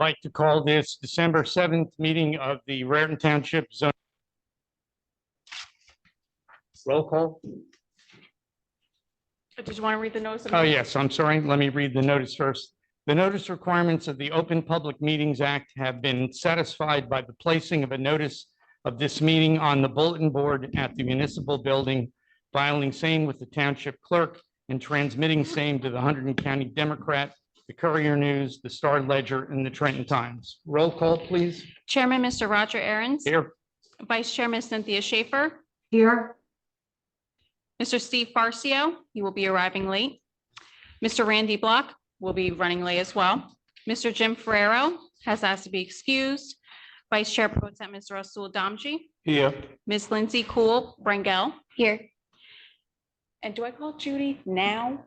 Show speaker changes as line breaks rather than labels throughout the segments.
like to call this December 7th meeting of the Raritan Township Zone. Roll call.
Did you want to read the notice?
Oh, yes, I'm sorry. Let me read the notice first. The notice requirements of the Open Public Meetings Act have been satisfied by the placing of a notice of this meeting on the bulletin board at the municipal building, filing same with the township clerk, and transmitting same to the Hunterdon County Democrat, the Courier News, the Star Ledger, and the Trenton Times. Roll call, please.
Chairman, Mr. Roger Aaron's.
Here.
Vice Chairman Cynthia Schaefer.
Here.
Mr. Steve Farcio, he will be arriving late. Mr. Randy Block will be running late as well. Mr. Jim Ferrero has asked to be excused. Vice Chair Pro Tem Mr. Rasul Damji.
Here.
Ms. Lindsay Cool Brangel. Here. And do I call Judy now?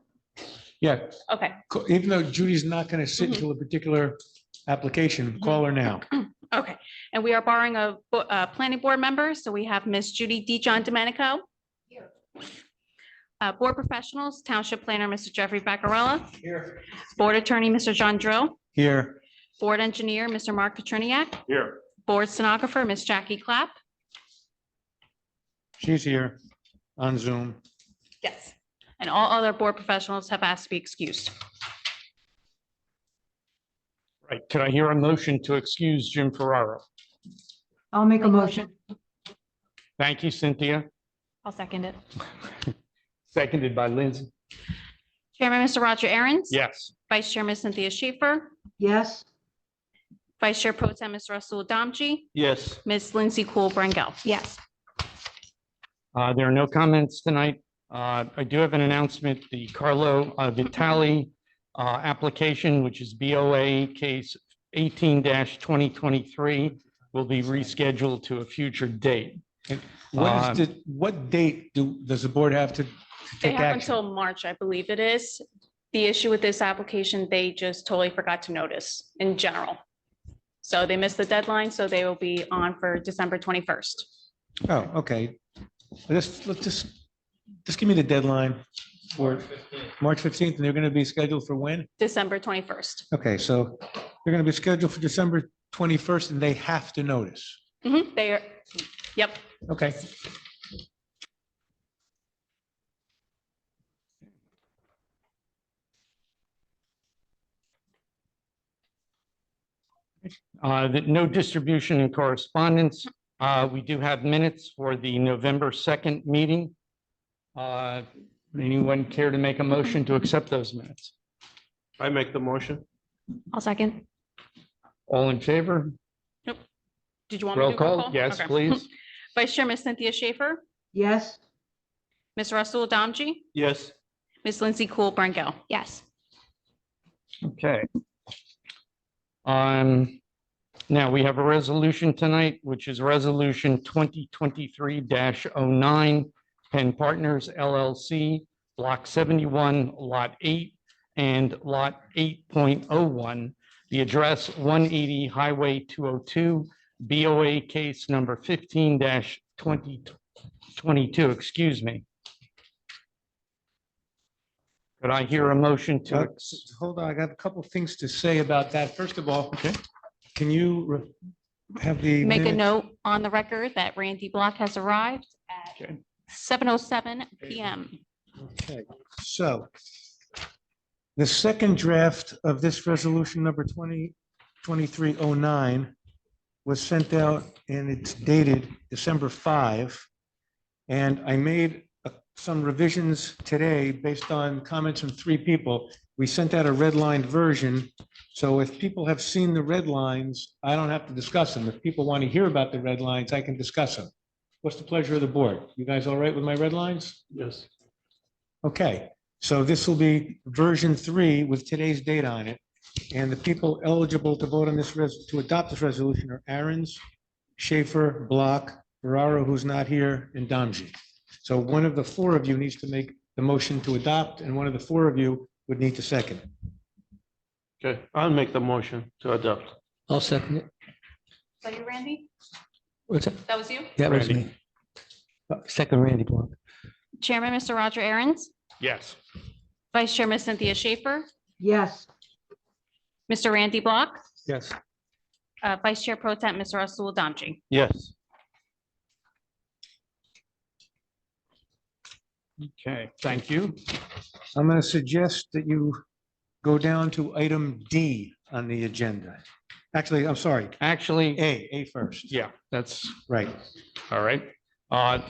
Yeah,
Okay.
even though Judy's not going to sit until a particular application, call her now.
Okay. And we are borrowing a planning board member. So we have Miss Judy John Domenico. Board professionals, Township Planner, Mr. Jeffrey Baccarella.
Here.
Board Attorney, Mr. John Drill.
Here.
Board Engineer, Mr. Mark Petriniak.
Here.
Board Stenographer, Miss Jackie Clapp.
She's here on Zoom.
Yes. And all other board professionals have asked to be excused.
Right. Could I hear a motion to excuse Jim Ferraro?
I'll make a motion.
Thank you, Cynthia.
I'll second it.
Seconded by Lindsay.
Chairman, Mr. Roger Aaron's.
Yes.
Vice Chairman Cynthia Schaefer.
Yes.
Vice Chair Pro Tem Mr. Rasul Damji.
Yes.
Ms. Lindsay Cool Brangel. Yes.
There are no comments tonight. I do have an announcement. The Carlo Vitale application, which is BOA case 18-2023, will be rescheduled to a future date.
What date does the board have to
They
take
have
action?
until March, I believe it is. The issue with this application, they just totally forgot to notice in general. So they missed the deadline, so they will be on for December 21st.
Oh, okay. Let's just give me the deadline for March 15th, and they're going to be scheduled for when?
December 21st.
Okay, so they're going to be scheduled for December 21st, and they have to notice.
They are, yep.
Okay.
No distribution and correspondence. We do have minutes for the November 2nd meeting. Anyone care to make a motion to accept those minutes?
I make the motion.
I'll second.
All in favor?
Did you want me
Roll
to do roll
call?
call?
Yes,
Okay.
please.
Vice Chairman Cynthia Schaefer,
Yes.
Ms. Rasul Damji,
Yes.
Ms. Lindsay Cool Brangel. Yes.
Okay. Now we have a resolution tonight, which is resolution 2023-09, Penn Partners LLC, Block 71, Lot 8, and Lot 8.01. The address 180 Highway 202, BOA case number 15-2022, excuse me. Could I hear a motion to?
Hold on, I got a couple things to say about that. First of all,
Okay.
can you have the
Make a
minutes?
note on the record that Randy Block has arrived at
Okay.
7:07 PM.
Okay, so the second draft of this resolution number 2023-09 was sent out and it's dated December 5. And I made some revisions today based on comments from 3 people. We sent out a redlined version. So if people have seen the red lines, I don't have to discuss them. If people want to hear about the red lines, I can discuss them. What's the pleasure of the board? You guys all right with my red lines?
Yes.
Okay, so this will be version 3 with today's date on it. And the people eligible to vote on this to adopt this resolution are Aaron's, Schaefer, Block, Ferraro, who's not here, and Damji. So one of the 4 of you needs to make the motion to adopt, and one of the 4 of you would need to second.
Okay, I'll make the motion to adopt.
I'll second it.
Is that you, Randy?
What's that?
That was you?
That was
Randy.
me. Second Randy Block.
Chairman, Mr. Roger Aaron's,
Yes.
Vice Chairman Cynthia Schaefer,
Yes.
Mr. Randy Block,
Yes.
Vice Chair Pro Tem, Mr. Russell Domji.
Yes.
Okay, thank you.
I'm going to suggest that you go down to item D on the agenda. Actually, I'm sorry,
Actually,
A first.
yeah, that's
Right.
all right.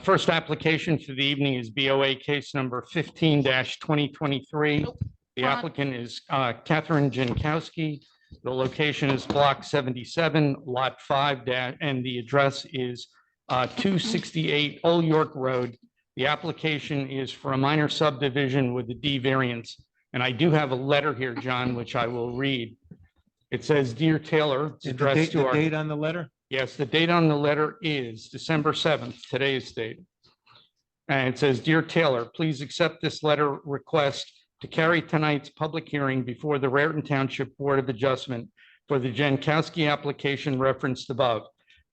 First application for the evening is BOA case number 15-2023. The
Hold on.
applicant is Catherine Jankowski. The location is block 77, lot 5, and the address is 268 Old York Road. The application is for a minor subdivision with a D variance. And I do have a letter here, John, which I will read. It says, "Dear Taylor," it's
The
addressed
date,
to
the
our.
date on the letter?
Yes, the date on the letter is December 7th, today's date. And it says, "Dear Taylor, please accept this letter request to carry tonight's public hearing before the Raritan Township Board of Adjustment for the Jankowski application referenced above.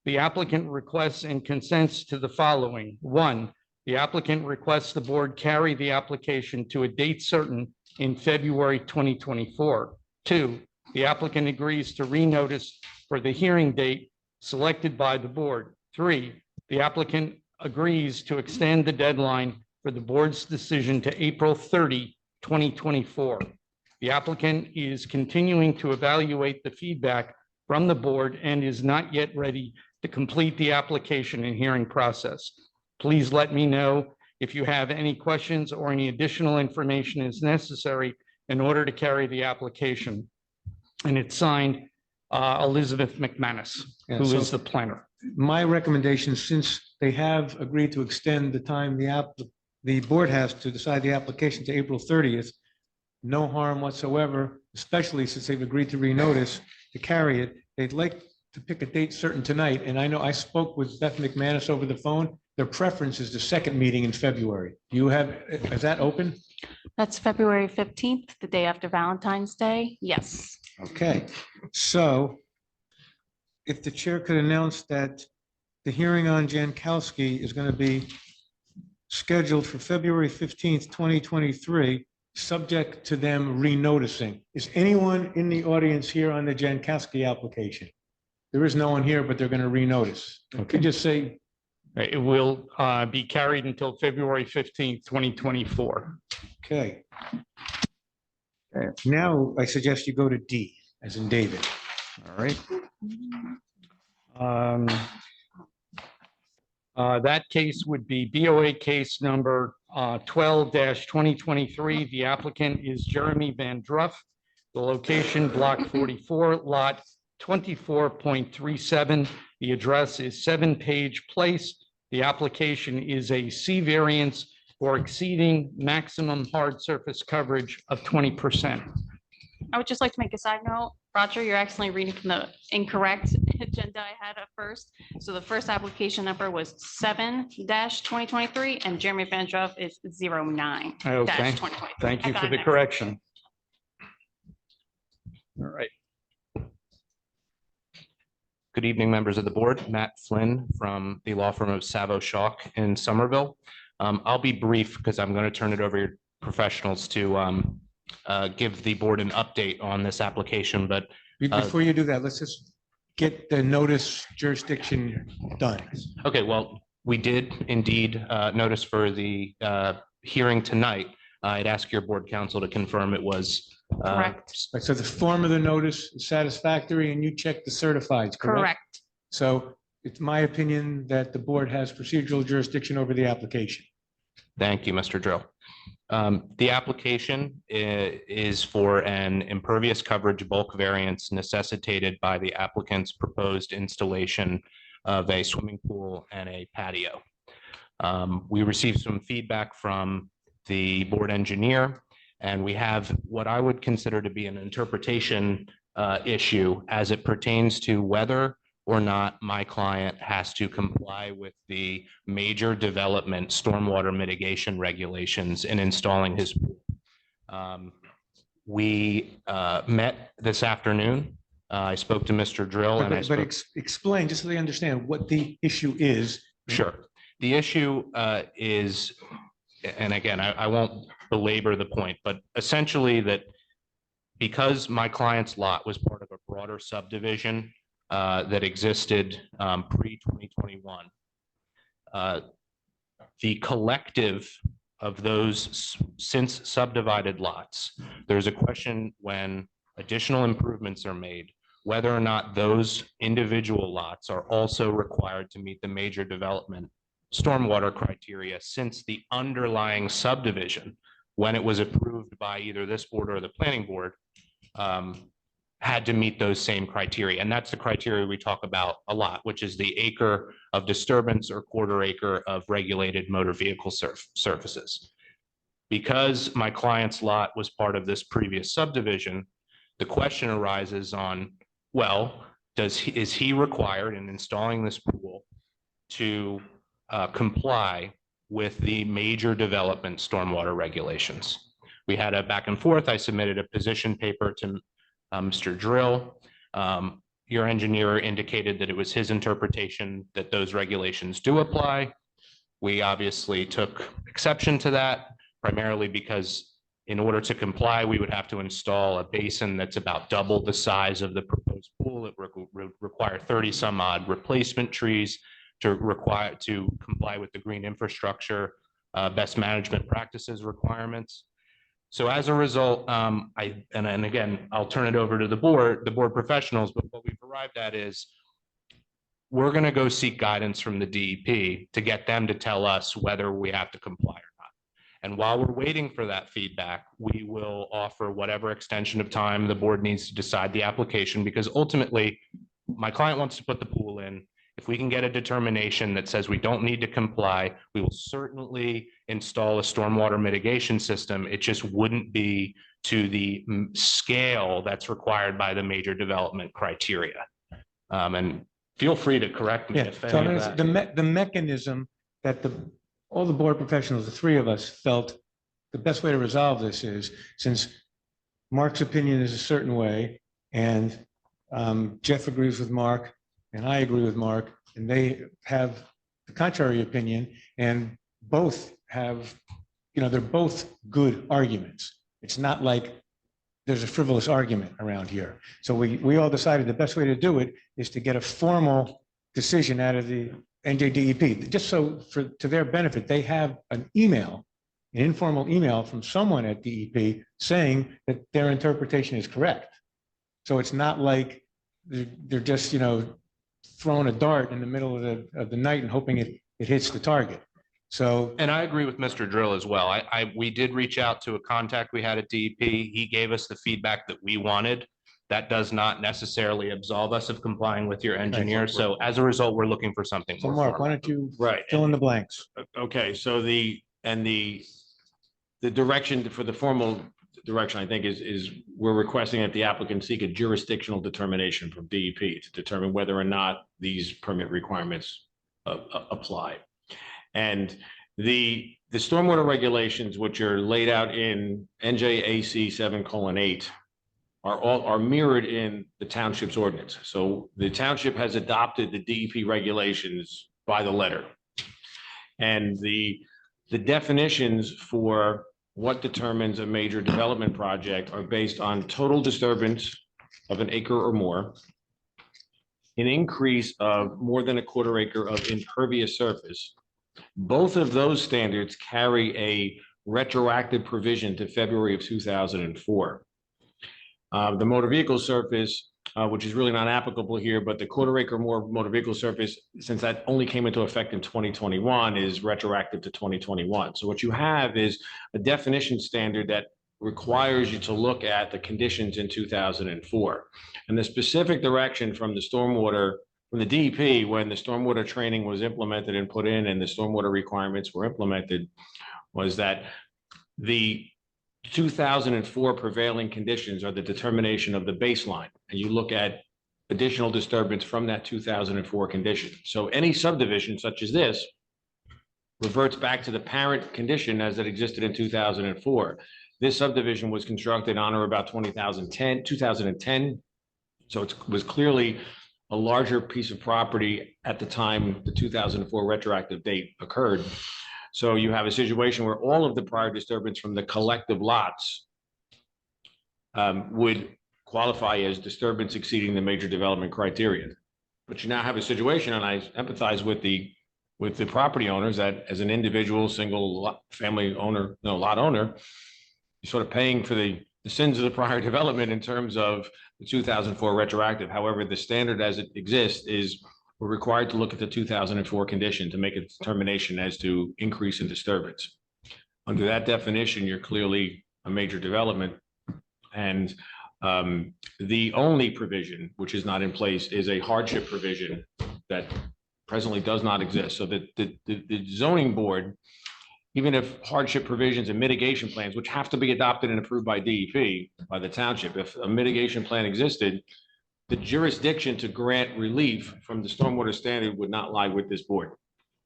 The applicant requests and consents to the following. One, the applicant requests the board carry the application to a date certain in February 2024. Two, the applicant agrees to renotice for the hearing date selected by the board. Three, the applicant agrees to extend the deadline for the board's decision to April 30, 2024. The applicant is continuing to evaluate the feedback from the board and is not yet ready to complete the application and hearing process. Please let me know if you have any questions or any additional information is necessary in order to carry the application." And it's signed Elizabeth McManus,
Yeah,
who
so-
is the planner.
My recommendation, since they have agreed to extend the time the board has to decide the application to April 30th, no harm whatsoever, especially since they've agreed to renotice to carry it. They'd like to pick a date certain tonight, and I know I spoke with Beth McManus over the phone. Their preference is the second meeting in February. Do you have, is that open?
That's February 15th, the day after Valentine's Day. Yes.
Okay, so if the chair could announce that the hearing on Jankowski is going to be scheduled for February 15th, 2023, subject to them renoticing. Is anyone in the audience here on the Jankowski application? There is no one here, but they're going to renotice. Could just say,
It will be carried until February 15th, 2024.
okay. Now I suggest you go to D, as in David.
All right. That case would be BOA case number 12-2023. The applicant is Jeremy Van Druff. The location, block 44, lot 24.37. The address is 7-Page Place. The application is a C variance for exceeding maximum hard surface coverage of 20%.
I would just like to make a side note. Roger, you're actually reading from the incorrect agenda I had at first. So the first application number was 7-2023 and Jeremy Van Druff is 09-2023.
Okay, thank you for the correction. All right.
Good evening, members of the board. Matt Flynn from the law firm of Savo Schalk in Somerville. I'll be brief because I'm going to turn it over to your professionals to give the board an update on this application, but
Before you do that, let's just get the notice jurisdiction done.
okay, well, we did indeed notice for the hearing tonight. I'd ask your board counsel to confirm it was
Correct.
Right, so the form of the notice is satisfactory and you check the certifieds, correct?
Correct.
So it's my opinion that the board has procedural jurisdiction over the application.
Thank you, Mr. Drill. The application is for an impervious coverage bulk variance necessitated by the applicant's proposed installation of a swimming pool and a patio. We received some feedback from the board engineer, and we have what I would consider to be an interpretation issue as it pertains to whether or not my client has to comply with the major development stormwater mitigation regulations in installing his pool. We met this afternoon. I spoke to Mr. Drill and I
But
spoke.
explain, just so they understand what the issue is.
Sure. The issue is, and again, I won't belabor the point, but essentially that because my client's lot was part of a broader subdivision that existed pre-2021. The collective of those since subdivided lots, there's a question when additional improvements are made, whether or not those individual lots are also required to meet the major development stormwater criteria, since the underlying subdivision, when it was approved by either this board or the planning board, had to meet those same criteria. And that's the criteria we talk about a lot, which is the acre of disturbance or quarter acre of regulated motor vehicle surfaces. Because my client's lot was part of this previous subdivision, the question arises on, well, is he required in installing this pool to comply with the major development stormwater regulations? We had a back and forth. I submitted a position paper to Mr. Drill. Your engineer indicated that it was his interpretation that those regulations do apply. We obviously took exception to that, primarily because in order to comply, we would have to install a basin that's about double the size of the proposed pool. It would require 30 some odd replacement trees to comply with the green infrastructure best management practices requirements. So as a result, and again, I'll turn it over to the board professionals, but what we've arrived at is we're going to go seek guidance from the DEP to get them to tell us whether we have to comply or not. And while we're waiting for that feedback, we will offer whatever extension of time the board needs to decide the application, because ultimately my client wants to put the pool in. If we can get a determination that says we don't need to comply, we will certainly install a stormwater mitigation system. It just wouldn't be to the scale that's required by the major development criteria. And feel free to correct me
Yeah,
if
so
any of that.
the mechanism that all the board professionals, the three of us, felt the best way to resolve this is, since Mark's opinion is a certain way, and Jeff agrees with Mark, and I agree with Mark, and they have the contrary opinion, and both have, they're both good arguments. It's not like there's a frivolous argument around here. So we all decided the best way to do it is to get a formal decision out of the NJDEP, just so to their benefit, they have an informal email from someone at DEP saying that their interpretation is correct. So it's not like they're just, throwing a dart in the middle of the night and hoping it hits the target. So,
and I agree with Mr. Drill as well. We did reach out to a contact we had at DEP. He gave us the feedback that we wanted. That does not necessarily absolve us of complying with your engineer. So as a result, we're looking for something
so
more
Mark, why
formal.
don't you
Right.
fill in the blanks?
Okay, so the direction for the formal direction, I think, is we're requesting that the applicant seek a jurisdictional determination from DEP to determine whether or not these permit requirements apply. And the stormwater regulations, which are laid out in NJAC 7:8, are mirrored in the township's ordinance. So the township has adopted the DEP regulations by the letter. And the definitions for what determines a major development project are based on total disturbance of an acre or more, an increase of more than a quarter acre of impervious surface. Both of those standards carry a retroactive provision to February of 2004. The motor vehicle surface, which is really not applicable here, but the quarter acre more motor vehicle surface, since that only came into effect in 2021, is retroactive to 2021. So what you have is a definition standard that requires you to look at the conditions in 2004. And the specific direction from the DEP, when the stormwater training was implemented and put in and the stormwater requirements were implemented, was that the 2004 prevailing conditions are the determination of the baseline. And you look at additional disturbance from that 2004 condition. So any subdivision such as this reverts back to the parent condition as it existed in 2004. This subdivision was constructed on or about 2010. So it was clearly a larger piece of property at the time the 2004 retroactive date occurred. So you have a situation where all of the prior disturbance from the collective lots would qualify as disturbance exceeding the major development criteria. But you now have a situation, and I empathize with the property owners that as an individual, family owner, lot owner, you're sort of paying for the sins of the prior development in terms of the 2004 retroactive. However, the standard as it exists is we're required to look at the 2004 condition to make a determination as to increase in disturbance. Under that definition, you're clearly a major development. And the only provision which is not in place is a hardship provision that presently does not exist. So the zoning board, even if hardship provisions and mitigation plans, which have to be adopted and approved by DEP, by the township, if a mitigation plan existed, the jurisdiction to grant relief from the stormwater standard would not lie with this board.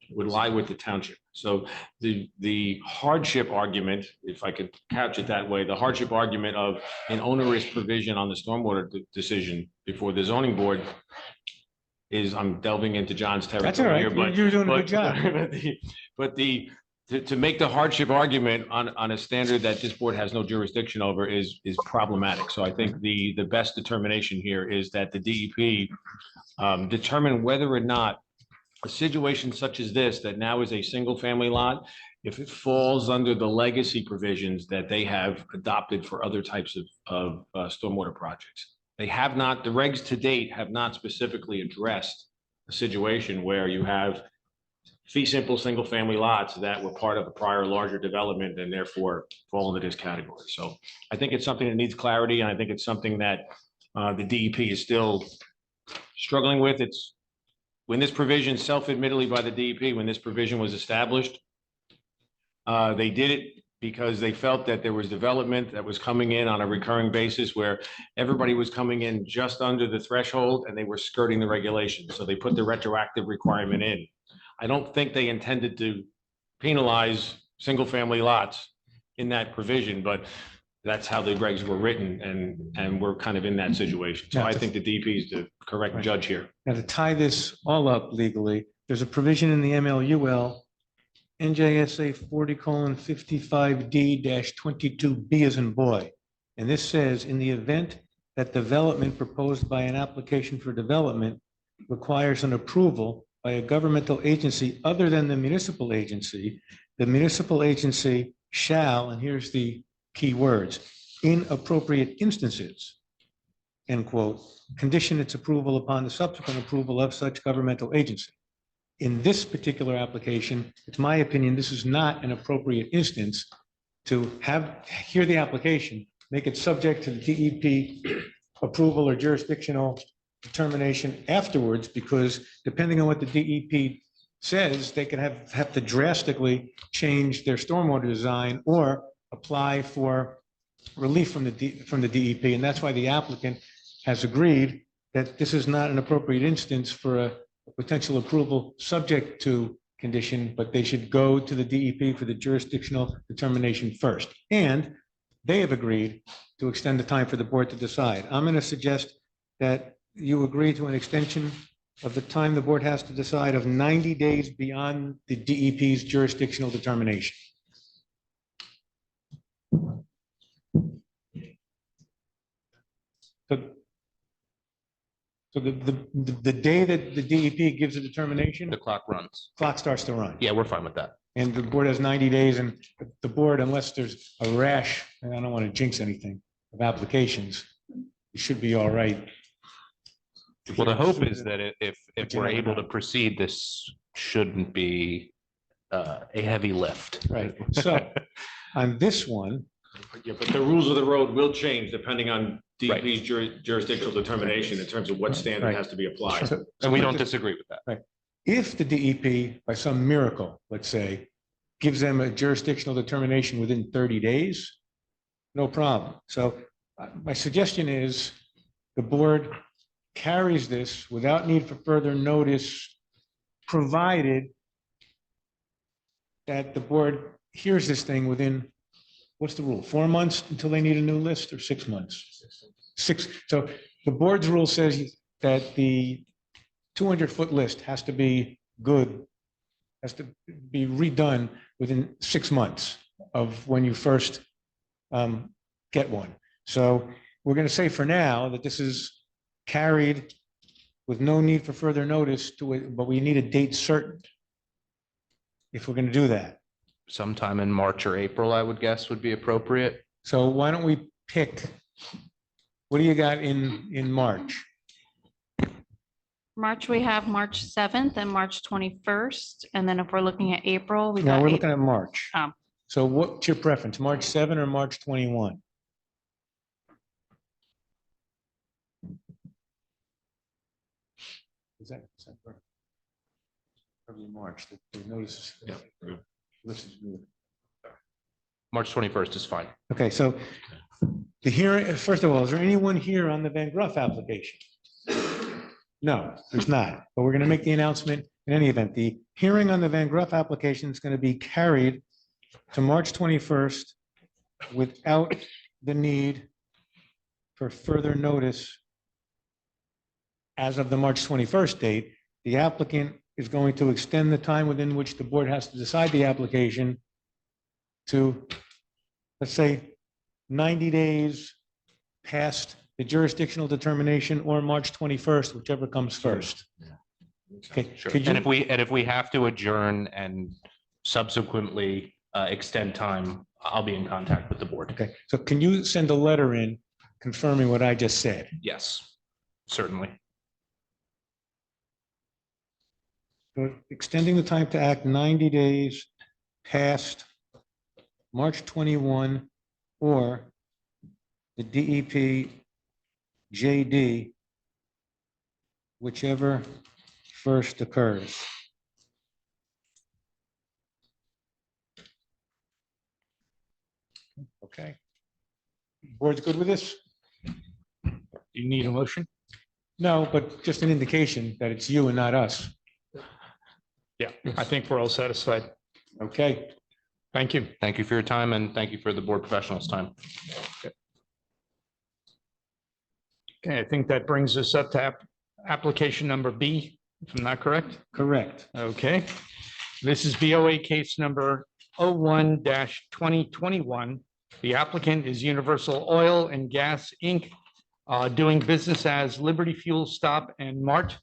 It would lie with the township. So the hardship argument, if I could couch it that way, the hardship argument of an onerous provision on the stormwater decision before the zoning board is, I'm delving into John's territory.
That's all right.
here, but
You're doing a good job.
To make the hardship argument on a standard that this board has no jurisdiction over is problematic. So I think the best determination here is that the DEP determine whether or not a situation such as this, that now is a single family lot, if it falls under the legacy provisions that they have adopted for other types of stormwater projects. They have not, the regs to date have not specifically addressed a situation where you have fee simple single family lots that were part of a prior larger development and therefore fall into this category. So I think it's something that needs clarity, and I think it's something that the DEP is still struggling with. It's when this provision, self-admittedly by the DEP, when this provision was established, they did it because they felt that there was development that was coming in on a recurring basis where everybody was coming in just under the threshold and they were skirting the regulations. So they put the retroactive requirement in. I don't think they intended to penalize single-family lots in that provision, but that's how the regs were written, and we're kind of in that situation. So I think the DEP is the correct judge here.
Now, to tie this all up legally, there's a provision in the MLUL, NJSA 40:55D-22B as in boy. And this says, in the event that development proposed by an application for development requires an approval by a governmental agency other than the municipal agency shall, and here's the key words, in appropriate instances, end quote, condition its approval upon the subsequent approval of such governmental agency. In this particular application, it's my opinion, this is not an appropriate instance to hear the application, make it subject to the DEP approval or jurisdictional determination afterwards, because depending on what the DEP says, they can have to drastically change their stormwater design or apply for relief from the DEP. And that's why the applicant has agreed that this is not an appropriate instance for a potential approval subject to condition, but they should go to the DEP for the jurisdictional determination first. And they have agreed to extend the time for the board to decide. I'm going to suggest that you agree to an extension of the time the board has to decide of 90 days beyond the DEP's jurisdictional determination. So the day that the DEP gives a determination,
The clock runs.
clock starts to run.
Yeah, we're fine with that.
And the board has 90 days, and the board, unless there's a rash, and I don't want to jinx anything, of applications, it should be all right.
Well, the hope is that if
But you
we're
never
able to
know.
proceed, this shouldn't be a heavy lift.
Right. So on this one,
Yeah, but the rules of the road will change depending on DEP's jurisdictional determination in terms of what standard
Right.
has to be applied.
And we don't disagree with that.
if the DEP, by some miracle, let's say, gives them a jurisdictional determination within 30 days, no problem. So my suggestion is the board carries this without need for further notice, provided that the board hears this thing within, what's the rule, 4 months until they need a new list, or 6 months? So the board's rule says that the 200-foot list has to be good, has to be redone within 6 months of when you first get one. So we're going to say for now that this is carried with no need for further notice to it, but we need a date certain. If we're going to do that.
Sometime in March or April, I would guess would be appropriate.
So why don't we pick, what do you got in March?
March, we have March 7th and March 21st. And then if we're looking at April, we
No,
got
we're
April.
looking at March.
Oh.
So what's your preference, March 7 or March 21? Is that probably March, the notice.
Yeah.
This is new.
March 21st is fine.
Okay, so the hearing, first of all, is there anyone here on the Van Gruff application? No, there's not, but we're going to make the announcement in any event. The hearing on the Van Gruff application is going to be carried to March 21st without the need for further notice as of the March 21st date. The applicant is going to extend the time within which the board has to decide the application to, let's say, 90 days past the jurisdictional determination or March 21st, whichever comes first. Okay,
Sure.
could
And
you,
if we have to adjourn and subsequently extend time, I'll be in contact with the board.
okay, so can you send a letter in confirming what I just said?
Yes, certainly.
So extending the time to act 90 days past March 21 or the DEP JD, whichever first occurs. Okay. Board's good with this?
You need a motion?
No, but just an indication that it's you and not us.
Yeah, I think we're all satisfied.
Okay.
Thank you.
Thank you for your time and thank you for the board professionals' time.
Okay, I think that brings us up to application number B, if I'm not correct.
Correct.
Okay. This is BOA case number 01-2021. The applicant is Universal Oil and Gas, Inc., doing business as Liberty Fuel Stop and Mart.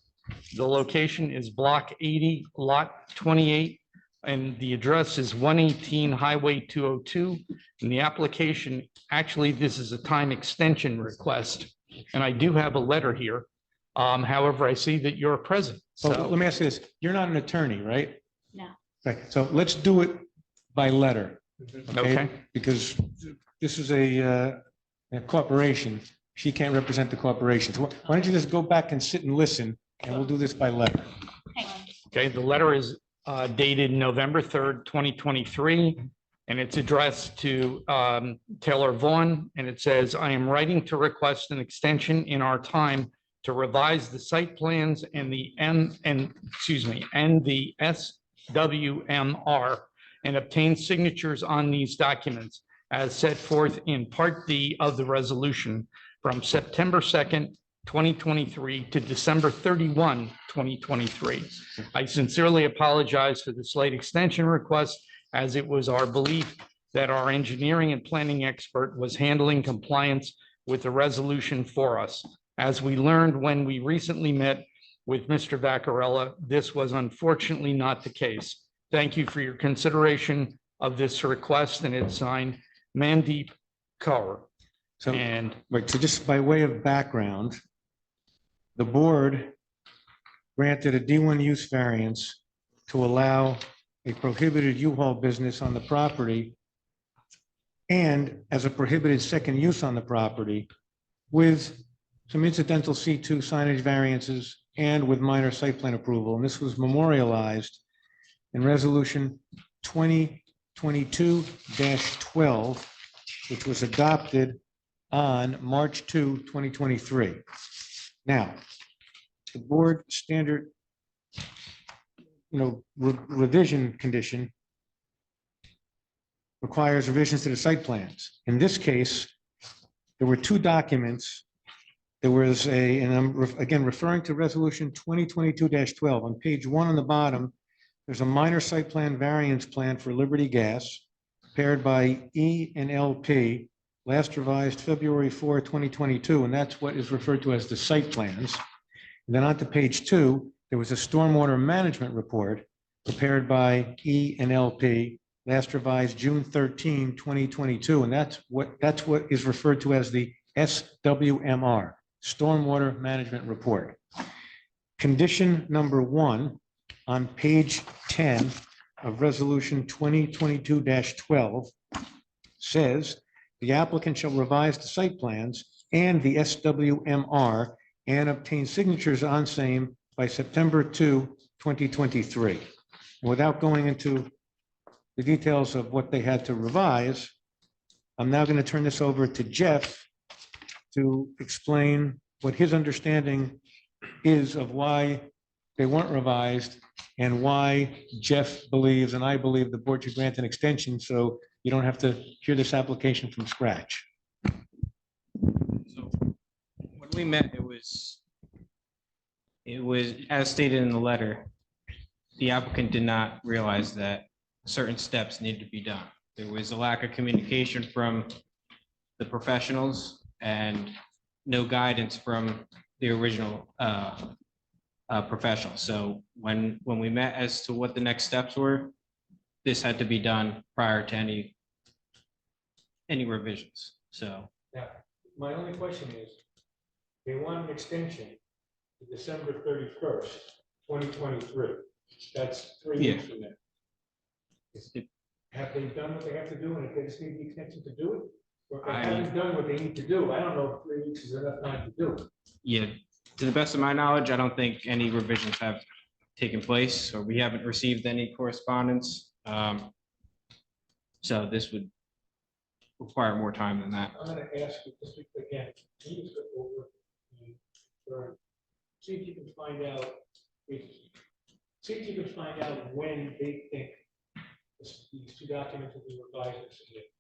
The location is Block 80, Lot 28, and the address is 118 Highway 202. And the application, actually, this is a time extension request, and I do have a letter here. However, I see that you're present.
So
So,
let me ask you this. You're not an attorney, right?
No.
Okay, so let's do it by letter.
okay,
Because this is a corporation. She can't represent the corporation. So why don't you just go back and sit and listen, and we'll do this by letter.
okay, the letter is dated November 3rd, 2023, and it's addressed to Taylor Vaughn, and it says, I am writing to request an extension in our time to revise the site plans and the SWMR and obtain signatures on these documents as set forth in Part D of the resolution from September 2nd, 2023 to December 31, 2023. I sincerely apologize for this late extension request, as it was our belief that our engineering and planning expert was handling compliance with the resolution for us. As we learned when we recently met with Mr. Vaccarella, this was unfortunately not the case. Thank you for your consideration of this request, and it's signed Mandeep Kaur.
So,
And
right, so just by way of background, the board granted a D1 use variance to allow a prohibited U-Haul business on the property and as a prohibited second use on the property with some incidental C2 signage variances and with minor site plan approval. And this was memorialized in resolution 2022-12, which was adopted on March 2, 2023. Now, the board standard, revision condition requires revisions to the site plans. In this case, there were two documents. There was and I'm again referring to resolution 2022-12. On page 1 on the bottom, there's a minor site plan variance plan for Liberty Gas prepared by E and LP, last revised February 4, 2022, and that's what is referred to as the site plans. And then on to page 2, there was a stormwater management report prepared by E&LP, last revised June 13, 2022, and that's what is referred to as the SWMR, Stormwater Management Report. Condition number 1 on page 10 of Resolution 2022-12 says the applicant shall revise the site plans and the SWMR and obtain signatures on same by September 2, 2023. Without going into the details of what they had to revise, I'm now going to turn this over to Jeff to explain what his understanding is of why they weren't revised and why Jeff believes, and I believe, the board should grant an extension so you don't have to hear this application from scratch.
So when we met, it was as stated in the letter, the applicant did not realize that certain steps needed to be done. There was a lack of communication from the professionals and no guidance from the original professional. So when we met as to what the next steps were, this had to be done prior to any revisions. So
Yeah, my only question is, they want an extension to December 31st, 2023. That's 3 weeks from now. Have they done what they have to do, and if they just need the extension to do it? Or if they haven't done what they need to do, I don't know if 3 weeks is enough time to do it.
yeah, to the best of my knowledge, I don't think any revisions have taken place, or we haven't received any correspondence. So this would require more time than that.
I'm going to ask you this again. Can you just go over and see if you can find out when they think these 2 documents will be revised and submitted.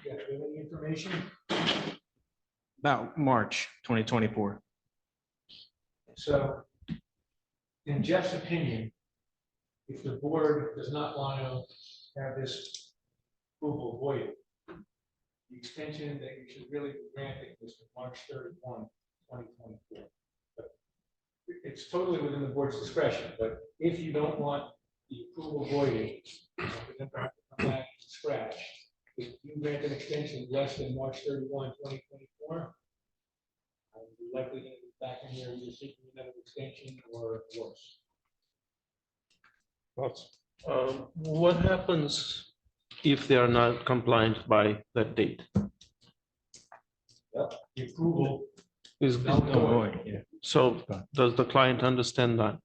Yeah, do you have any information?
About March 2024.
So, in Jeff's opinion, if the board does not want to have this approval voided, the extension that you should really be granting is to March 31, 2024. But it's totally within the board's discretion, but if you don't want the approval voided, you have to come back to scratch. If you grant an extension less than March 31, 2024, you're likely going to be back in here either seeking another extension or worse.
What happens if they are not compliant by that date?
Yep. The approval
Is
is null and void.
Yeah.
So does the client understand that?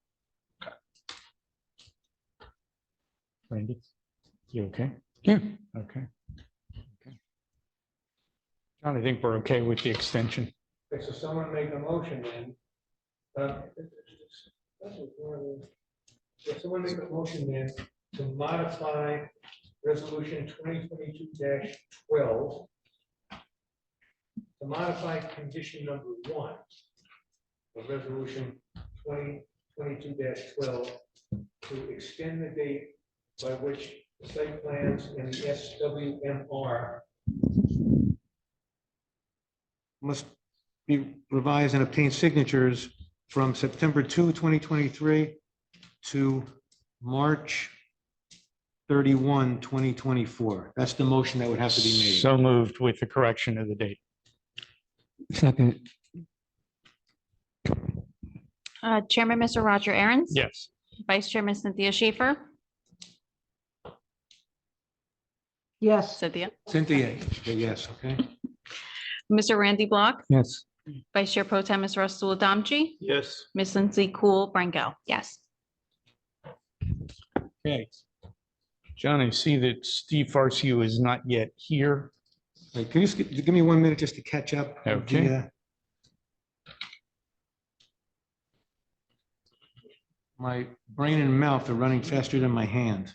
Randy, you okay?
Yeah.
Okay. John, I think we're okay with the extension.
Okay, so someone make a motion then. Someone make a motion then to modify resolution 2022-12 to modify condition number 1 of resolution 2022-12 to extend the date by which the site plans and the SWMR must be revised and obtain signatures from September 2, 2023 to March 31, 2024. That's the motion that would have to be made.
So moved with the correction of the date.
Second.
Chairman, Mr. Roger Aaron's.
Yes.
Vice Chairman Cynthia Schaefer.
yes,
Cynthia.
Cynthia, yes, okay.
Mr. Randy Block.
Yes.
Vice Chair Pro Tem, Ms. Russell Adamchi.
Yes.
Ms. Lindsay Cool Branco. Yes.
Okay. John, I see that Steve Farcio is not yet here.
Wait, can you just give me 1 minute just to catch up? with the,
Okay.
My brain and mouth are running faster than my hands.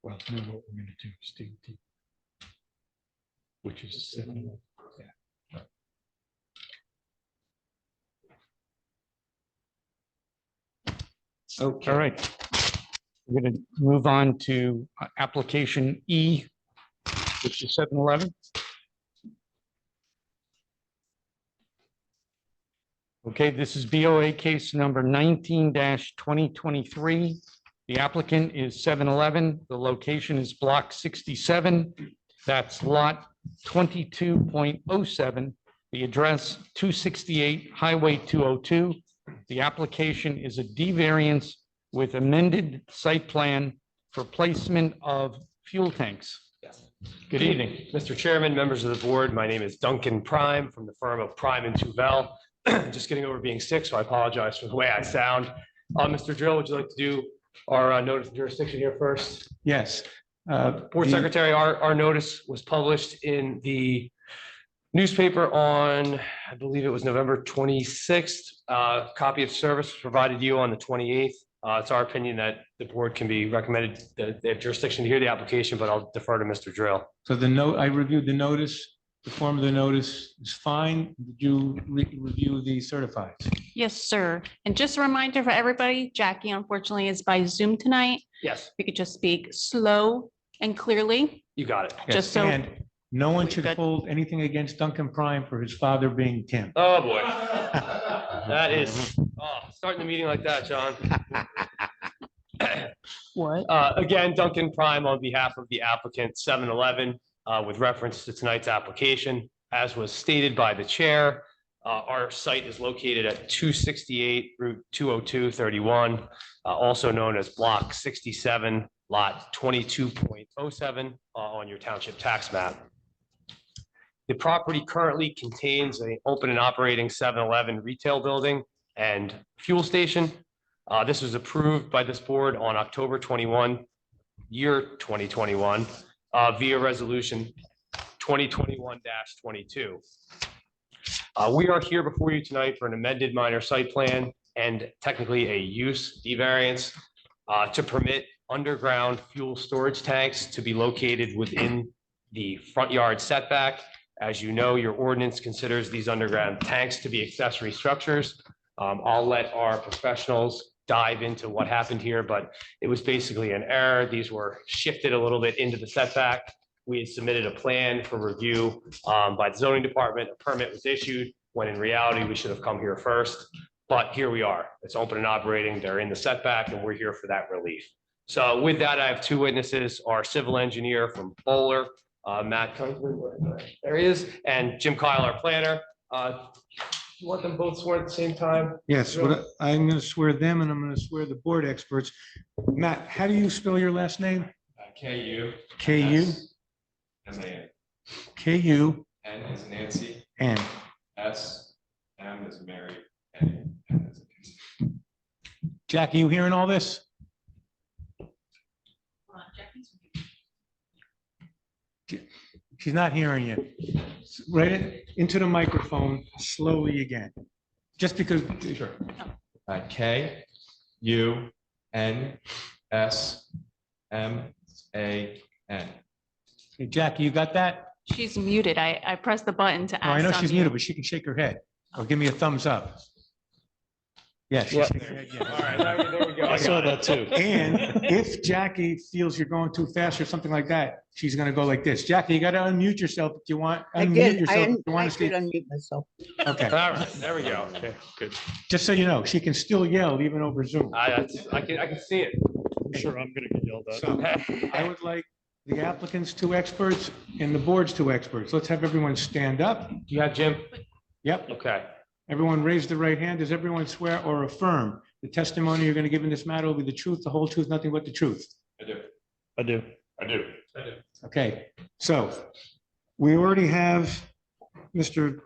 Well, know what we're gonna do, Steve. Which is 7.
Okay.
All right. We're gonna move on to application E, which is 7-Eleven. Okay, this is BOA case number 19-2023. The applicant is 7-Eleven. The location is block 67. That's lot 22.07. The address 268 Highway 202. The application is a D variance with amended site plan for placement of fuel tanks. Good evening.
Mr. Chairman, members of the board, my name is Duncan Prime from the firm of Prime and Tuvel. Just getting over being sick, so I apologize for the way I sound. Mr. Drill, would you like to do our notice of jurisdiction here first?
Yes.
Board
the-
Secretary, our notice was published in the newspaper on, I believe it was November 26th. Copy of service was provided you on the 28th. It's our opinion that the board can be recommended that they have jurisdiction to hear the application, but I'll defer to Mr. Drill.
So the note, I reviewed the notice, the form of the notice is fine. Did you review the certified?
Yes, sir. And just a reminder for everybody, Jackie unfortunately is by Zoom tonight.
Yes,
We could just speak slow and clearly.
you got it.
Just so-
And no one should
Good.
hold anything against Duncan Prime for his father being Tim.
Oh, boy. That is, starting the meeting like that, John.
What?
Again, Duncan Prime on behalf of the applicant 7-Eleven, with reference to tonight's application. As was stated by the chair, our site is located at 268 Route 202-31, also known as Block 67, Lot 22.07 on your township tax map. The property currently contains an open and operating 7-Eleven retail building and fuel station. This was approved by this board on October 21, year 2021, via resolution 2021-22. We are here before you tonight for an amended minor site plan and technically a use D variance to permit underground fuel storage tanks to be located within the front yard setback. As you know, your ordinance considers these underground tanks to be accessory structures. I'll let our professionals dive into what happened here, but it was basically an error. These were shifted a little bit into the setback. We had submitted a plan for review by the zoning department. A permit was issued, when in reality, we should have come here first. But here we are. It's open and operating. They're in the setback, and we're here for that relief. So with that, I have two witnesses, our civil engineer from Bowler, Matt Kunzman, there he is, and Jim Kyle, our planner. You want them both sworn at the same time?
Yes, I'm going to swear them and I'm going to swear the board experts. Matt, how do you spell your last name?
KU.
KU?
MAN.
KU?
N is Nancy.
N.
S. M is Mary. N is
Jackie, you hearing all this? She's not hearing you. Write it into the microphone slowly again. Just because.
Sure. K U N S M A N.
Hey, Jackie, you got that?
She's muted. I pressed the button to
Oh, I know
ask.
she's muted, but she can shake her head or give me a thumbs up. Yes.
All right, there we go.
I saw that too.
And if Jackie feels you're going too fast or something like that, she's gonna go like this. Jackie, you gotta unmute yourself if you want.
I
Unmute
did,
yourself if you
I
want to
did
speak.
unmute myself.
Okay,
All right, there we go. Okay, good.
just so you know, she can still yell even over Zoom.
I can see it.
I'm sure I'm gonna get yelled at.
So I would like the applicant's two experts and the board's two experts. Let's have everyone stand up.
Do you have Jim?
Yep.
Okay.
Everyone raise the right hand. Does everyone swear or affirm the testimony you're going to give in this matter will be the truth, the whole truth, nothing but the truth?
I do.
I do.
I do.
Okay, so we already have Mr.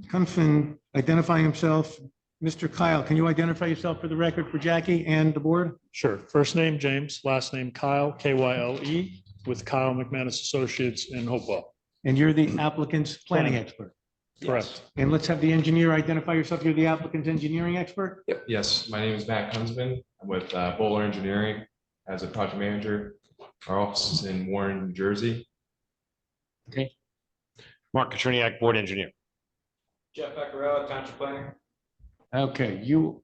Kunfin identifying himself. Mr. Kyle, can you identify yourself for the record for Jackie and the board?
Sure. First name James, last name Kyle, Kyle, with Kyle McManus Associates in Hopewell.
And you're the applicant's planning expert.
Correct.
And let's have the engineer identify yourself. You're the applicant's engineering expert?
Yes, my name is Matt Kunzman. I'm with Bowler Engineering as a project manager. Our office is in Warren, New Jersey.
Mark Katriniak, board engineer.
Jeff Beccarella, Township Planner.
Okay, you,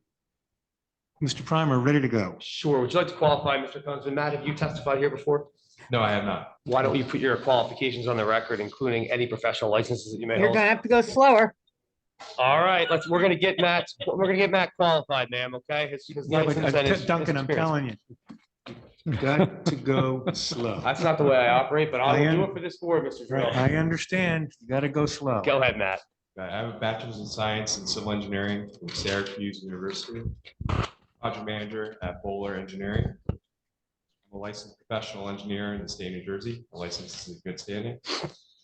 Mr. Primer, ready to go.
Sure. Would you like to qualify, Mr. Kunzman? Matt, have you testified here before?
No, I have not.
Why don't you put your qualifications on the record, including any professional licenses that you may
You're
hold?
gonna have to go slower.
All right, we're gonna get Matt qualified, ma'am, okay? His
Yeah,
license and
but
his
Duncan, I'm
experience.
telling you, got to go slow.
That's not the way I operate, but I
I
will
am-
do it for this board, Mr. Drill.
I understand. You got to go slow.
Go ahead, Matt.
I have a bachelor's in science and civil engineering from Syracuse University. Project manager at Bowler Engineering. I'm a licensed professional engineer in the state of New Jersey. My license is in good standing.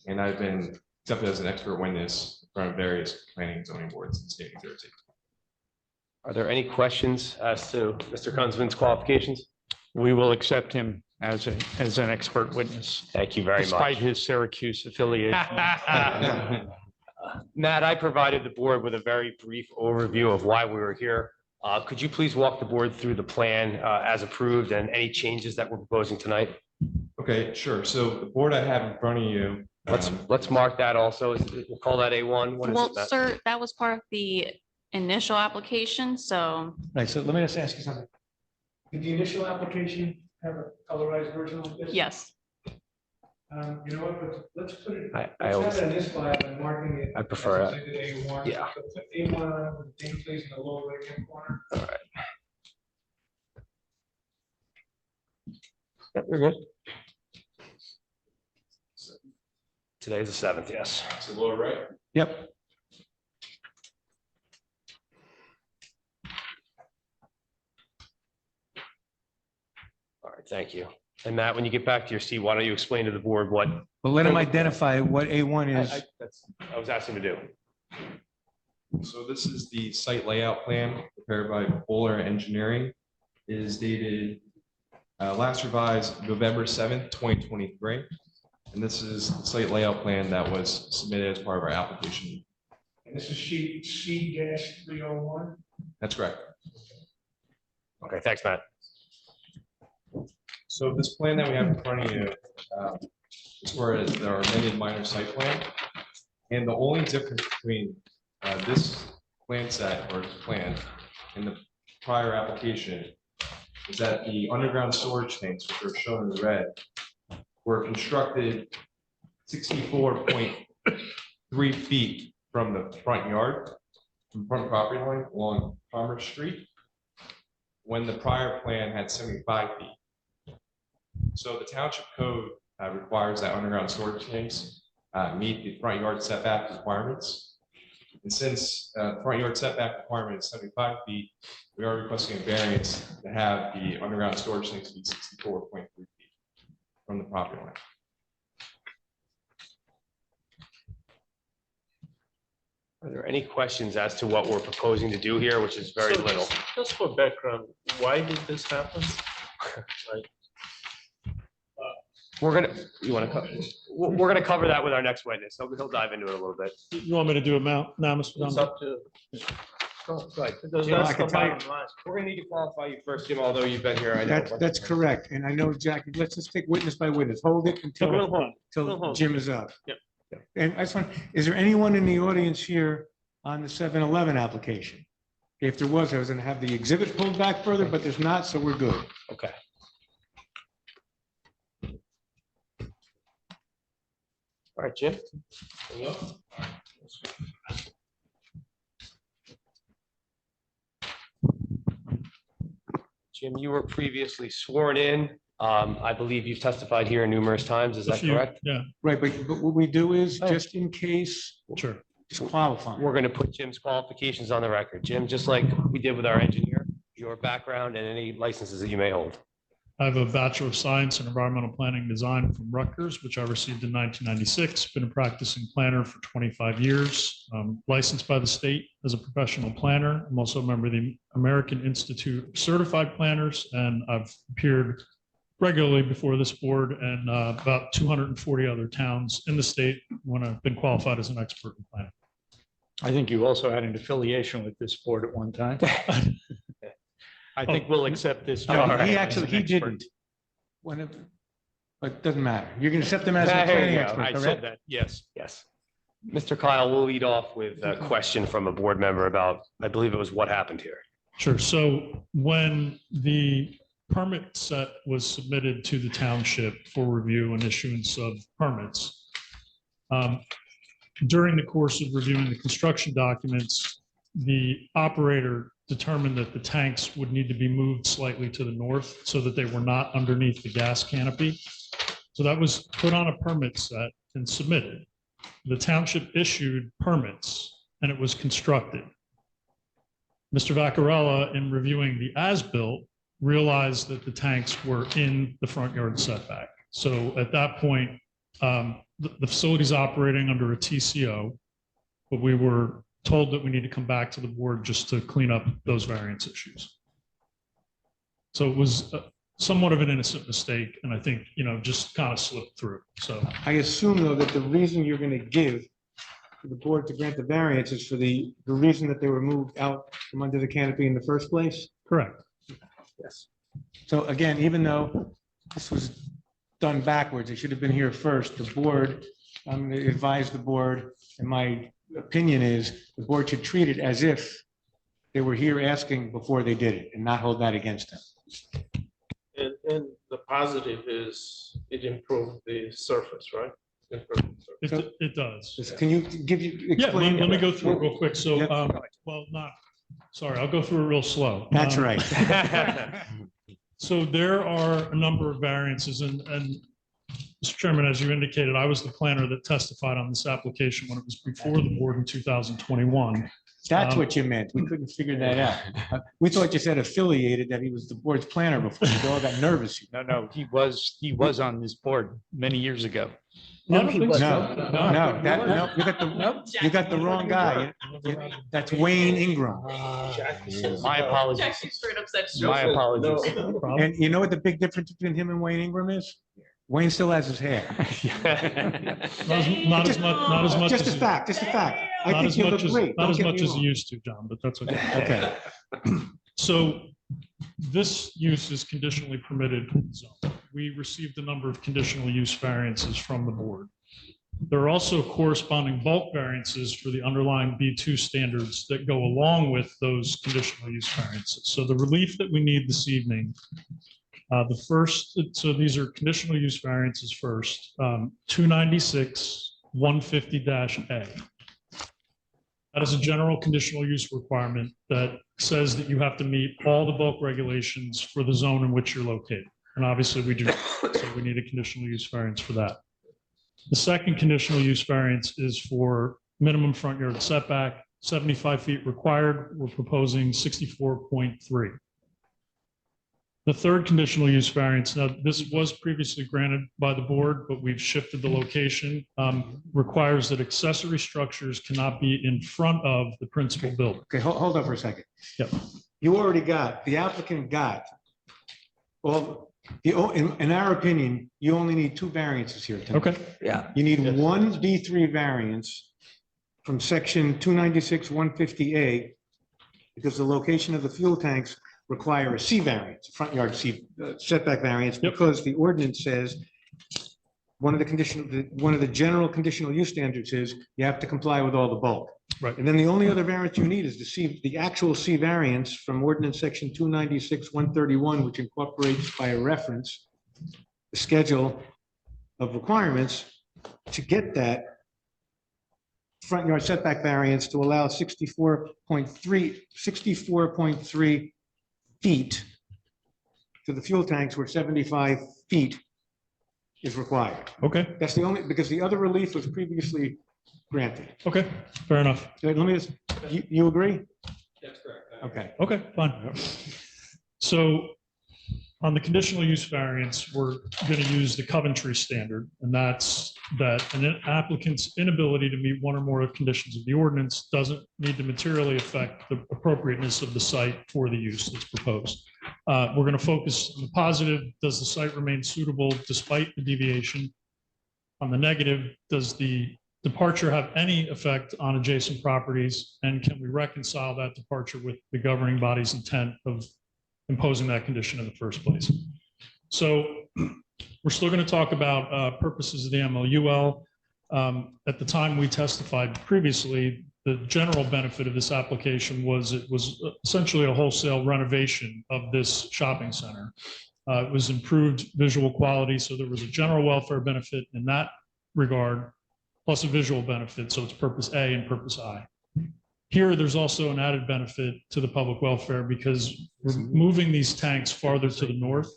And I've been accepted as an expert witness in front of various planning and zoning boards in the state of New Jersey.
Are there any questions as to Mr. Kunzman's qualifications?
We will accept him as an expert witness,
Thank you very
despite
much.
his Syracuse affiliation.
Matt, I provided the board with a very brief overview of why we were here. Could you please walk the board through the plan as approved and any changes that we're proposing tonight?
Okay, sure. So the board I have in front of you.
Let's mark that also. We'll call that A1. What is
Well,
it, Matt?
sir, that was part of the initial application, so
Right, so let me just ask you something. Did the initial application have a colorized version like this?
yes.
You know what, let's put it.
I
let's
always-
have it in this file by marking it.
I prefer
as
it.
Exhibit A1.
Yeah.
So put A1 on with the date please in the lower right hand corner.
All right. Yep, you're good. Today's the 7th, yes.
So lower right.
Yep.
All right, thank you. And Matt, when you get back to your seat, why don't you explain to the board what
Well, let him identify what A1 is.
I was asking to do?
So this is the site layout plan prepared by Bowler Engineering. It is dated last revised November 7th, 2023. And this is the site layout plan that was submitted as part of our application.
And this is sheet C-301.
That's correct.
Okay, thanks, Matt.
So this plan that we have in front of you is for our amended minor site plan. And the only difference between this plan set or this plan and the prior application is that the underground storage tanks, which are shown in the red, were constructed 64.3 feet from the front yard, from front property line along Commerce Street, when the prior plan had 75 feet. So the township code requires that underground storage tanks meet the front yard setback requirements. And since the front yard setback requirement is 75 feet, we are requesting a variance to have the underground storage tanks be 64.3 feet from the property line.
Are there any questions as to what we're proposing to do here, which is very
So
little?
Just for background, why did this happen? Like,
We're gonna, we're gonna cover that with our next witness. He'll dive into it a little bit.
you want me to do it now, Mr.
It's
Dunbar?
up to. Right.
Because
Jim, I
that's
can
the
tell you-
bottom line.
We're gonna need to qualify you first, Jim, although you've been here, I know.
That's correct. And I know, Jackie, let's just take witness by witness. Hold it
So we'll
until
hold. We'll
till
hold.
Jim is up.
Yep.
And I just want, is there anyone in the audience here on the 7-Eleven application? If there was, I was gonna have the exhibit pulled back further, but there's not, so we're good.
Okay. All right, Jim. Jim, you were previously sworn in. I believe you've testified here numerous times. Is that correct?
Yeah,
Right, but what we do is,
Oh.
just in case,
sure.
just qualify.
We're going to put Jim's qualifications on the record. Jim, just like we did with our engineer, your background and any licenses that you may hold.
I have a Bachelor of Science in Environmental Planning Design from Rutgers, which I received in 1996. Been a practicing planner for 25 years, licensed by the state as a professional planner. I'm also a member of the American Institute of Certified Planners, and I've appeared regularly before this board and about 240 other towns in the state when I've been qualified as an expert in planning.
I think you also had an affiliation with this board at one time. I think we'll accept this.
No,
gentleman
he
as
actually,
an
he
expert.
didn't. But it doesn't matter. You're gonna accept him as a
There you
planning
go.
expert,
I said
correct?
that, yes.
Yes. Mr. Kyle, we'll lead off with a question from a board member about, I believe it was what happened here.
Sure. So when the permit set was submitted to the township for review and issuance of permits, during the course of reviewing the construction documents, the operator determined that the tanks would need to be moved slightly to the north so that they were not underneath the gas canopy. So that was put on a permit set and submitted. The township issued permits and it was constructed. Mr. Vaccarella, in reviewing the as-built, realized that the tanks were in the front yard setback. So at that point, the facility's operating under a TCO, but we were told that we need to come back to the board just to clean up those variance issues. So it was somewhat of an innocent mistake, and I think, just kind of slipped through. So
I assume, though, that the reason you're gonna give to the board to grant the variance is for the reason that they were moved out from under the canopy in the first place?
correct.
Yes.
So again, even though this was done backwards, it should have been here first, the board, I'm gonna advise the board, and my opinion is, the board should treat it as if they were here asking before they did it, and not hold that against them.
And the positive is it improved the surface, right? Improved the surface.
It does.
Just, can you
Yeah,
explain?
let me go through it real quick. So,
Yep.
sorry, I'll go through it real slow.
That's
Um,
right.
So there are a number of variances and Mr. Chairman, as you indicated, I was the planner that testified on this application when it was before the board in 2021.
That's what you meant. We couldn't figure that out. We thought you said affiliated, that he was the board's planner before. We all got nervous.
No, he was on this board many years ago.
I don't think so.
No, you got the wrong guy. That's Wayne Ingram.
My apologies.
Straight up said.
My apologies.
No problem.
And you know what the big difference between him and Wayne Ingram is? Wayne still has his hair.
Not as much.
Just a
as-
fact, just a fact. I
Not
think
as
you look
much as,
great.
not
Don't
as
get me
much as
wrong.
he used to, John, but that's okay.
Okay.
So this use is conditionally permitted in the zone. We received a number of conditional use variances from the board. There are also corresponding bulk variances for the underlying B2 standards that go along with those conditional use variances. So the relief that we need this evening, so these are conditional use variances first, 296, 150-A. That is a general conditional use requirement that says that you have to meet all the bulk regulations for the zone in which you're located. And obviously we do, so we need a conditional use variance for that. The second conditional use variance is for minimum front yard setback, 75 feet required. We're proposing 64.3. The third conditional use variance, now this was previously granted by the board, but we've shifted the location, requires that accessory structures cannot be in front of the principal building.
Okay, hold on for a second.
Yep.
The applicant got, in our opinion, you only need two variances here tonight.
Okay.
Yeah.
You need one B3 variance from section 296, 150A, because the location of the fuel tanks require a C variance, a front yard setback variance,
Yep.
because the ordinance says one of the general conditional use standards is you have to comply with all the bulk.
Right.
And then the only other variance you need is the actual C variance from ordinance section 296-131, which incorporates by reference the schedule of requirements to get that front yard setback variance to allow 64.3 feet to the fuel tanks where 75 feet is required.
Okay,
That's the only, because the other relief was previously granted.
okay, fair enough.
Let me just, you agree?
That's correct.
Okay.
Okay, fine. So on the conditional use variance, we're going to use the Coventry standard, and that's that an applicant's inability to meet one or more of conditions of the ordinance doesn't need to materially affect the appropriateness of the site for the use that's proposed. We're going to focus on the positive. Does the site remain suitable despite the deviation? On the negative, does the departure have any effect on adjacent properties? And can we reconcile that departure with the governing body's intent of imposing that condition in the first place? So we're still going to talk about purposes of the MLUL. At the time we testified previously, the general benefit of this application was it was essentially a wholesale renovation of this shopping center. It was improved visual quality, so there was a general welfare benefit in that regard, plus a visual benefit, so it's purpose A and purpose I. Here, there's also an added benefit to the public welfare because we're moving these tanks farther to the north,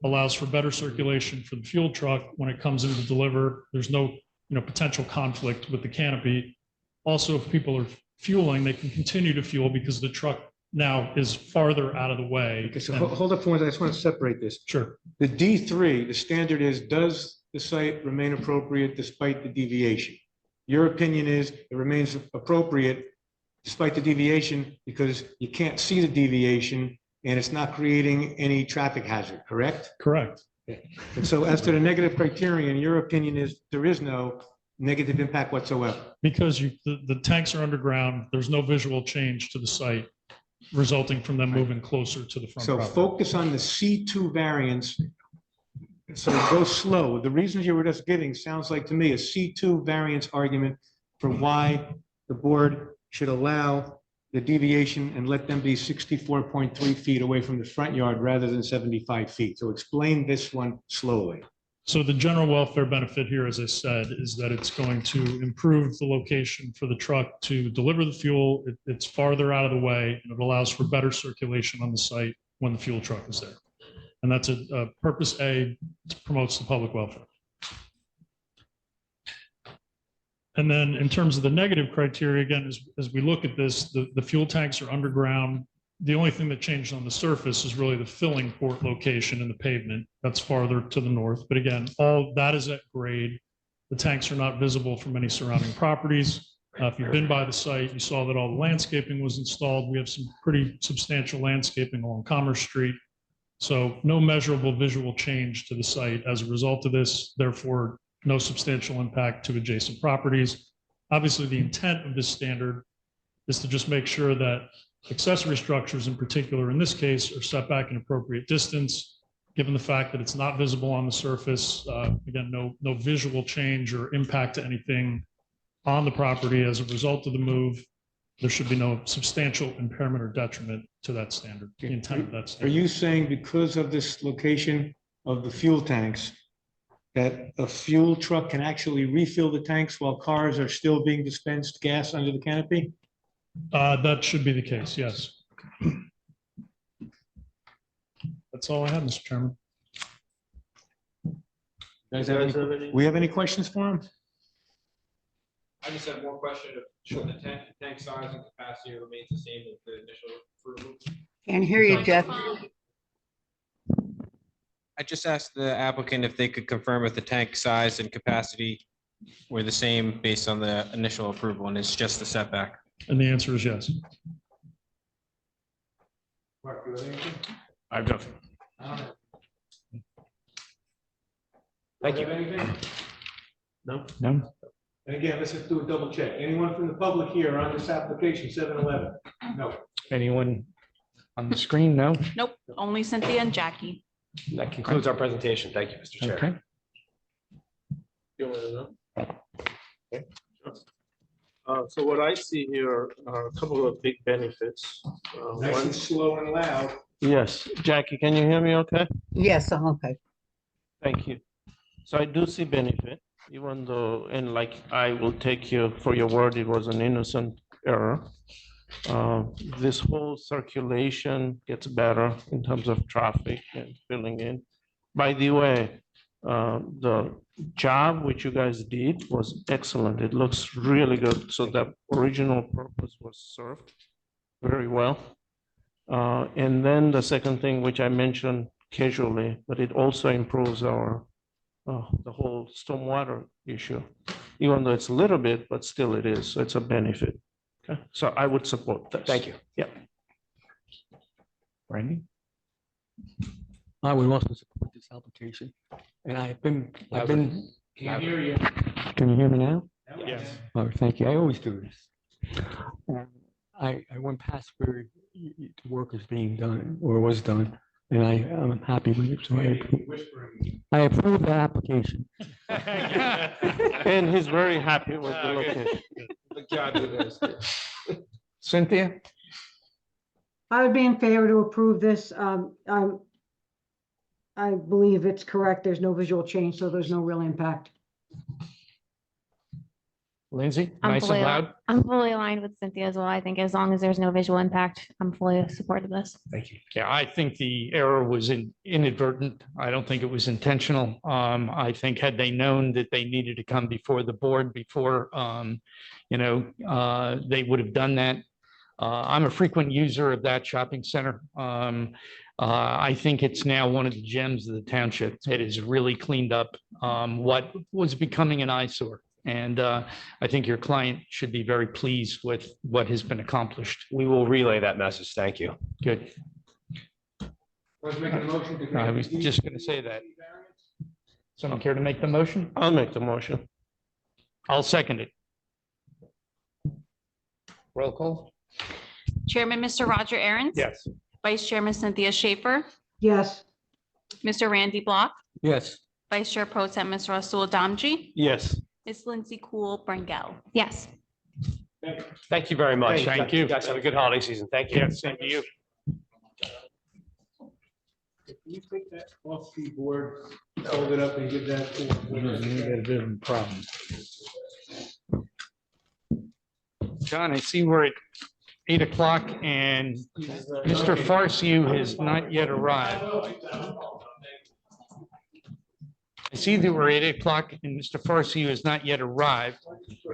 allows for better circulation for the fuel truck when it comes in to deliver. There's no potential conflict with the canopy. Also, if people are fueling, they can continue to fuel because the truck now is farther out of the way.
Okay, so hold up for one second. I just want to separate this.
Sure.
The D3, the standard is, does the site remain appropriate despite the deviation? Your opinion is it remains appropriate despite the deviation because you can't see the deviation and it's not creating any traffic hazard, correct?
Correct.
And so as to the negative criterion, your opinion is there is no negative impact whatsoever.
Because the tanks are underground, there's no visual change to the site resulting from them moving closer to the front
So
property.
focus on the C2 variance. So go slow. The reasons you were just giving sounds like to me a C2 variance argument for why the board should allow the deviation and let them be 64.3 feet away from the front yard rather than 75 feet. So explain this one slowly.
So the general welfare benefit here, as I said, is that it's going to improve the location for the truck to deliver the fuel. It's farther out of the way and it allows for better circulation on the site when the fuel truck is there. And that's a purpose A, promotes the public welfare. And then in terms of the negative criteria, again, as we look at this, the fuel tanks are underground. The only thing that changed on the surface is really the filling port location in the pavement. That's farther to the north. But again, all that is at grade. The tanks are not visible from any surrounding properties. If you've been by the site, you saw that all the landscaping was installed. We have some pretty substantial landscaping along Commerce Street. So no measurable visual change to the site as a result of this, therefore no substantial impact to adjacent properties. Obviously, the intent of this standard is to just make sure that accessory structures in particular, in this case, are set back an appropriate distance, given the fact that it's not visible on the surface. Again, no visual change or impact to anything on the property as a result of the move. There should be no substantial impairment or detriment to that standard, the intent of that
Are
standard.
you saying because of this location of the fuel tanks, that a fuel truck can actually refill the tanks while cars are still being dispensed gas under the canopy?
That should be the case, yes. That's all I have, Mr. Chairman.
Guys have any- We have any questions for him?
I just have one question. Should the tank size and capacity remains the same as the initial approval?
Can't hear you, Jeff.
I just asked the applicant if they could confirm if the tank size and capacity were the same based on the initial approval, and it's just the setback.
And the answer is yes.
Mark, you have anything?
I have nothing.
Thank you. Anything?
No.
And again, let's just do a double check. Anyone from the public here on this application, 711? No.
Anyone on the screen? No?
Nope, only Cynthia and Jackie.
That concludes our presentation. Thank you, Mr. Chair.
Okay.
You want to know? So what I see here are a couple of big benefits.
Nice and slow and loud.
Yes, Jackie, can you hear me okay?
Yes, okay.
Thank you. So I do see benefit, even though, and like, I will take you for your word, it was an innocent error. This whole circulation gets better in terms of traffic and filling in. By the way, the job which you guys did was excellent. It looks really good. So the original purpose was served very well. And then the second thing, which I mentioned casually, but it also improves our the whole stormwater issue, even though it's a little bit, but still it is. So it's a benefit. Okay, so I would support this.
Thank you.
Yeah.
Randy? I would also support this application. And I've been.
Can't hear you.
Can you hear me now?
Yes.
Oh, thank you. I always do this. I went past where the work is being done or was done, and I'm happy with it. So I approve the application.
And he's very happy with the location.
Cynthia?
I would be in favor to approve this. I believe it's correct. There's no visual change, so there's no real impact.
Lindsay,
I'm
nice and
fully,
loud.
I'm fully aligned with Cynthia as well. I think as long as there's no visual impact, I'm fully supportive of this.
Thank you. Yeah, I think the error was inadvertent. I don't think it was intentional. I think had they known that they needed to come before the board before, they would have done that. I'm a frequent user of that shopping center. I think it's now one of the gems of the township. It is really cleaned up what was becoming an eyesore. And I think your client should be very pleased with what has been accomplished.
We will relay that message. Thank you.
Good.
Was making a motion to.
I was just going to say that. Someone care to make the motion?
I'll make the motion.
I'll second it. Roll call?
Chairman, Mr. Roger Aaron's.
Yes.
Vice Chairman Cynthia Schaefer,
Yes,
Mr. Randy Block,
Yes.
Vice Chair Pro Tem Ms. Rasul Damji,
Yes.
Ms. Lindsay Cool Brangel.
Yes.
Thank you very much.
Thank you.
Guys, have a good holiday season. Thank you.
Yes, same to you.
If you take that off the board, fold it up and give that to. You got a bit of a problem.
John, I see we're at 8 o'clock and Mr. Farsiu has not yet arrived. I see that we're at 8 o'clock and Mr. Farsiu has not yet arrived.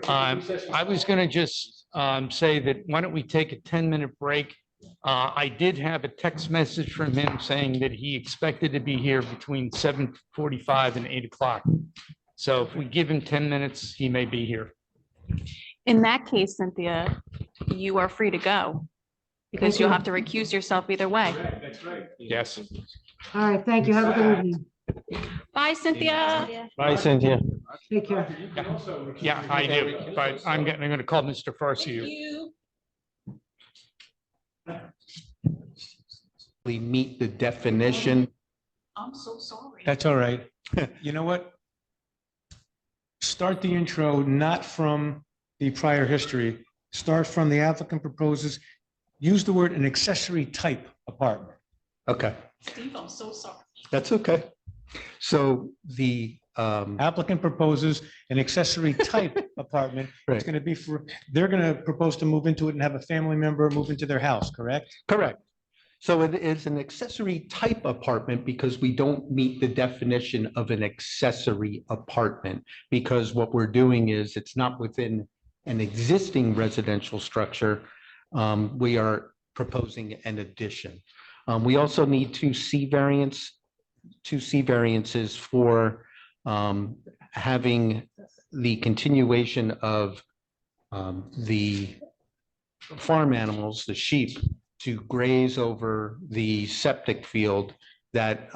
I was going to just say that why don't we take a 10-minute break? I did have a text message from him saying that he expected to be here between 7:45 and 8 o'clock. So if we give him 10 minutes, he may be here.
In that case, Cynthia, you are free to go because you'll have to recuse yourself either way.
That's right.
Yes.
all right, thank you. Have a good evening.
Bye, Cynthia.
Bye, Cynthia.
Take care.
Yeah, I do, but I'm going to call Mr. Farsiu.
We meet the definition.
I'm so sorry.
That's all right. You know what? Start the intro not from the prior history. Start from the applicant proposes. Use the word an accessory type apartment.
Okay,
Steve, I'm so sorry.
that's okay. So the
Applicant proposes an accessory type apartment. It's
Right.
going to be they're going to propose to move into it and have a family member move into their house, correct?
correct. So it is an accessory type apartment because we don't meet the definition of an accessory apartment. Because what we're doing is it's not within an existing residential structure. We are proposing an addition. We also need two C variances for having the continuation of the farm animals, the sheep, to graze over the septic field that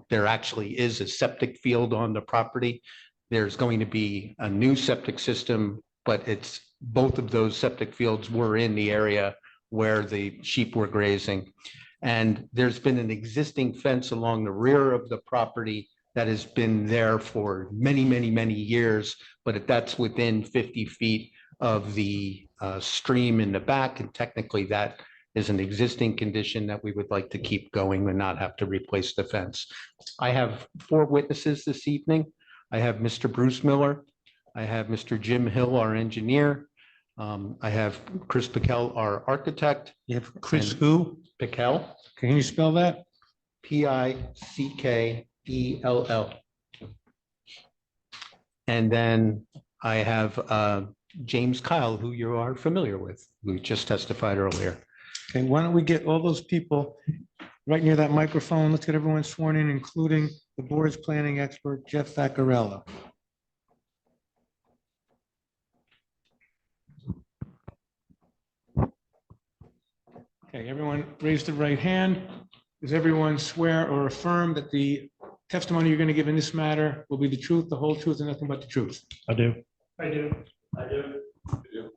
there actually is a septic field on the property. There's going to be a new septic system, but it's both of those septic fields were in the area where the sheep were grazing. And there's been an existing fence along the rear of the property that has been there for many, many, many years, but that's within 50 feet of the stream in the back, and technically that is an existing condition that we would like to keep going and not have to replace the fence. I have 4 witnesses this evening. I have Mr. Bruce Miller. I have Mr. Jim Hill, our engineer. I have Chris Pickell, our architect.
You have Chris who?
Pickell,
Can you spell that?
Pickell. And then I have James Kyle, who you are familiar with, who just testified earlier.
Okay, why don't we get all those people right near that microphone? Let's get everyone sworn in, including the board's planning expert, Jeff Vaccarello. Okay, everyone raise the right hand. Does everyone swear or affirm that the testimony you're going to give in this matter will be the truth, the whole truth, and nothing but the truth?
I do.
I do. I do. I do.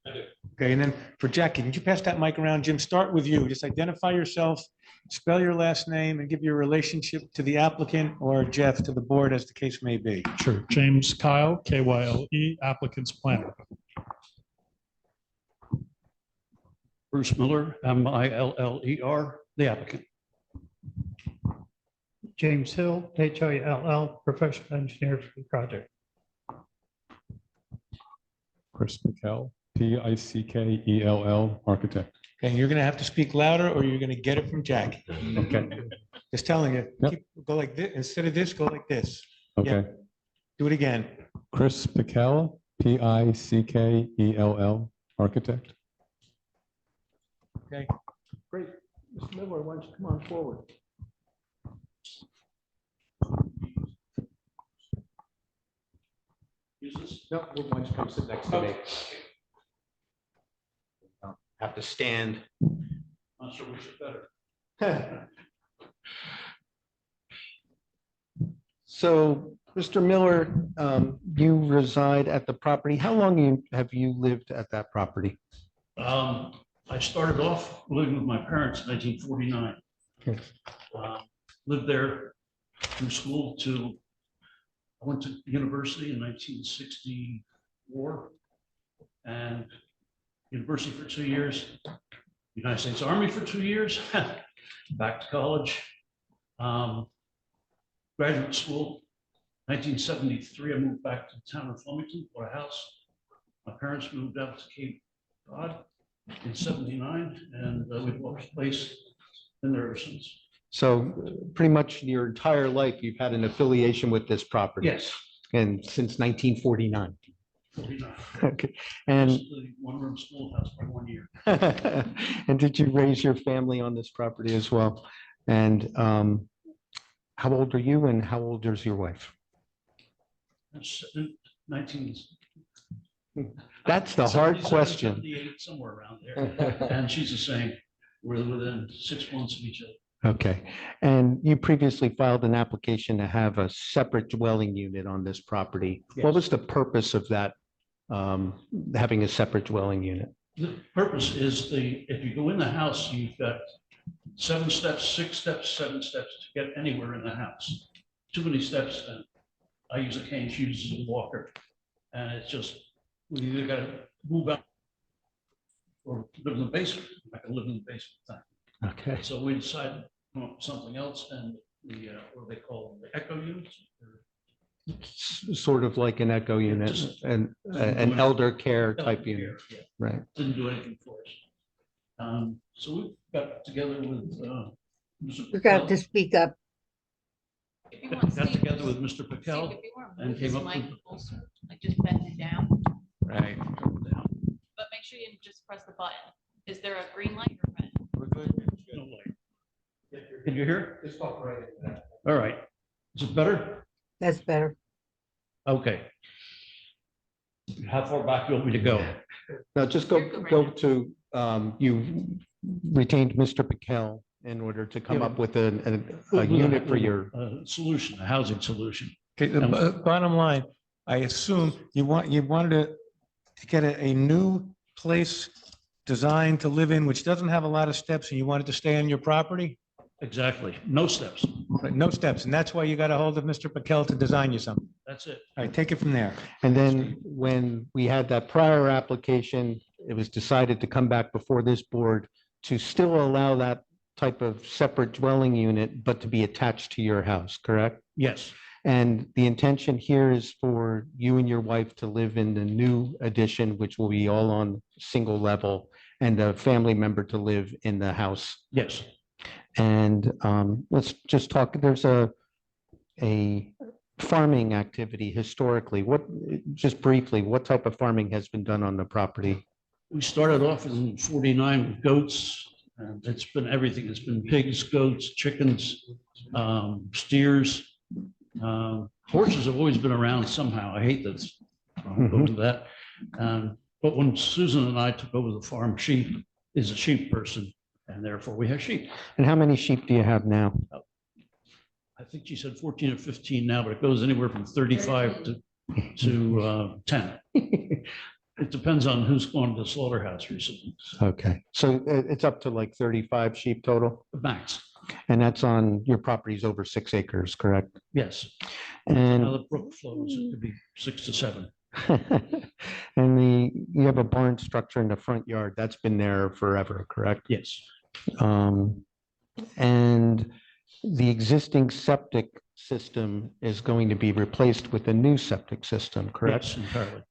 I do.
Okay, and then for Jackie, can you pass that mic around? Jim, start with you. Just identify yourself, spell your last name, and give your relationship to the applicant or Jeff to the board as the case may be.
Sure. James Kyle, Kyle, applicant's planner.
Bruce Miller, Miller, the applicant.
James Hill, Hill, professional engineer for the project.
Chris Pickell, Pickell, architect.
Okay, you're gonna have to speak louder or you're gonna get it from Jackie.
Okay.
Just telling you,
Yep.
go like this, instead of this, go like this.
Okay.
Do it again.
Chris Pickell, Pickell, architect.
Okay.
Great. Mr. Miller, why don't you come on forward? No, why don't you come sit next to me? Have to stand.
Not sure which is better.
So, Mr. Miller, you reside at the property. How long have you lived at that property?
I started off living with my parents in 1949.
Okay.
Lived there through school I went to university in 1964 and university for 2 years, United States Army for 2 years, back to college, graduate school. 1973, I moved back to the town of Flemington, bought a house. My parents moved out to Cape Cod in 79, and we bought a place in there ever since.
So pretty much your entire life, you've had an affiliation with this property?
Yes.
And since 1949?
49.
Okay. And
One-room schoolhouse for 1 year.
and did you raise your family on this property as well? And how old are you and how old is your wife?
That's 19.
That's the hard
77,
question.
78, somewhere around there. And she's the same. We're within 6 months of each other.
Okay. And you previously filed an application to have a separate dwelling unit on this property. What
Yes.
was the purpose of that, having a separate dwelling unit?
The purpose is if you go in the house, you've got 7 steps, 6 steps, 7 steps to get anywhere in the house. Too many steps. And I use a cane, she uses a walker. And it's just, we either got to move out or live in the basement. I can live in the basement.
Okay.
So we decided to come up with something else, and what do they call them, the echo units?
Sort of like an echo unit
Just-
and an elder care type
Elder
unit,
care, yeah.
right?
Didn't do anything for us. So we got together with.
You got to speak up.
Got together with Mr. Pickell and came up with.
Like just bend it down,
Right.
but make sure you just press the button. Is there a green light or red?
We're good. No light. Can you hear?
Just talk right into that.
All right. Is it better?
That's better.
Okay. How far back do you want me to go?
Now, just go to, you retained Mr. Pickell in order to come
Yeah.
up with a unit for your.
Solution, a housing solution.
Okay, the bottom line, I assume you wanted to get a new place designed to live in, which doesn't have a lot of steps, and you wanted to stay on your property?
Exactly. No steps.
Right, no steps, and that's why you got a hold of Mr. Pickell to design you something.
That's it.
All right, take it from there.
And then when we had that prior application, it was decided to come back before this board to still allow that type of separate dwelling unit, but to be attached to your house, correct?
Yes,
And the intention here is for you and your wife to live in the new addition, which will be all on single level, and a family member to live in the house.
yes.
And let's just talk, there's a farming activity historically. What, just briefly, what type of farming has been done on the property?
We started off in 49 with goats, and it's been everything. It's been pigs, goats, chickens, steers. Horses have always been around somehow. I hate this, go to that. But when Susan and I took over the farm, she is a sheep person, and therefore we have sheep.
And how many sheep do you have now?
I think she said 14 or 15 now, but it goes anywhere from 35 to 10. It depends on who's gone to the slaughterhouse recently.
Okay, so it's up to like 35 sheep total?
Max.
And that's on your properties over 6 acres, correct?
Yes.
And
Now the brook flows, it could be 6 to 7.
and you have a barn structure in the front yard. That's been there forever, correct?
Yes.
And the existing septic system is going to be replaced with a new septic system, correct?
Yes, entirely.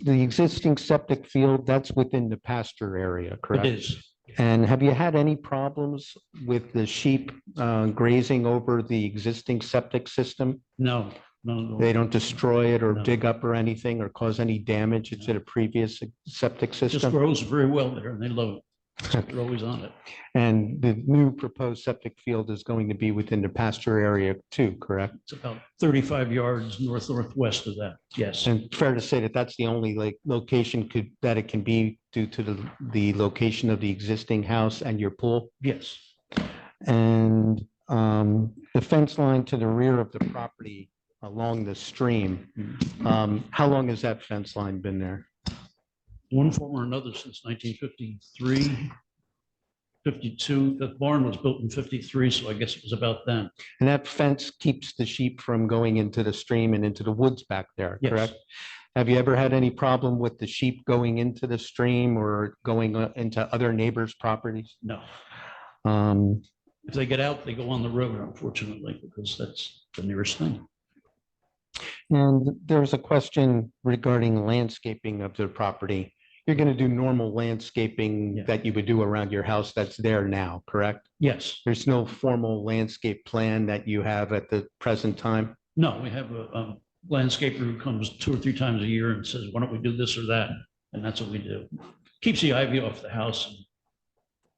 The existing septic field, that's within the pasture area, correct?
It is.
And have you had any problems with the sheep grazing over the existing septic system?
No, no.
They don't destroy it or dig up or anything or cause any damage to the previous septic
It just
system?
grows very well there, and they love it. They're always on it.
And the new proposed septic field is going to be within the pasture area too, correct?
It's about 35 yards northwest of that. Yes.
And fair to say that that's the only location that it can be due to the location of the existing house and your pool?
Yes.
And the fence line to the rear of the property along the stream, how long has that fence line been there?
One form or another since 1953, 52. The barn was built in 53, so I guess it was about then.
And that fence keeps the sheep from going into the stream and into the woods back there,
Yes.
correct? Have you ever had any problem with the sheep going into the stream or going into other neighbors' properties?
No.
Um,
If they get out, they go on the road, unfortunately, because that's the nearest thing.
And there's a question regarding landscaping of the property. You're going to do normal landscaping that you would do around your house that's there now, correct?
Yes.
There's no formal landscape plan that you have at the present time?
No, we have a landscaper who comes 2 or 3 times a year and says, why don't we do this or that? And that's what we do. Keeps the ivy off the house and,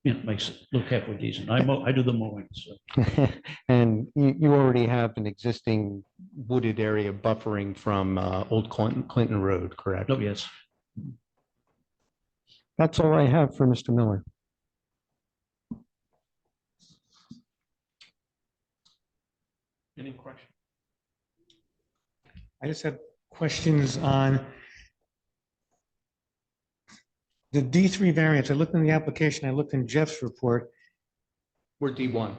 you know, makes it look halfway decent. I do the mowing, so.
And you already have an existing wooded area buffering from Old Clinton Road, correct?
Oh, yes.
That's all I have for Mr. Miller.
Any questions?
I just have questions on the D3 variance. I looked in the application, I looked in Jeff's report.
We're D1.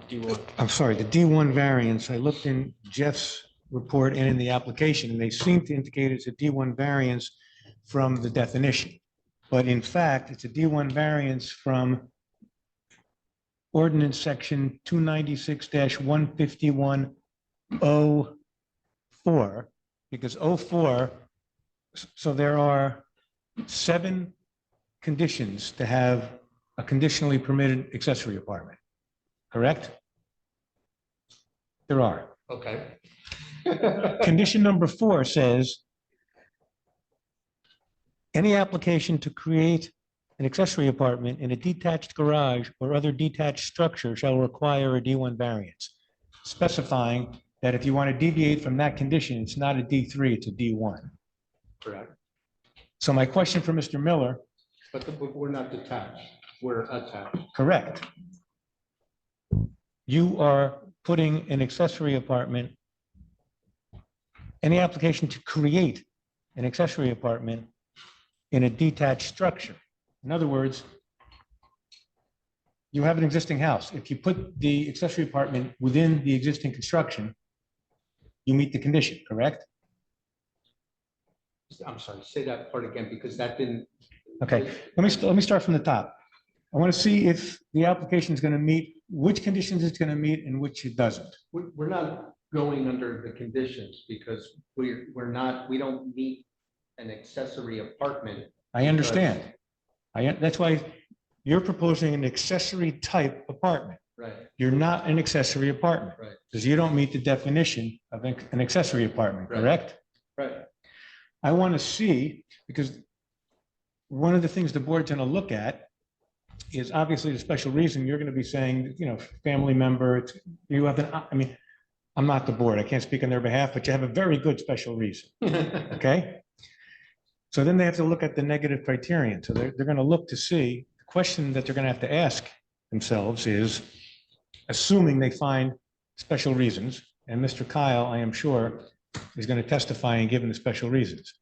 I'm sorry, the D1 variance. I looked in Jeff's report and in the application, and they seem to indicate it's a D1 variance from the definition. But in fact, it's a D1 variance from ordinance section 296-151-04, because 04, so there are 7 conditions to have a conditionally permitted accessory apartment, correct? There are.
Okay.
Condition number 4 says, any application to create an accessory apartment in a detached garage or other detached structure shall require a D1 variance, specifying that if you want to deviate from that condition, it's not a D3, it's a D1.
Correct.
So my question for Mr. Miller.
But we're not detached, we're attached.
Correct. You are putting an accessory apartment, any application to create an accessory apartment in a detached structure. In other words, you have an existing house. If you put the accessory apartment within the existing construction, you meet the condition, correct?
I'm sorry, say that part again because that didn't.
Okay, let me start from the top. I want to see if the application is going to meet, which conditions it's going to meet and which it doesn't.
We're not going under the conditions because we're not, we don't meet an accessory apartment.
I understand. That's why you're proposing an accessory type apartment.
Right.
You're not an accessory apartment.
Right.
Because you don't meet the definition of an accessory apartment,
Right.
correct?
Right.
I want to see, because one of the things the board's going to look at is obviously the special reason. You're going to be saying, you know, family member, you have an, I mean, I'm not the board, I can't speak on their behalf, but you have a very good special reason, okay? So then they have to look at the negative criterion. So they're going to look to see, the question that they're going to have to ask themselves is, assuming they find special reasons, and Mr. Kyle, I am sure, is going to testify and give them the special reasons.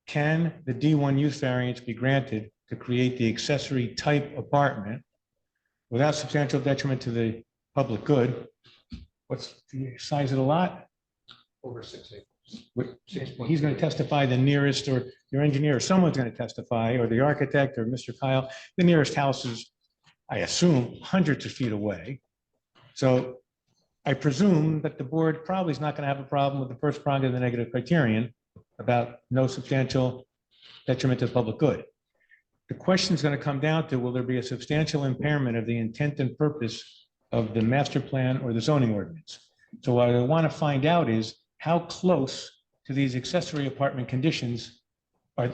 Can the D1 use variance be granted to create the accessory type apartment without substantial detriment to the public good? What's the size of the lot?
Over 6 acres.
He's going to testify the nearest, or your engineer, or someone's going to testify, or the architect, or Mr. Kyle. The nearest house is, I assume, hundreds of feet away. So I presume that the board probably is not going to have a problem with the first prong of the negative criterion about no substantial detriment to the public good. The question is going to come down to, will there be a substantial impairment of the intent and purpose of the master plan or the zoning ordinance? So what I want to find out is, how close to these accessory apartment conditions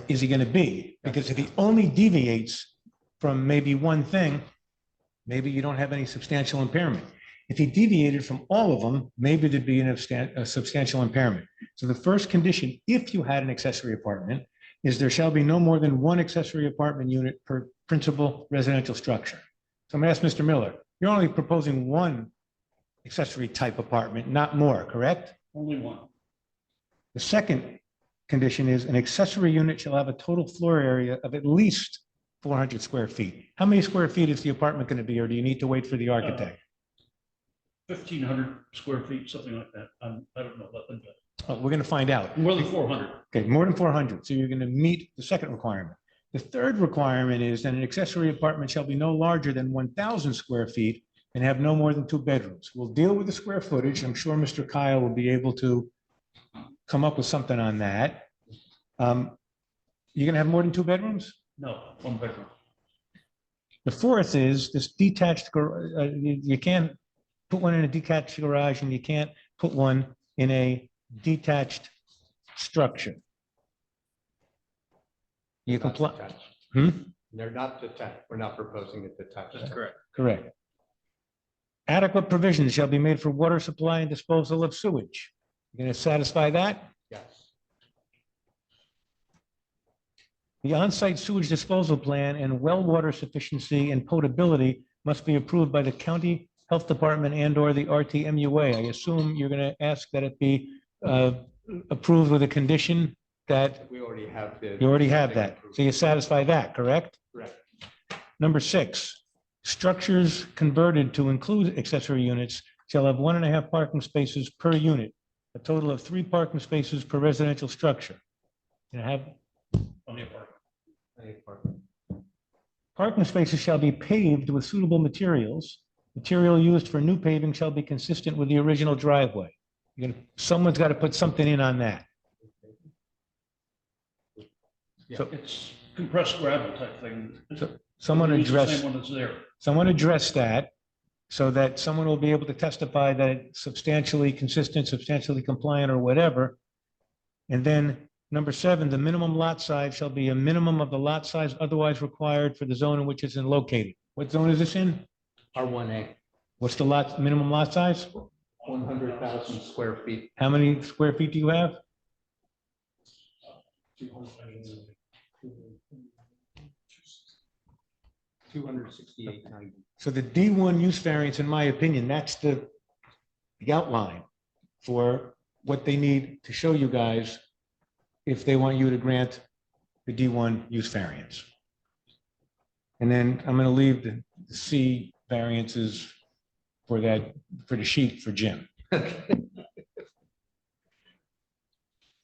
is he going to be? Because if he only deviates from maybe one thing, maybe you don't have any substantial impairment. If he deviated from all of them, maybe there'd be a substantial impairment. So the first condition, if you had an accessory apartment, is there shall be no more than one accessory apartment unit per principal residential structure. So I'm going to ask Mr. Miller, you're only proposing one accessory type apartment, not more, correct?
Only one.
The second condition is an accessory unit shall have a total floor area of at least 400 square feet. How many square feet is the apartment going to be, or do you need to wait for the architect?
1,500 square feet, something like that. I don't know.
We're going to find out.
More than 400.
Okay, more than 400. So you're going to meet the second requirement. The third requirement is that an accessory apartment shall be no larger than 1,000 square feet and have no more than 2 bedrooms. We'll deal with the square footage. I'm sure Mr. Kyle will be able to come up with something on that. You're going to have more than 2 bedrooms?
No, 1 bedroom.
The fourth is this detached, you can't put one in a detached garage and you can't put one in a detached structure. You comply.
They're not detached. We're not proposing it detached.
That's correct.
Correct. Adequate provisions shall be made for water supply and disposal of sewage. You're going to satisfy that?
Yes.
The on-site sewage disposal plan and well water sufficiency and potability must be approved by the county health department and/or the RTMUA. I assume you're going to ask that it be approved with a condition that
We already have the.
you already have that. So you satisfy that, correct?
Correct.
Number 6, structures converted to include accessory units shall have 1.5 parking spaces per unit, a total of 3 parking spaces per residential structure. You have
Only a park.
parking spaces shall be paved with suitable materials. Material used for new paving shall be consistent with the original driveway. Someone's got to put something in on that. So
It's compressed gravel type thing.
someone
Use the
address,
Same one that's there.
someone address that so that someone will be able to testify that it's substantially consistent, substantially compliant, or whatever. And then number 7, the minimum lot size shall be a minimum of the lot size otherwise required for the zone in which it's located. What zone is this in?
R1A,
What's the minimum lot size?
100,000 square feet.
How many square feet do you have?
268.90.
So the D1 use variance, in my opinion, that's the outline for what they need to show you guys if they want you to grant the D1 use variance. And then I'm going to leave the C variances for that, for the sheet for Jim.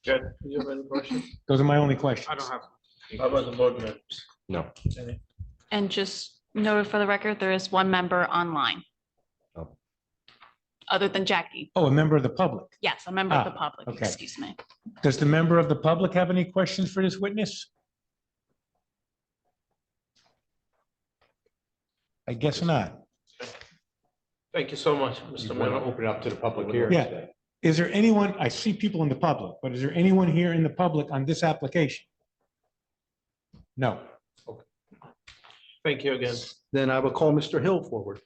Good. Do you have any questions?
Those are my only questions.
I don't have. How about the board members?
No.
Any?
And just noted for the record, there is one member online.
Oh.
Other than Jackie.
Oh, a member of the public.
Yes, a member of the
Ah,
public,
okay.
excuse me.
Does the member of the public have any questions for this witness? I guess not.
Thank you so much, Mr. Miller.
Open it up to the public here.
Yeah. Is there anyone, I see people in the public, but is there anyone here in the public on this application? No.
Thank you again.
Then I will call Mr. Hill forward.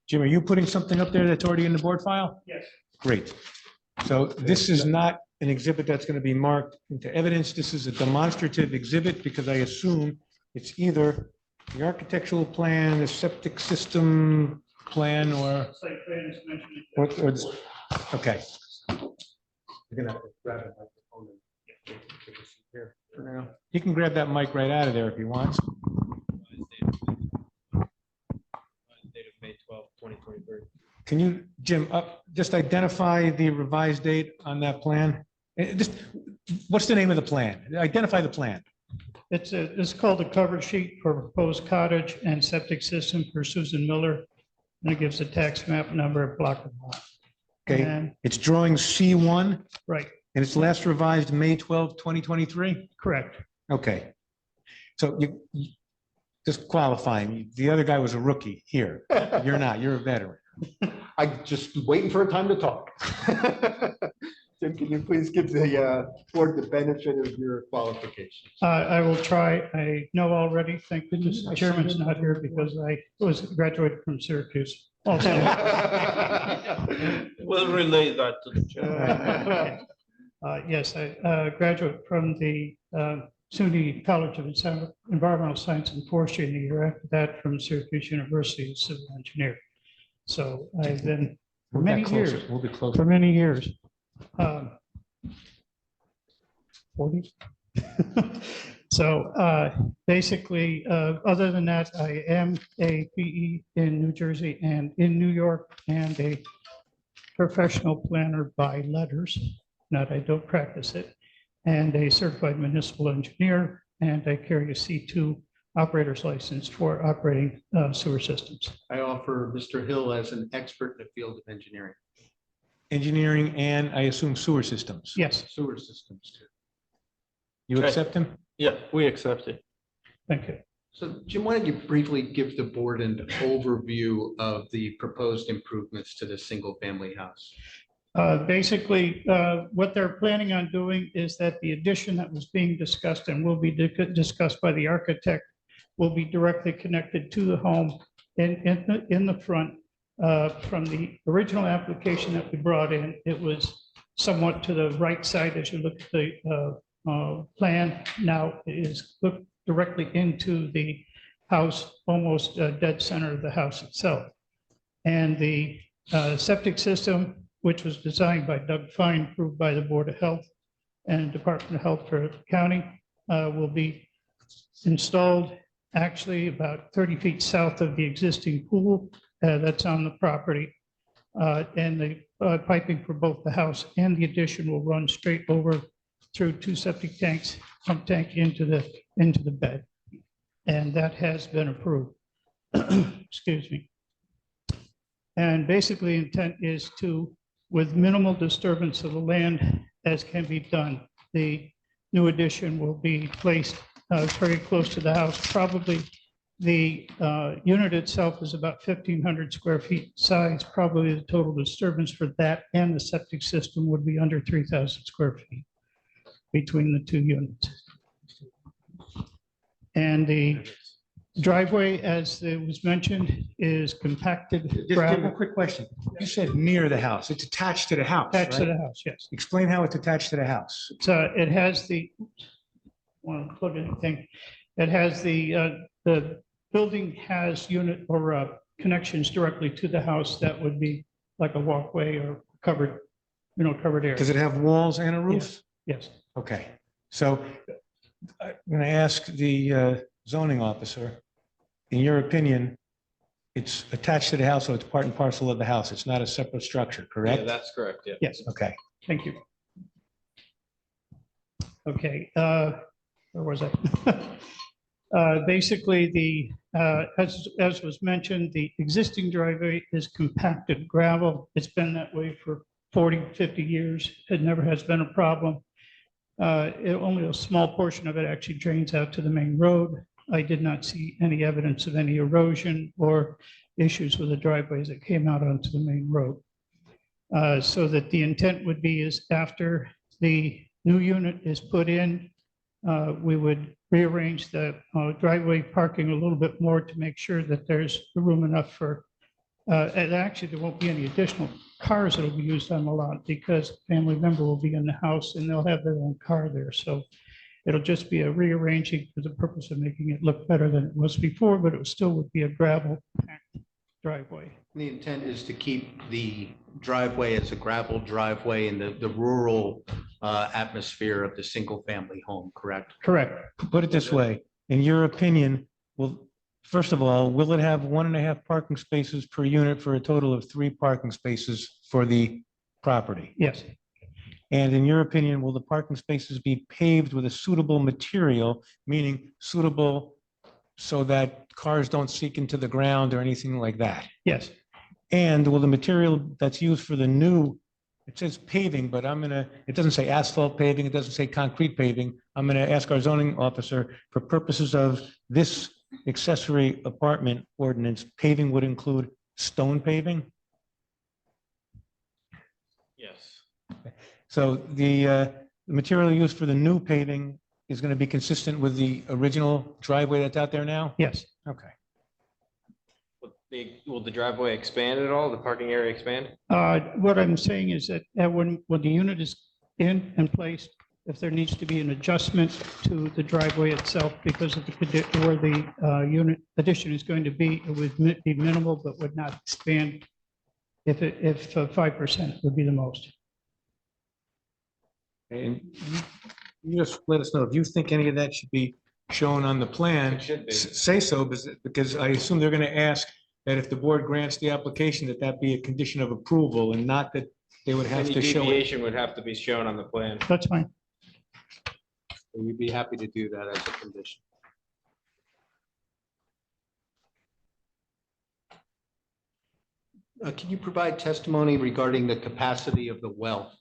Jim, are you putting something up there that's already in the board file?
Yes.
Great. So this is not an exhibit that's going to be marked into evidence. This is a demonstrative exhibit because I assume it's either the architectural plan, the septic system plan, or,
Site plan is mentioned.
or it's- okay. You're gonna have to grab the microphone and here for now. He can grab that mic right out of there if he wants.
Date of May 12th, 2023.
Can you, Jim, just identify the revised date on that plan? Just, what's the name of the plan? Identify the plan.
It's called a cover sheet for proposed cottage and septic system for Susan Miller. And it gives the tax map number, block of lot.
Okay,
And-
it's drawing C1,
Right,
and it's last revised May 12, 2023?
correct.
Okay. So just qualifying, the other guy was a rookie here. You're not, you're a veteran.
I just waiting for a time to talk. Jim, can you please give the board the benefit of your qualifications?
I will try. I know already, thank goodness the chairman's not here because I was graduated from Syracuse. Also.
We'll relay that to the chair.
Yes, I graduate from the SUNY College of Environmental Science and Forestry, and the year after that from Syracuse University as civil engineer. So I've been for many years,
We'll be closer.
for many years. 40. So basically, other than that, I am a PE in New Jersey and in New York, and a professional planner by letters. Not, I don't practice it, and a certified municipal engineer, and I carry a C2 operator's license for operating sewer systems.
I offer Mr. Hill as an expert in the field of engineering.
Engineering and I assume sewer systems.
Yes,
Sewer systems too.
You accept him?
Yeah, we accept it.
thank you.
So Jim, why don't you briefly give the board an overview of the proposed improvements to the single family house?
Basically, what they're planning on doing is that the addition that was being discussed and will be discussed by the architect will be directly connected to the home in the front. From the original application that we brought in, it was somewhat to the right side as you look at the plan. Now it is looked directly into the house, almost dead center of the house itself. And the septic system, which was designed by Doug Fine, approved by the Board of Health and Department of Health for the county, will be installed actually about 30 feet south of the existing pool that's on the property. And the piping for both the house and the addition will run straight over through two septic tanks, pump tank into the bed. And that has been approved. Excuse me. And basically intent is to, with minimal disturbance of the land as can be done, the new addition will be placed very close to the house. Probably the unit itself is about 1,500 square feet size. Probably the total disturbance for that and the septic system would be under 3,000 square feet between the two units. And the driveway, as it was mentioned, is compacted
Just give a
gravel.
quick question. You said near the house. It's attached to the house,
Attached to
right?
the house, yes.
Explain how it's attached to the house.
So it has the, want to plug anything, it has the building has unit or connections directly to the house that would be like a walkway or covered covered area.
Does it have walls and a roof?
Yes.
Okay, so I'm going to ask the zoning officer, in your opinion, it's attached to the house, so it's part and parcel of the house. It's not a separate structure, correct?
Yeah, that's correct, yeah.
Yes.
Okay.
Thank you. Okay, where was I? Basically, as was mentioned, the existing driveway is compacted gravel. It's been that way for 40, 50 years. It never has been a problem. Only a small portion of it actually drains out to the main road. I did not see any evidence of any erosion or issues with the driveways that came out onto the main road. So that the intent would be is after the new unit is put in, we would rearrange the driveway parking a little bit more to make sure that there's room enough for, and actually there won't be any additional cars that will be used on the lot because a family member will be in the house and they'll have their own car there. So it'll just be a rearranging for the purpose of making it look better than it was before, but it still would be a gravel packed driveway.
The intent is to keep the driveway as a gravel driveway in the rural atmosphere of the single-family home, correct?
Correct.
Put it this way, in your opinion, first of all, will it have 1.5 parking spaces per unit for a total of 3 parking spaces for the property?
Yes.
And in your opinion, will the parking spaces be paved with a suitable material, meaning suitable so that cars don't seek into the ground or anything like that?
Yes.
And will the material that's used for the new, it says paving, but it doesn't say asphalt paving, it doesn't say concrete paving. I'm going to ask our zoning officer, for purposes of this accessory apartment ordinance, paving would include stone paving?
Yes.
So the material used for the new paving is going to be consistent with the original driveway that's out there now?
Yes.
Okay.
Will the driveway expand at all, the parking area expand?
What I'm saying is that when the unit is in and placed, if there needs to be an adjustment to the driveway itself because of where the unit addition is going to be, it would be minimal, but would not expand if 5% would be the most.
And you just let us know if you think any of that should be shown on the plan.
It should be.
Say so, because I assume they're going to ask that if the board grants the application, that be a condition of approval and not that they would have
Any
to show it.
deviation would have to be shown on the plan.
That's fine.
We'd be happy to do that as a condition. Can you provide testimony regarding the capacity of the well?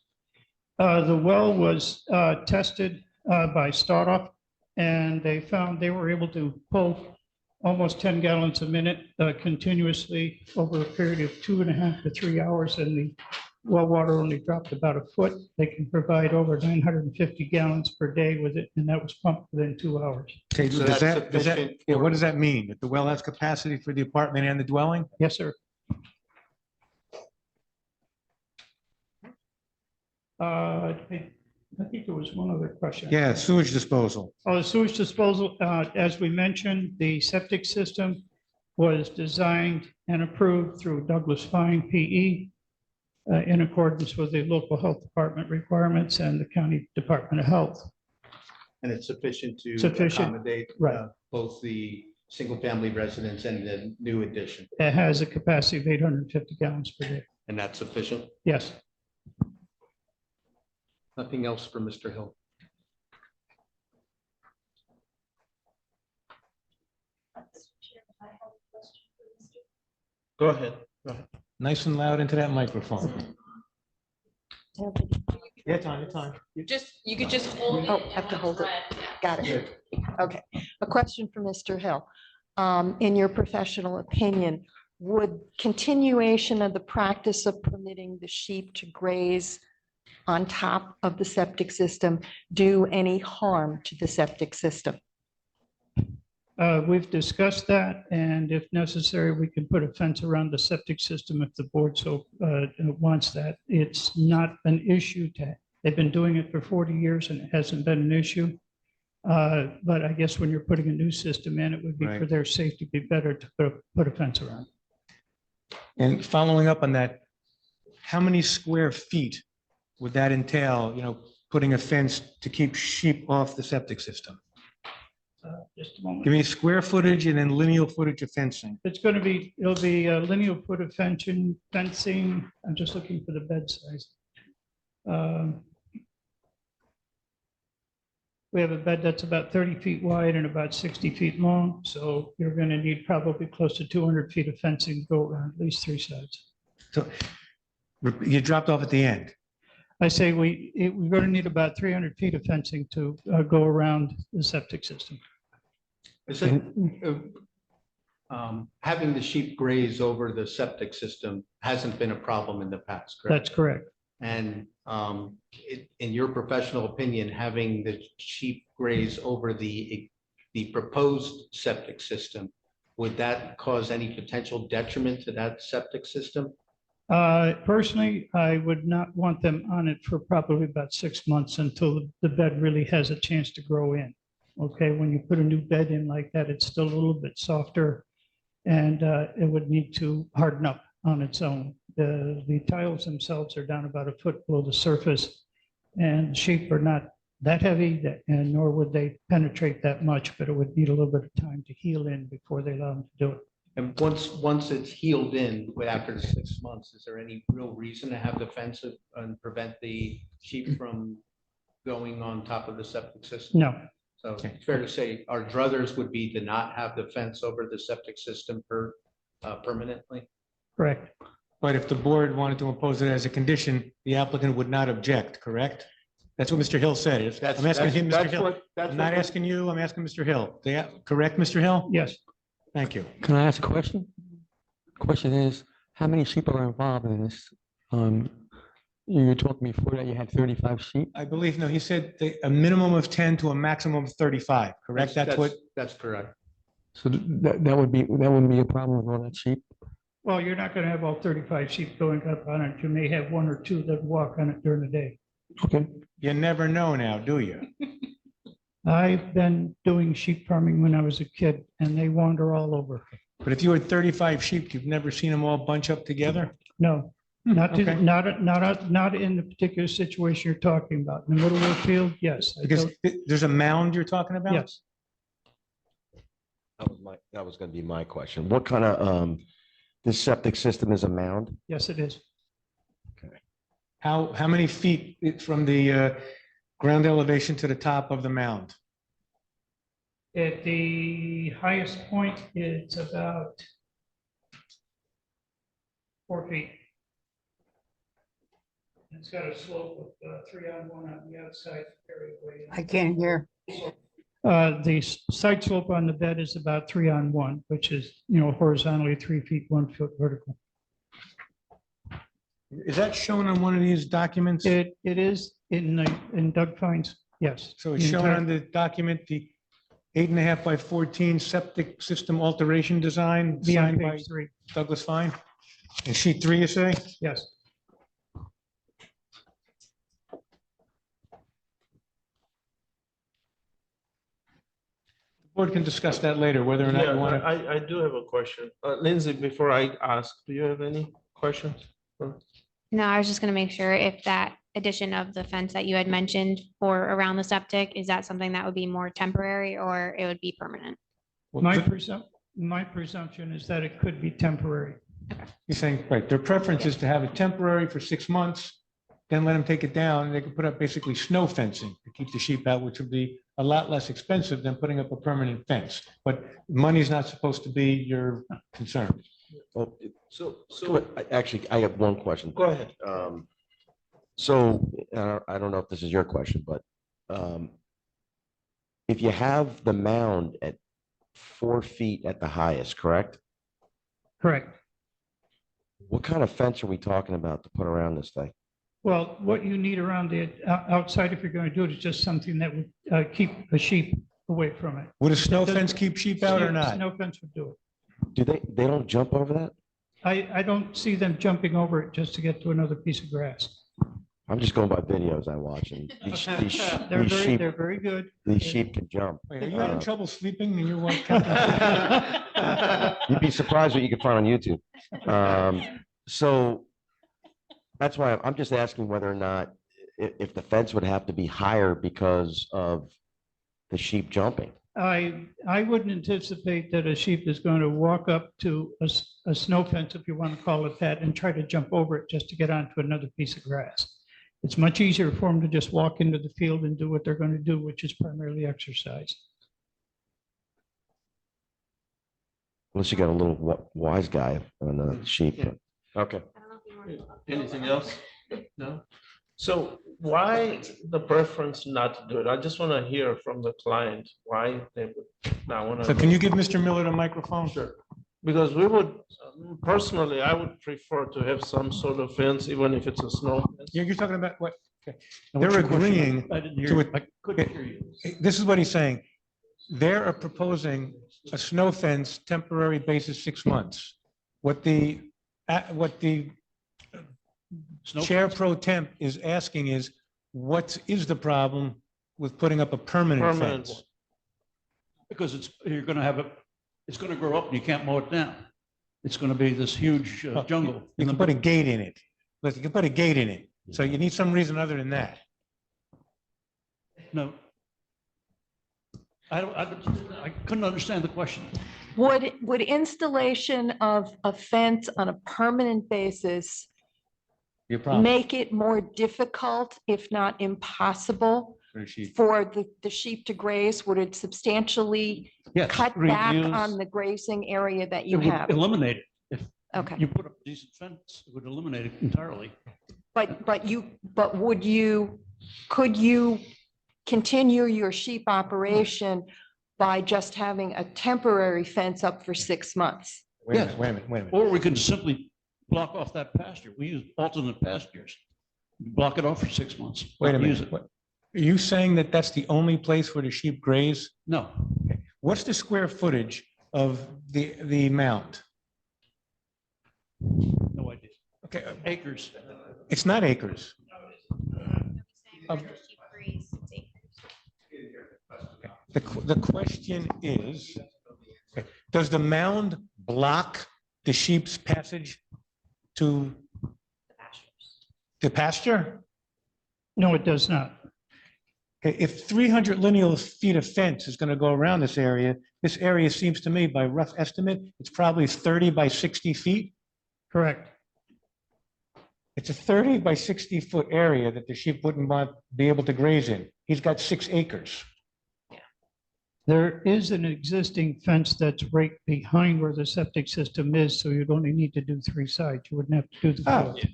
The well was tested by Startup, and they found they were able to pull almost 10 gallons a minute continuously over a period of 2.5 to 3 hours, and the well water only dropped about a foot. They can provide over 950 gallons per day with it, and that was pumped within 2 hours.
Okay,
So
does
that's
that,
sufficient
yeah,
for-
what does that mean? That the well has capacity for the apartment and the dwelling?
Yes, sir. I think there was one other question.
Yeah, sewage disposal.
Oh, the sewage disposal, as we mentioned, the septic system was designed and approved through Douglas Fine PE in accordance with the local health department requirements and the county Department of Health.
And it's sufficient to
Sufficient,
accommodate
right.
both the single-family residence and the new addition.
It has a capacity of 850 gallons per day.
And that's sufficient?
Yes.
Nothing else for Mr. Hill?
Go ahead.
Nice and loud into that microphone. Yeah, it's on, it's on.
You could just hold it.
Oh, have to hold it. Got it. Okay. A question for Mr. Hill. In your professional opinion, would continuation of the practice of permitting the sheep to graze on top of the septic system do any harm to the septic system?
We've discussed that, and if necessary, we can put a fence around the septic system if the board so wants that. It's not an issue. They've been doing it for 40 years and it hasn't been an issue. But I guess when you're putting a new system in, it would be for
Right.
their safety, be better to put a fence around.
And following up on that, how many square feet would that entail, putting a fence to keep sheep off the septic system?
Just a moment.
Give me square footage and then lineal footage of fencing.
It'll be lineal foot of fencing. I'm just looking for the bed size. We have a bed that's about 30 feet wide and about 60 feet long. So you're going to need probably close to 200 feet of fencing to go around at least three sides.
So you dropped off at the end.
I say we're going to need about 300 feet of fencing to go around the septic system.
Having the sheep graze over the septic system hasn't been a problem in the past, correct?
That's correct.
And in your professional opinion, having the sheep graze over the proposed septic system, would that cause any potential detriment to that septic system?
Personally, I would not want them on it for probably about 6 months until the bed really has a chance to grow in. Okay, when you put a new bed in like that, it's still a little bit softer and it would need to harden up on its own. The tiles themselves are down about a foot below the surface, and sheep are not that heavy, and nor would they penetrate that much, but it would need a little bit of time to heal in before they allow them to do it.
And once it's healed in after the 6 months, is there any real reason to have the fence and prevent the sheep from going on top of the septic system?
No.
So it's fair to say our druthers would be to not have the fence over the septic system permanently?
Correct.
But if the board wanted to impose it as a condition, the applicant would not object, correct? That's what Mr. Hill said. I'm asking him, Mr. Hill. I'm not asking you, I'm asking Mr. Hill. Correct, Mr. Hill?
Yes.
Thank you.
Can I ask a question? Question is, how many sheep are involved in this? You were talking before that you had 35 sheep.
I believe, no, he said a minimum of 10 to a maximum of 35, correct?
That's correct.
So that wouldn't be a problem with all that sheep?
Well, you're not going to have all 35 sheep going up on it. You may have one or two that walk on it during the day.
Okay.
You never know now, do you?
I've been doing sheep farming when I was a kid, and they wander all over.
But if you had 35 sheep, you've never seen them all bunch up together?
No, not in the particular situation you're talking about. In the middle of the field, yes.
Because there's a mound you're talking about?
Yes.
That was going to be my question. What kind of, this septic system is a mound?
Yes, it is.
How many feet from the ground elevation to the top of the mound?
At the highest point, it's about 4 feet. It's got a slope of 3-on-1 on the outside.
I can't hear.
The side slope on the bed is about 3-on-1, which is, horizontally 3 feet, 1 foot vertical.
Is that shown on one of these documents?
It is in Doug Fine's, yes.
So it's shown on the document, the 8.5 by 14 septic system alteration design signed by
page 3.
Douglas Fine? And sheet 3, you say?
Yes.
The
board can discuss that later, whether or not you want to.
I do have a question. Lindsay, before I ask, do you have any questions?
No, I was just gonna make sure if that addition of the fence that you had mentioned for around the septic, is that something that would be more temporary or it would be permanent?
My presumption is that it could be temporary.
You're saying, right, their preference is to have it temporary for 6 months, then let them take it down, and they can put up basically snow fencing to keep the sheep out, which would be a lot less expensive than putting up a permanent fence. But money's not supposed to be your concern.
Well, actually, I have one question.
Go ahead.
So I don't know if this is your question, but if you have the mound at 4 feet at the highest, correct?
Correct.
What kind of fence are we talking about to put around this thing?
Well, what you need around the outside, if you're going to do it, is just something that would keep the sheep away from it.
Would a snow fence keep sheep out or not?
Snow fence would do it.
Do they don't jump over that?
I don't see them jumping over it just to get to another piece of grass.
I'm just going by videos I watch, and
They're very good.
These sheep can jump.
Wait, are you having trouble sleeping and you want?
You'd be surprised what you can find on YouTube. So that's why I'm just asking whether or not if the fence would have to be higher because of the sheep jumping.
I wouldn't anticipate that a sheep is going to walk up to a snow fence, if you want to call it that, and try to jump over it just to get onto another piece of grass. It's much easier for them to just walk into the field and do what they're going to do, which is primarily exercise.
Unless you got a little wise guy on the sheep. Okay.
Anything else? No? So why the preference not to do it? I just want to hear from the client why they would not want to.
So can you give Mr. Miller the microphone?
Sure. Because we would, personally, I would prefer to have some sort of fence, even if it's a snow fence.
You're talking about what? Okay.
And what's
They're
your question?
agreeing
I didn't
to
hear,
it.
I couldn't hear you.
This is what he's saying. They're proposing a snow fence, temporary basis, 6 months. What the
Snow
Chair
fence?
Pro Temp is asking is, what is the problem with putting up a permanent
Permanent
fence?
Because you're gonna have it's gonna grow up and you can't mow it down. It's gonna be this huge jungle.
You can put a gate in it. Look, you can put a gate in it. So you need some reason other than that.
No. I couldn't understand the question.
Would installation of a fence on a permanent basis
Your problem.
make it more difficult, if not impossible,
For the sheep.
for the sheep to graze? Would it substantially
Yes,
cut back
reduce-
on the grazing area that
It
you
would
have?
eliminate it. If
Okay.
you put up a decent fence, it would eliminate it entirely.
But could you continue your sheep operation by just having a temporary fence up for 6 months?
Wait a minute.
Or we could simply block off that pasture. We use alternate pastures. Block it off for 6 months.
Wait a
Don't use
minute.
it.
What- Are you saying that that's the only place where the sheep graze?
No.
What's the square footage of the mount?
No idea.
Okay,
Acres.
it's not acres. The question is, okay, does the mound block the sheep's passage to the pasture?
No, it does not.
Okay, if 300 lineal feet of fence is going to go around this area seems to me, by rough estimate, it's probably 30 by 60 feet.
Correct.
It's a 30 by 60 foot area that the sheep wouldn't be able to graze in. He's got 6 acres.
There is an existing fence that's right behind where the septic system is, so you'd only need to do 3 sides. You wouldn't have to do the
Oh,
fourth.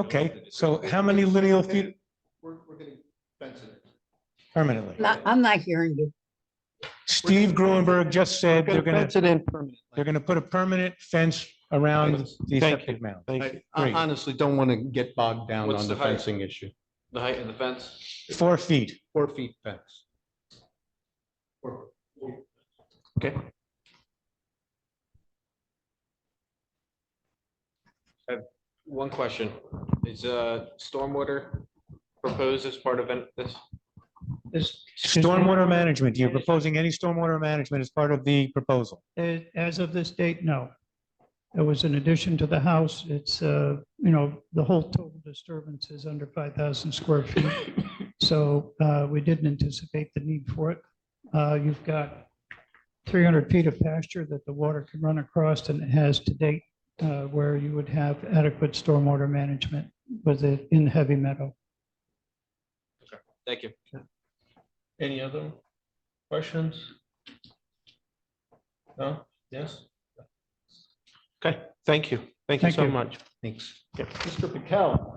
okay. So how many lineal feet
We're getting fencing it.
permanently?
I'm not hearing you.
Steve Gruenberg just said they're going
Fence it
to,
in permanently.
they're going to put a permanent fence around the
Thank
septic mound.
I
Great.
honestly don't want to get bogged down
What's
on
the
the
height?
fencing issue.
The height of the fence?
4 feet.
4 feet fence.
Okay.
One question, is stormwater proposed as part of this?
Stormwater management. You're proposing any stormwater management as part of the proposal?
As of this date, no. It was an addition to the house. It's, the whole total disturbance is under 5,000 square feet. So we didn't anticipate the need for it. You've got 300 feet of pasture that the water can run across, and it has to date where you would have adequate stormwater management with it in heavy meadow.
Thank you.
Any other questions? No? Yes? Okay, thank you. Thank you
Thank
so
you.
much.
Thanks.
Mr. Patel.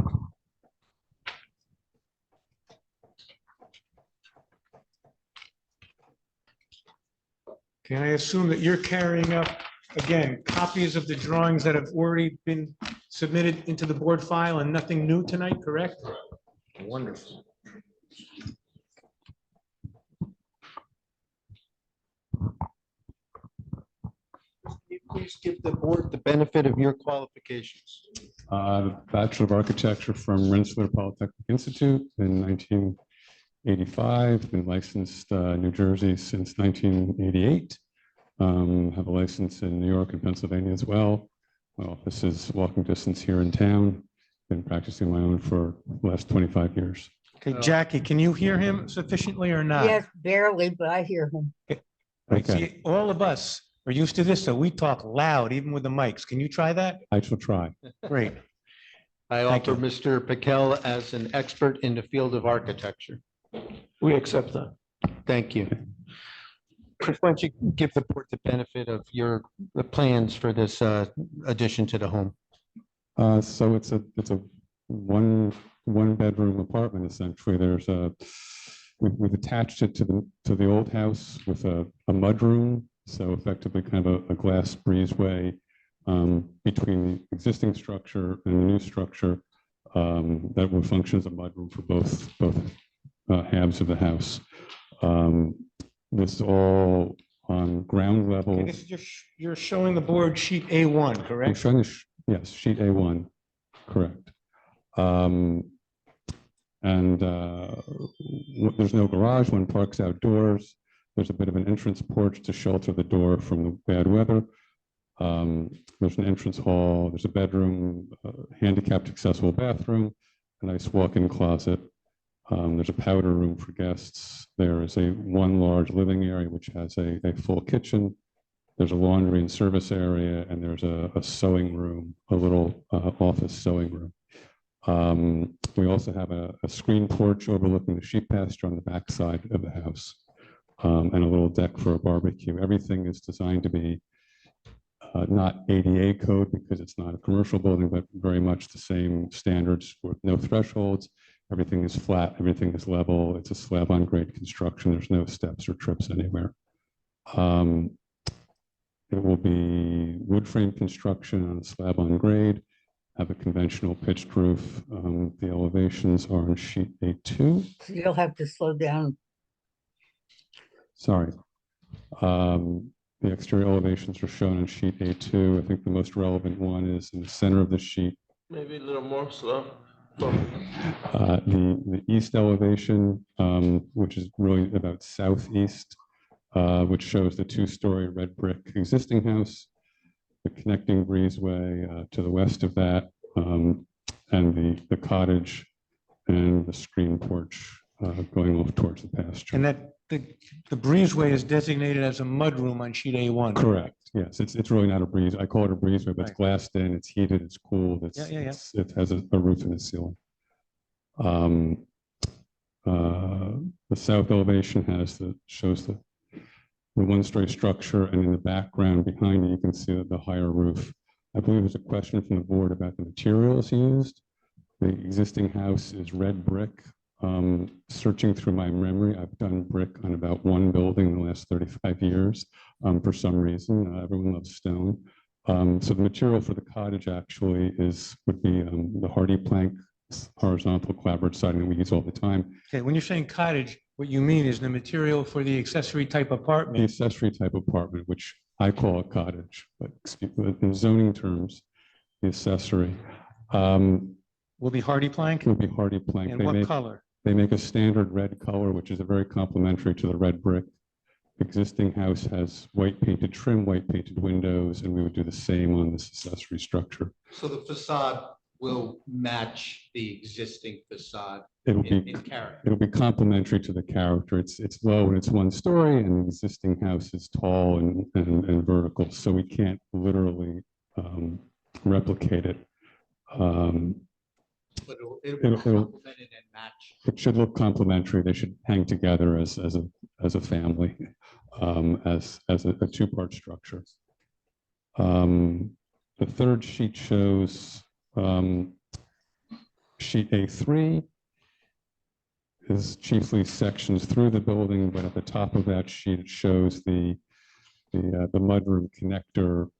Can I assume that you're carrying up, again, copies of the drawings that have already been submitted into the board file and nothing new tonight, correct? Wonderful.
Please give the board the benefit of your qualifications.
Bachelor of Architecture from Rensselaer Polytechnic Institute in 1985, been licensed New Jersey since 1988. Have a license in New York and Pennsylvania as well. My office is walking distance here in town. Been practicing my own for the last 25 years.
Okay, Jackie, can you hear him sufficiently or not?
Yes, barely, but I hear him.
Right,
Okay.
see, all of us are used to this, so we talk loud, even with the mics. Can you try that?
I shall try.
Great.
I
Thank
offer Mr. Piquel as an expert in the field of architecture.
We accept that.
Thank you. Chris, why don't you give the board the benefit of the plans for this addition to the home?
So it's a one bedroom apartment essentially. We've attached it to the old house with a mudroom. So effectively kind of a glass breezeway between the existing structure and the new structure that will function as a mudroom for both halves of the house. This is all on ground level.
Okay, this is you're showing the board sheet A1,
I'm
correct?
showing yes, sheet A1, correct. There's no garage. One parks outdoors. There's a bit of an entrance porch to shelter the door from the bad weather. There's an entrance hall. There's a bedroom, handicapped accessible bathroom, a nice walk-in closet. There's a powder room for guests. There is one large living area which has a full kitchen. There's a laundry and service area, and there's a sewing room, a little office sewing room. We also have a screen porch overlooking the sheep pasture on the back side of the house, and a little deck for a barbecue. Everything is designed to be not ADA code because it's not a commercial building, but very much the same standards with no thresholds. Everything is flat, everything is level. It's a slab on grade construction. There's no steps or trips anywhere. It will be wood frame construction on a slab on grade, have a conventional pitched roof. The elevations are on sheet A2.
So you'll have to slow down.
Sorry. The exterior elevations are shown on sheet A2. I think the most relevant one is in the center of the sheet.
Maybe a little more slow.
The east elevation, which is really about southeast, which shows the two-story red brick existing house, the connecting breezeway to the west of that, and the cottage and the screen porch going off towards the pasture.
And that the breezeway is designated as a mudroom on sheet A1.
Correct. Yes, it's really not a breeze. I call it a breezeway, but it's glassed in, it's heated, it's cooled, it has a roof and a ceiling. The south elevation shows the one-story structure, and in the background behind it, you can see the higher roof. I believe there's a question from the board about the materials used. The existing house is red brick. Searching through my memory, I've done brick on about one building in the last 35 years for some reason. Everyone loves stone. So the material for the cottage actually would be the hardy plank, horizontal clapboard siding that we use all the time.
Okay, when you're saying cottage, what you mean is the material for the accessory type
The
apartment.
accessory type apartment, which I call a cottage, but in zoning terms, the accessory
Will be hardy plank?
would be hardy plank.
And what color?
They make a standard red color, which is a very complementary to the red brick. Existing house has white painted trim, white painted windows, and we would do the same on this accessory structure.
So the facade will match the existing facade
It'll be
character.
It'll be complementary to the character. It's low and it's one story, and the existing house is tall and vertical, so we can't literally replicate it.
But it'll complement it and match.
It should look complementary. They should hang together as a family, as a two-part structure. The third sheet shows sheet A3 is chiefly sections through the building, but at the top of that sheet it shows the mudroom connector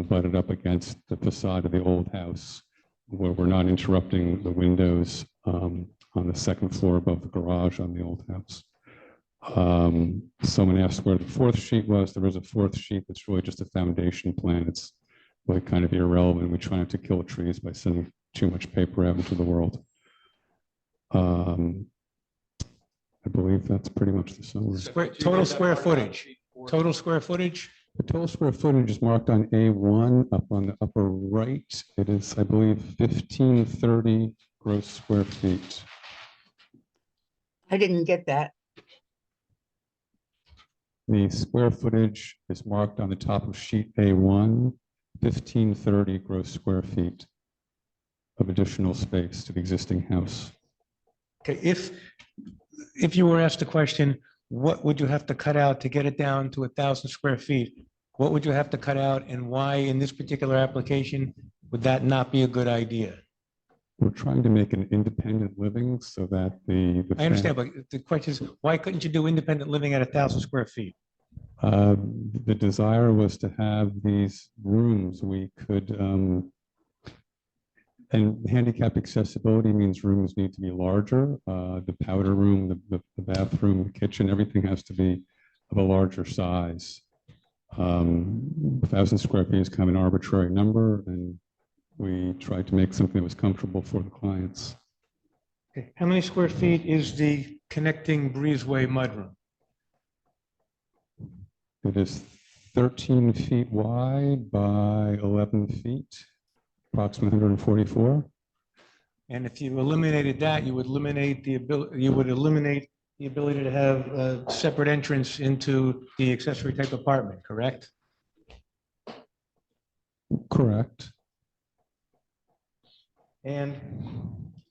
butted up against the facade of the old house, where we're not interrupting the windows on the second floor above the garage on the old house. Someone asked where the fourth sheet was. There is a fourth sheet that's really just a foundation plan. It's really kind of irrelevant. We try not to kill trees by sending too much paper out into the world. I believe that's pretty much the summary.
Total square footage. Total square footage.
The total square footage is marked on A1 up on the upper right. It is, I believe, 1530 gross square feet.
I didn't get that.
The square footage is marked on the top of sheet A1, 1530 gross square feet of additional space to the existing house.
Okay, if you were asked the question, what would you have to cut out to get it down to 1,000 square feet? What would you have to cut out and why in this particular application would that not be a good idea?
We're trying to make an independent living so that the.
I understand, but the question is, why couldn't you do independent living at 1,000 square feet?
The desire was to have these rooms we could, and handicap accessibility means rooms need to be larger. The powder room, the bathroom, the kitchen, everything has to be of a larger size. 1,000 square feet is kind of an arbitrary number, and we tried to make something that was comfortable for the clients.
Okay, how many square feet is the connecting breezeway mudroom?
It is 13 feet wide by 11 feet, approximately 144.
And if you eliminated that, you would eliminate the ability to have a separate entrance into the accessory type apartment, correct?
Correct.
And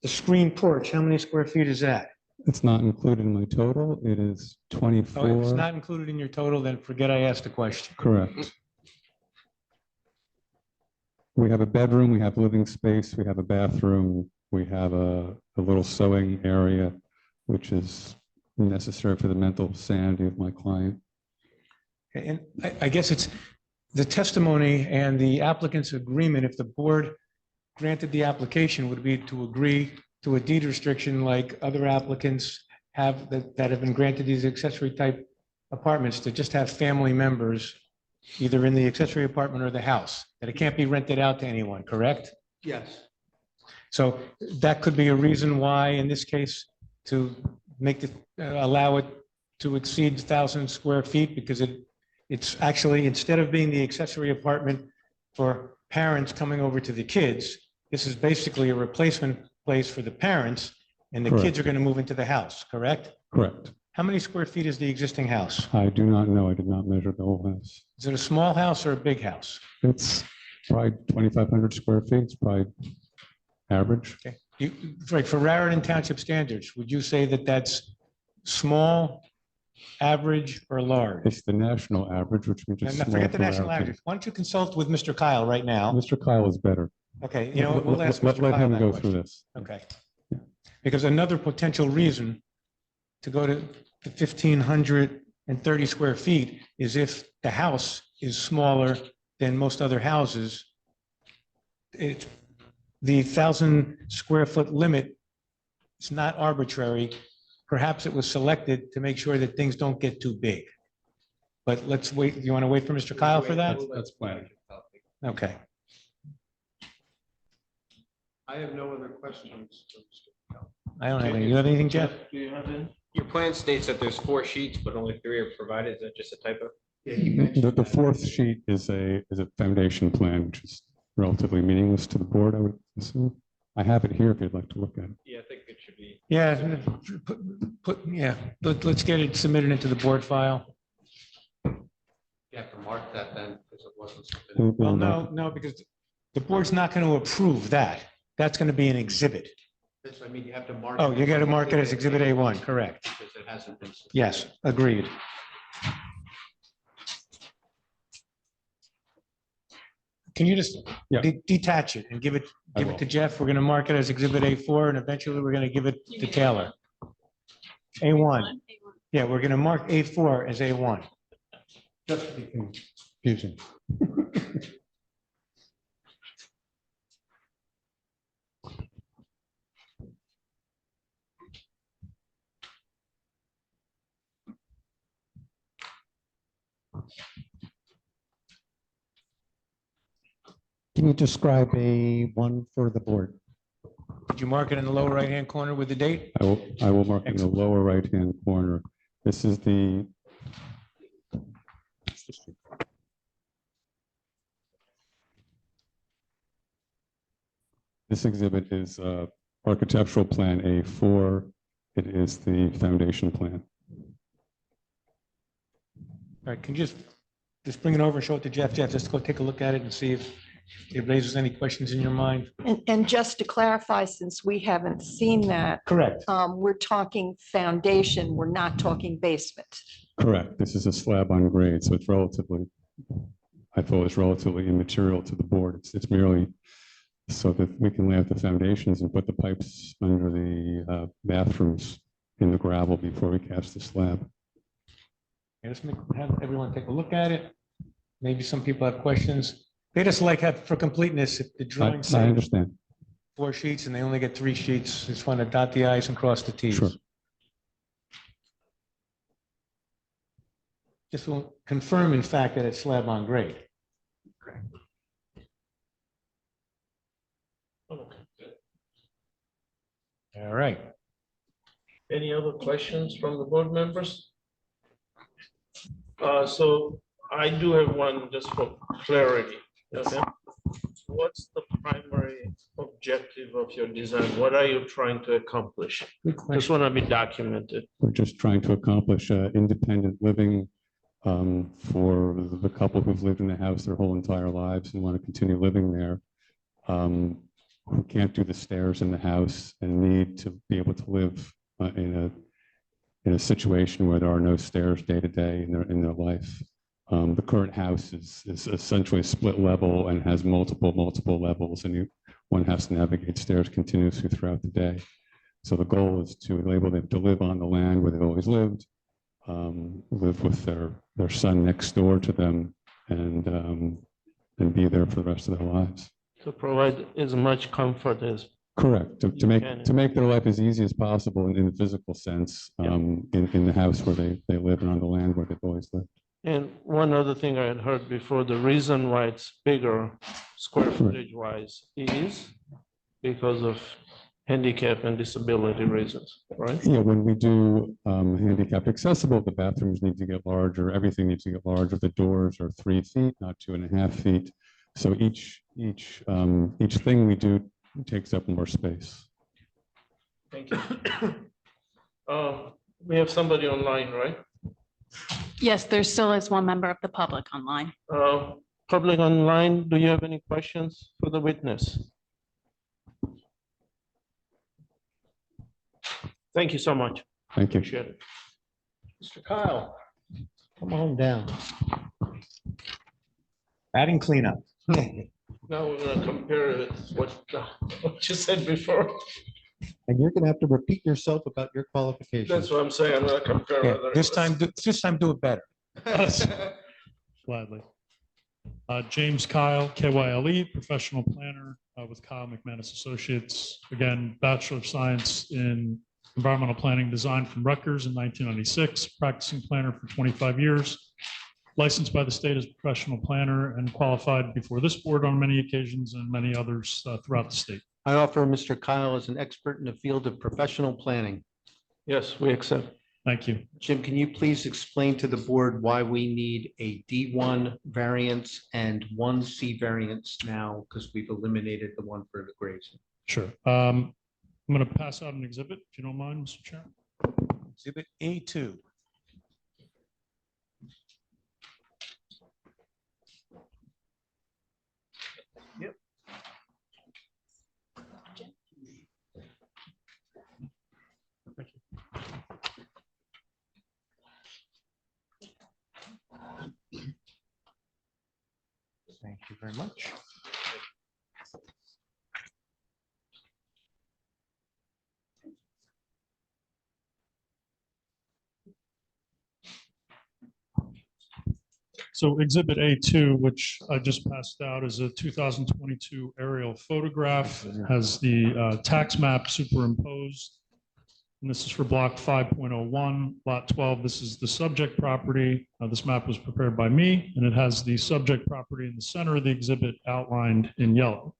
the screen porch, how many square feet is that?
It's not included in my total. It is 24.
Oh, if it's not included in your total, then forget I asked the question.
Correct. We have a bedroom, we have living space, we have a bathroom, we have a little sewing area, which is necessary for the mental sanity of my client.
And I guess it's the testimony and the applicant's agreement, if the board granted the application, would be to agree to a deed restriction like other applicants have that have been granted these accessory type apartments to just have family members either in the accessory apartment or the house, that it can't be rented out to anyone, correct?
Yes.
So that could be a reason why, in this case, to make the, allow it to exceed 1,000 square feet, because it's actually, instead of being the accessory apartment for parents coming over to the kids, this is basically a replacement place for the parents, and the kids
Correct.
are going to move into the house, correct?
Correct.
How many square feet is the existing house?
I do not know. I did not measure the whole house.
Is it a small house or a big house?
It's probably 2,500 square feet. It's probably average.
Okay. Right, for Raritan Township standards, would you say that that's small, average, or large?
It's the national average, which means it's
Now,
small
forget the
for
national
Raritan.
average. Why don't you consult with Mr. Kyle right now?
Mr. Kyle is better.
Okay, you know, what, we'll ask Mr.
Let
Kyle
him
that
go
question.
through this.
Okay. Because another potential reason to go to the 1,530 square feet is if the house is smaller than most other houses. The 1,000 square foot limit is not arbitrary. Perhaps it was selected to make sure that things don't get too big. But let's wait. You want to wait for Mr. Kyle for that?
That's fine.
Okay.
I have no other questions.
I don't have any. You have anything, Jeff?
Do you have any?
Your plan states that there's 4 sheets, but only 3 are provided. Is that just a typo?
The fourth sheet is a foundation plan, which is relatively meaningless to the board, I would assume. I have it here if you'd like to look at it.
Yeah, I think it should be.
Yeah, let's get it submitted into the board file.
You have to mark that then, because it wasn't.
Well, no, because the board's not going to approve that. That's going to be an exhibit.
I mean, you have to mark.
Oh, you got to mark it as Exhibit A1, correct?
Because it hasn't been.
Yes, agreed. Can you just detach it and give it to Jeff? We're going to mark it as Exhibit A4, and eventually we're going to give it to Taylor. A1. Yeah, we're going to mark A4 as A1.
Just to be confusing.
Can you describe A1 for the board?
Did you mark it in the lower right-hand corner with the date?
I will mark it in the lower right-hand corner. This is the. This exhibit is architectural plan A4. It is the foundation plan.
All right, can you just bring it over and show it to Jeff? Jeff, just go take a look at it and see if it raises any questions in your mind.
And just to clarify, since we haven't seen that.
Correct.
We're talking foundation, we're not talking basement.
Correct. This is a slab on grade, so it's relatively, I thought it's relatively immaterial to the board. It's merely so that we can lay out the foundations and put the pipes under the bathrooms in the gravel before we cast the slab.
Yeah, let's have everyone take a look at it. Maybe some people have questions. They just like have, for completeness, if the drawing
I
says
understand.
4 sheets and they only get 3 sheets, just want to dot the i's and cross the t's.
Sure.
Just will confirm in fact that it's slab on grade. All right.
Any other questions from the board members? So I do have one just for clarity. Okay. What's the primary objective of your design? What are you trying to accomplish? Just want to be documented.
We're just trying to accomplish independent living for the couple who've lived in the house their whole entire lives and want to continue living there, who can't do the stairs in the house and need to be able to live in a situation where there are no stairs day to day in their life. The current house is essentially split level and has multiple levels, and one has to navigate stairs continuously throughout the day. So the goal is to enable them to live on the land where they've always lived, live with their son next door to them, and be there for the rest of their lives.
To provide as much comfort as.
Correct. To make their life as easy as possible in the physical sense, in the house where they live and on the land where they've always lived.
And one other thing I had heard before, the reason why it's bigger square footage wise is because of handicap and disability reasons, right?
Yeah, when we do handicap accessible, the bathrooms need to get larger, everything needs to get larger. The doors are 3 feet, not 2.5 feet. So each thing we do takes up more space.
Thank you. We have somebody online, right?
Yes, there still is one member of the public online.
Public online, do you have any questions for the witness? Thank you so much.
Thank you.
Appreciate it.
Mr. Kyle, come on down. Adding cleanup.
Now we're gonna compare it with what you said before.
And you're gonna have to repeat yourself about your qualifications.
That's what I'm saying. I'm gonna compare.
Yeah,
whether
this
it's-
time do it better.
Gladly. James Kyle, KYLE, professional planner with Kyle McManus Associates. Again, Bachelor of Science in Environmental Planning Design from Rutgers in 1996, practicing planner for 25 years, licensed by the state as a professional planner and qualified before this board on many occasions and many others throughout the state.
I offer Mr. Kyle as an expert in the field of professional planning.
Yes, we accept.
Thank you.
Jim, can you please explain to the board why we need a D1 variance and 1C variance now, because we've eliminated the one for the grazing?
Sure. I'm going to pass out an exhibit, if you don't mind, Mr. Chairman.
Exhibit A2.
Yep. Thank you.
Thank you very much.
So Exhibit A2, which I just passed out, is a 2022 aerial photograph, has the tax map superimposed. And this is for block 5.01, lot 12. This is the subject property. This map was prepared by me, and it has the subject property in the center of the exhibit outlined in yellow.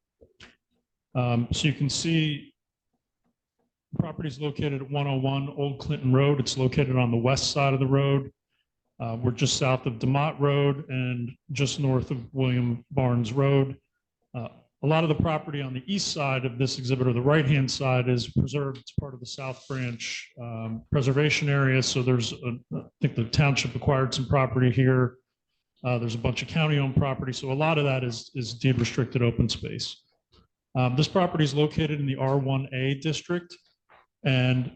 So you can see the property is located at 101 Old Clinton Road. It's located on the west side of the road. We're just south of DeMott Road and just north of William Barnes Road. A lot of the property on the east side of this exhibit, or the right-hand side, is preserved. It's part of the South Branch preservation area. So there's, I think the township acquired some property here. There's a bunch of county-owned property. So a lot of that is deed restricted open space. This property is located in the R1A district, and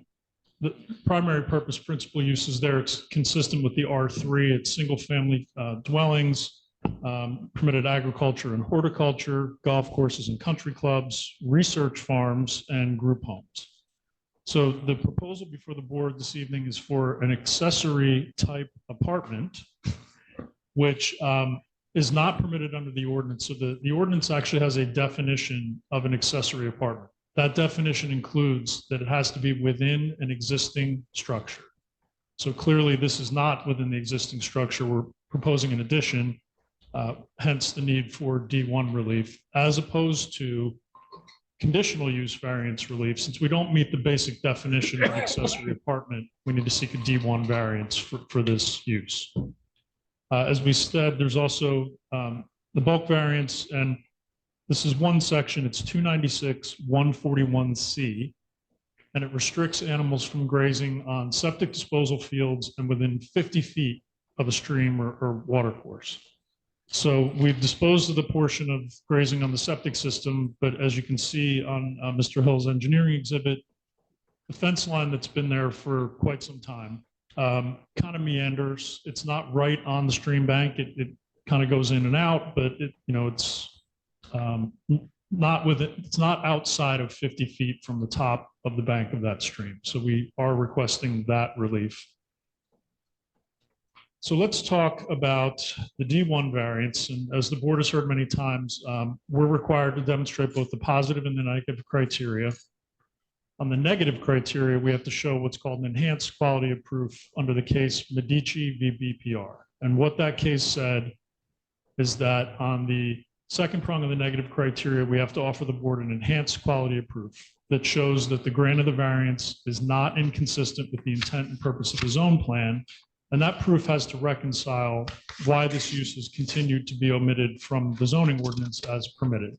the primary purpose, principal uses there, it's consistent with the R3. It's single-family dwellings, permitted agriculture and horticulture, golf courses and country clubs, research farms, and group homes. So the proposal before the board this evening is for an accessory type apartment, which is not permitted under the ordinance. So the ordinance actually has a definition of an accessory apartment. That definition includes that it has to be within an existing structure. So clearly this is not within the existing structure. We're proposing an addition, hence the need for D1 relief, as opposed to conditional use variance relief. Since we don't meet the basic definition of accessory apartment, we need to seek a D1 variance for this use. As we said, there's also the bulk variance, and this is one section. It's 296-141C, and it restricts animals from grazing on septic disposal fields and within 50 feet of a stream or water course. So we've disposed of the portion of grazing on the septic system, but as you can see on Mr. Hill's engineering exhibit, the fence line that's been there for quite some time kind of meanders. It's not right on the stream bank. It kind of goes in and out, but it's not within, it's not outside of 50 feet from the top of the bank of that stream. So we are requesting that relief. So let's talk about the D1 variance. And as the board has heard many times, we're required to demonstrate both the positive and the negative criteria. On the negative criteria, we have to show what's called an enhanced quality of proof under the case Medici v. BPR. And what that case said is that on the second prong of the negative criteria, we have to offer the board an enhanced quality of proof that shows that the grant of the variance is not inconsistent with the intent and purpose of the zone plan. And that proof has to reconcile why this use has continued to be omitted from the zoning ordinance as permitted.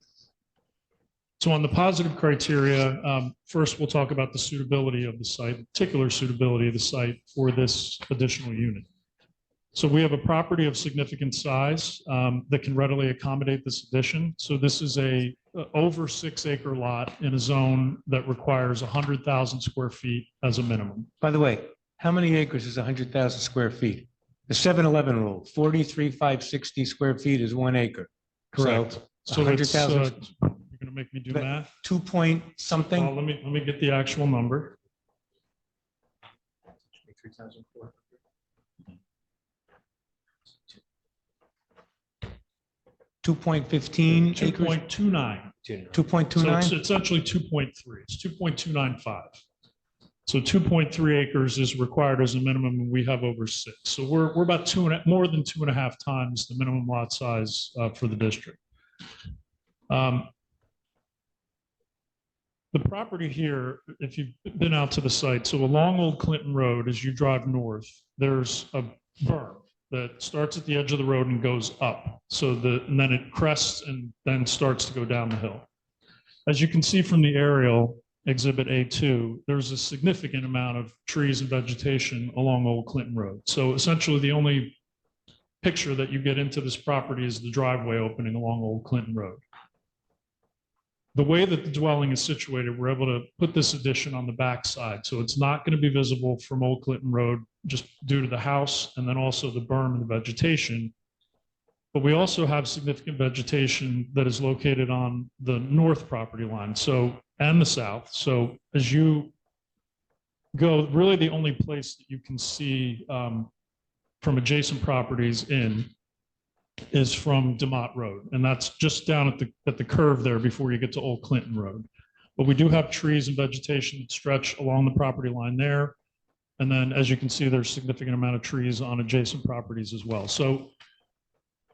So on the positive criteria, first we'll talk about the suitability of the site, the particular suitability of the site for this additional unit. So we have a property of significant size that can readily accommodate this addition. So this is a over 6 acre lot in a zone that requires 100,000 square feet as a minimum.
By the way, how many acres is 100,000 square feet? The 7-Eleven rule, 43,560 square feet is 1 acre.
Correct. So
100,000.
you're going to make me do math?
2 point something.
Well, let me get the actual number.
2.15 acres.
2.29.
2.29.
So it's actually 2.3. It's 2.295. So 2.3 acres is required as a minimum, and we have over 6. So we're about more than 2.5 times the minimum lot size for the district. The property here, if you've been out to the site, so along Old Clinton Road, as you drive north, there's a berm that starts at the edge of the road and goes up. So and then it crests and then starts to go down the hill. As you can see from the aerial, Exhibit A2, there's a significant amount of trees and vegetation along Old Clinton Road. So essentially the only picture that you get into this property is the driveway opening along Old Clinton Road. The way that the dwelling is situated, we're able to put this addition on the back side. So it's not going to be visible from Old Clinton Road just due to the house and then also the berm and the vegetation. But we also have significant vegetation that is located on the north property line, and the south. So as you go, really the only place that you can see from adjacent properties is from DeMott Road. And that's just down at the curve there before you get to Old Clinton Road. But we do have trees and vegetation that stretch along the property line there. And then as you can see, there's a significant amount of trees on adjacent properties as well. So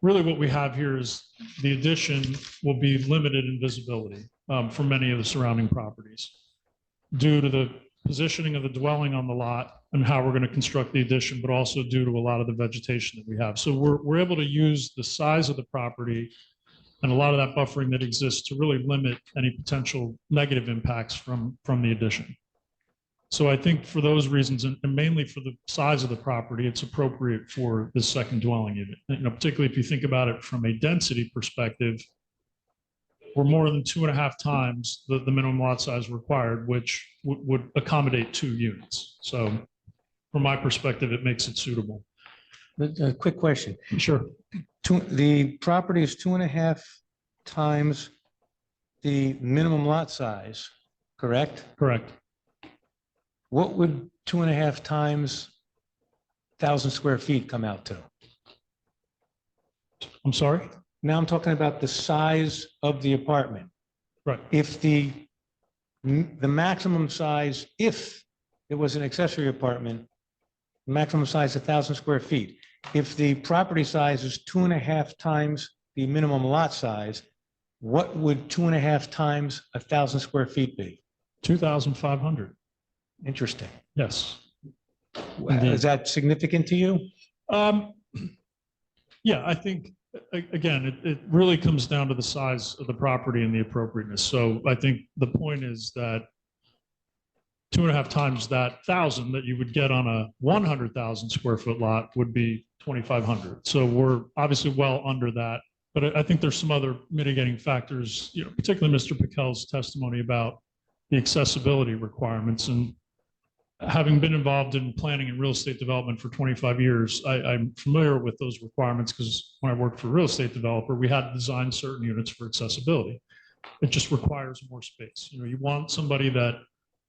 really what we have here is the addition will be limited in visibility for many of the surrounding properties due to the positioning of the dwelling on the lot and how we're going to construct the addition, but also due to a lot of the vegetation that we have. So we're able to use the size of the property and a lot of that buffering that exists to really limit any potential negative impacts from the addition. So I think for those reasons, and mainly for the size of the property, it's appropriate for this second dwelling unit. Particularly if you think about it from a density perspective, we're more than 2.5 times the minimum lot size required, which would accommodate 2 units. So from my perspective, it makes it suitable.
A quick question.
Sure.
The property is 2.5 times the minimum lot size, correct?
Correct.
What would 2.5 times 1,000 square feet come out to?
I'm sorry?
Now I'm talking about the size of the apartment.
Right.
If the maximum size, if it was an accessory apartment, maximum size 1,000 square feet. If the property size is 2.5 times the minimum lot size, what would 2.5 times 1,000 square feet be?
2,500.
Interesting.
Yes.
Is that significant to you?
Yeah, I think, again, it really comes down to the size of the property and the appropriateness. So I think the point is that 2.5 times that 1,000 that you would get on a 100,000 square foot lot would be 2,500. So we're obviously well under that. But I think there's some other mitigating factors, particularly Mr. Piquel's testimony about the accessibility requirements. And having been involved in planning and real estate development for 25 years, I'm familiar with those requirements because when I worked for a real estate developer, we had to design certain units for accessibility. It just requires more space. You want somebody that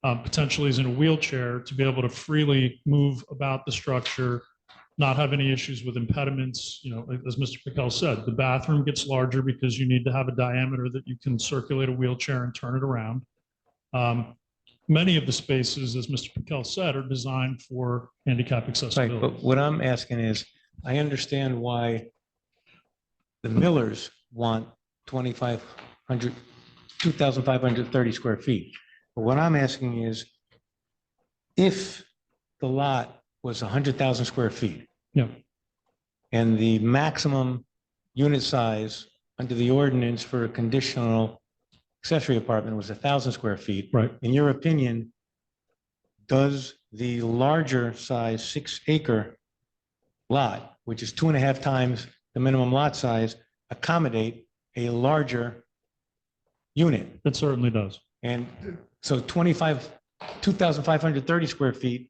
potentially is in a wheelchair to be able to freely move about the structure, not have any issues with impediments. As Mr. Piquel said, the bathroom gets larger because you need to have a diameter that you can circulate a wheelchair and turn it around. Many of the spaces, as Mr. Piquel said, are designed for handicap accessibility.
Right, but what I'm asking is, I understand why the Millers want 2,530 square feet. But what I'm asking is, if the lot was 100,000 square feet,
yeah,
and the maximum unit size under the ordinance for a conditional accessory apartment was 1,000 square feet.
Right.
In your opinion, does the larger size 6-acre lot, which is 2.5 times the minimum lot size, accommodate a larger unit?
It certainly does.
And so 2,530 square feet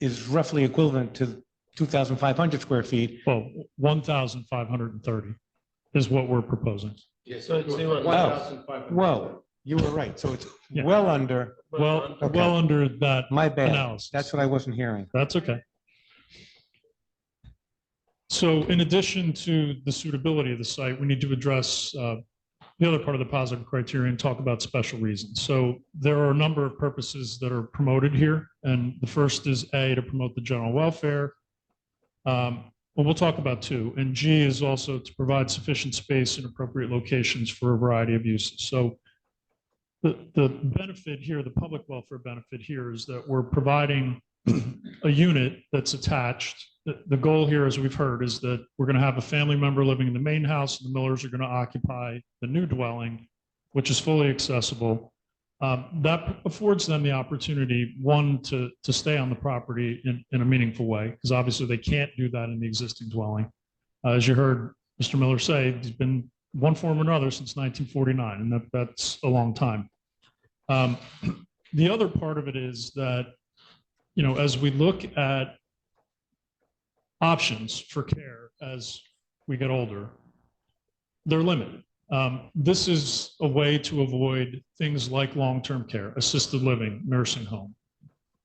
is roughly equivalent to 2,500 square feet.
Well, 1,530 is what we're proposing.
So it's even
Whoa, you were right. So it's
Yeah.
well under.
Well
Okay.
under that
My bad.
analysis.
That's what I wasn't hearing.
That's okay. So in addition to the suitability of the site, we need to address the other part of the positive criteria and talk about special reasons. So there are a number of purposes that are promoted here. And the first is A, to promote the general welfare. Well, we'll talk about 2. And G is also to provide sufficient space in appropriate locations for a variety of uses. So the benefit here, the public welfare benefit here is that we're providing a unit that's attached. The goal here, as we've heard, is that we're going to have a family member living in the main house, and the Millers are going to occupy the new dwelling, which is fully accessible. That affords them the opportunity, one, to stay on the property in a meaningful way, because obviously they can't do that in the existing dwelling. As you heard Mr. Miller say, he's been one form or another since 1949, and that's a long time. The other part of it is that, as we look at options for care as we get older, they're limited. This is a way to avoid things like long-term care, assisted living, nursing home.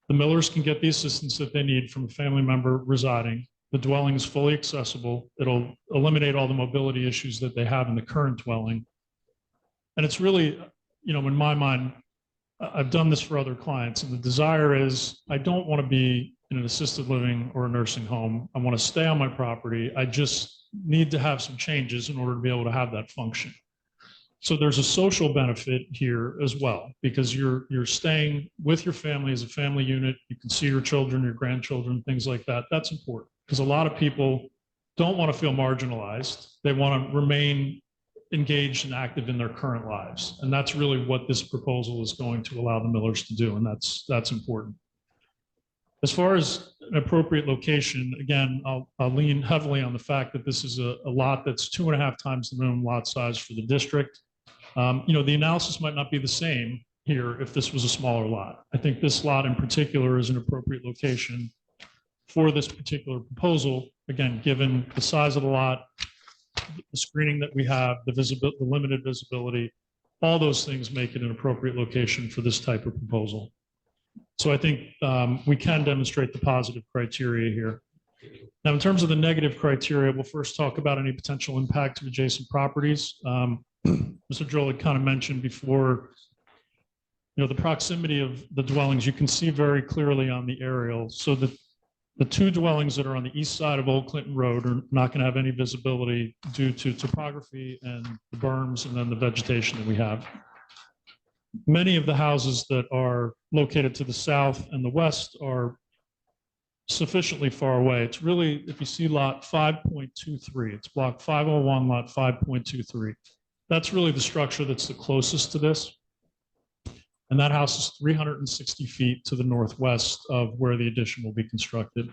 The Millers can get the assistance that they need from a family member residing. The dwelling is fully accessible. It'll eliminate all the mobility issues that they have in the current dwelling. And it's really, in my mind, I've done this for other clients, and the desire is I don't want to be in an assisted living or a nursing home. I want to stay on my property. I just need to have some changes in order to be able to have that function. So there's a social benefit here as well, because you're staying with your family as a family unit. You can see your children, your grandchildren, things like that. That's important because a lot of people don't want to feel marginalized. They want to remain engaged and active in their current lives. And that's really what this proposal is going to allow the Millers to do, and that's important. As far as an appropriate location, again, I'll lean heavily on the fact that this is a lot that's 2.5 times the minimum lot size for the district. The analysis might not be the same here if this was a smaller lot. I think this lot in particular is an appropriate location for this particular proposal. Again, given the size of the lot, the screening that we have, the limited visibility, all those things make it an appropriate location for this type of proposal. So I think we can demonstrate the positive criteria here. Now, in terms of the negative criteria, we'll first talk about any potential impact to adjacent properties. Mr. Droll had kind of mentioned before, the proximity of the dwellings, you can see very clearly on the aerial. So the 2 dwellings that are on the east side of Old Clinton Road are not going to have any visibility due to topography and the berms and then the vegetation that we have. Many of the houses that are located to the south and the west are sufficiently far away. It's really, if you see lot 5.23, it's block 501, lot 5.23. That's really the structure that's the closest to this. And that house is 360 feet to the northwest of where the addition will be constructed.